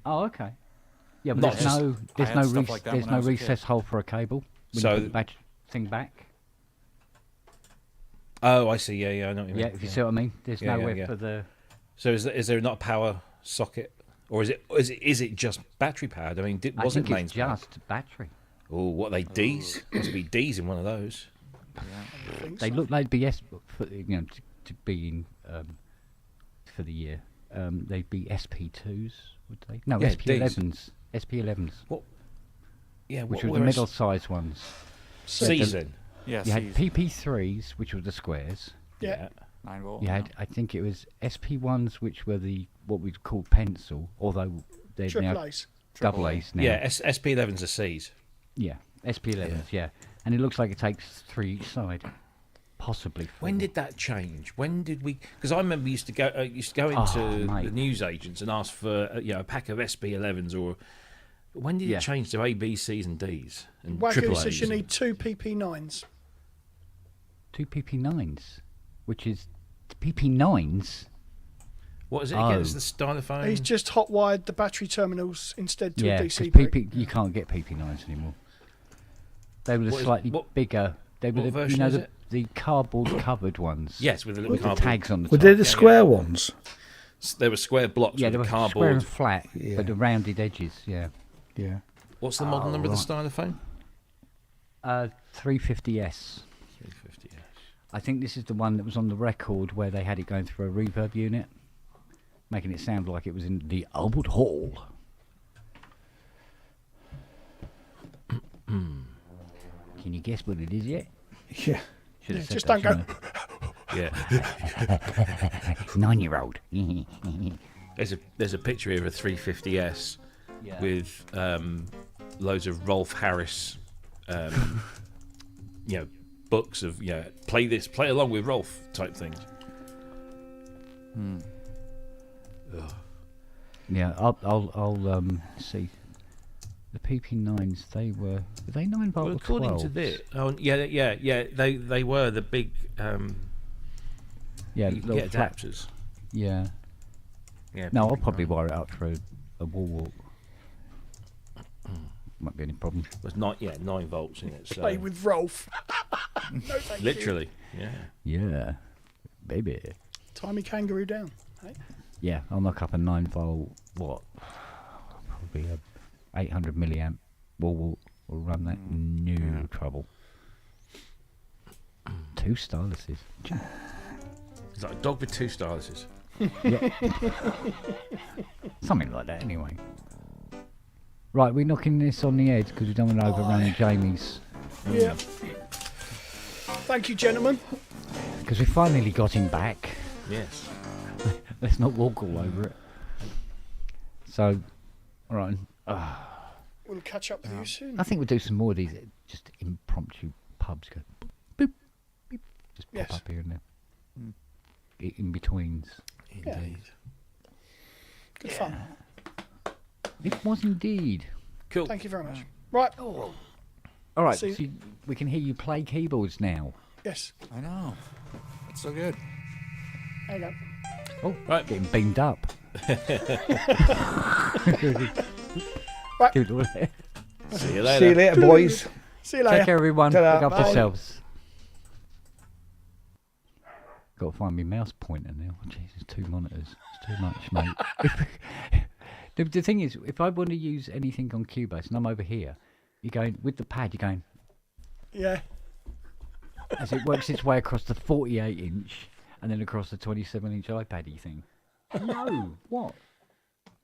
Oh, okay. Yeah, but Not there's just- no I had stuff like that there's when I no was a kid. recess hole for a cable. When So- you put the battery thing back. Oh, I see. Yeah, I know what you mean. Yeah, if you see what I mean. There's Yeah, nowhere yeah. for the. So is there not a power socket, or is it just battery powered? I mean, I was think it it's mains powered? just battery. Oh, what are they D's? Must be D's in one of those. I think They so. look like BS for to be in for the year. They'd be SP2s, would they? No, Yeah, SP11s. SP11s, Yeah, which what were the were middle-sized ones. C's then. Yeah. You had C's, PP3s, which were the squares. Yeah. 9 volt. You had, I think it was SP1s, which were the what we'd call pencil, although they're Triple now A's. double A's now. Yeah, SP11s are C's. Yeah, SP11s, yeah. And it looks like it takes 3 each side, possibly 4. When did that change? When did we? Because I remember we used to go into mate. the news agents and ask for a pack of SP11s, or when did Yeah. it change to A, B, C's and D's and Wagyu triple says A's? you need 2 PP9s. 2 PP9s, which is PP9s. What is it again? Oh. It's the stylophone. He's just hot wired the battery terminals instead to Yeah, a because DC brick. you can't get PP9s anymore. They were the What is- slightly what- bigger. They were what the, version is it? the cardboard covered ones. Yes, with the little With the cardboard. tags on the Were top. they the square ones? There were square blocks Yeah, with they were square cardboard. and flat, Yeah. but the rounded edges. Yeah. Yeah. What's the model number of the stylophone? 350S. 350. I think this is the one that was on the record where they had it going through a reverb unit, making it sound like it was in the Albert Hall. Can you guess what it is yet? Yeah. Should have said Just that, don't go. shouldn't Yeah. I? 9-year-old. There's a picture here of a 350S Yeah. with loads of Rolf Harris, books of play along with Rolf type things. Yeah, I'll see. The PP9s, were they 9 volt Well, or according 12? to this, they were the big Yeah, you can little get flat- adapters. Yeah. Yeah, No, I'll PP9. probably wire it up for a wall walk. Might be any problem. It's not 9 volts in it. So Play with Rolf. No, thank you. literally, yeah. Yeah, baby. Timey kangaroo down. Hey? Yeah, I'll knock up a 9 volt. What? Probably a 800 milliamp wall walk. Will run that no trouble. 2 styluses. It's like a dog with 2 styluses. Something like that, anyway. Right, we're knocking this on the head because we don't want to overrun Jamie's. Yeah. Thank you, gentlemen. Because we finally got him back. Yes. Let's not walk all over it. So, alright. We'll catch up with you soon. I think we'll do some more of these just impromptu pubs. Go boop, beep, just pop Yes. up here and there. In betweens. Indeed. Good fun. It was indeed. Cool. Thank you very much. Right. Alright, See- so we can hear you play keyboards now. Yes. I know. It's so good. There you go. Oh, Right. getting beamed up. Right. Give it all there. See you later. See you later, boys. See you later. Take care, everyone. Ta-da. Look after Bye. yourselves. Got to find my mouse pointer now. Jesus, 2 monitors. It's too much, mate. The thing is, if I want to use anything on Cubase and I'm over here, you're going, with the pad, you're going, Yeah. as it works its way across the 48-inch and then across the 27-inch iPad-y thing. No, what?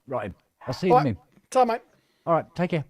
Right, I'll see you in a Right. minute. Ta, mate. All right, take care.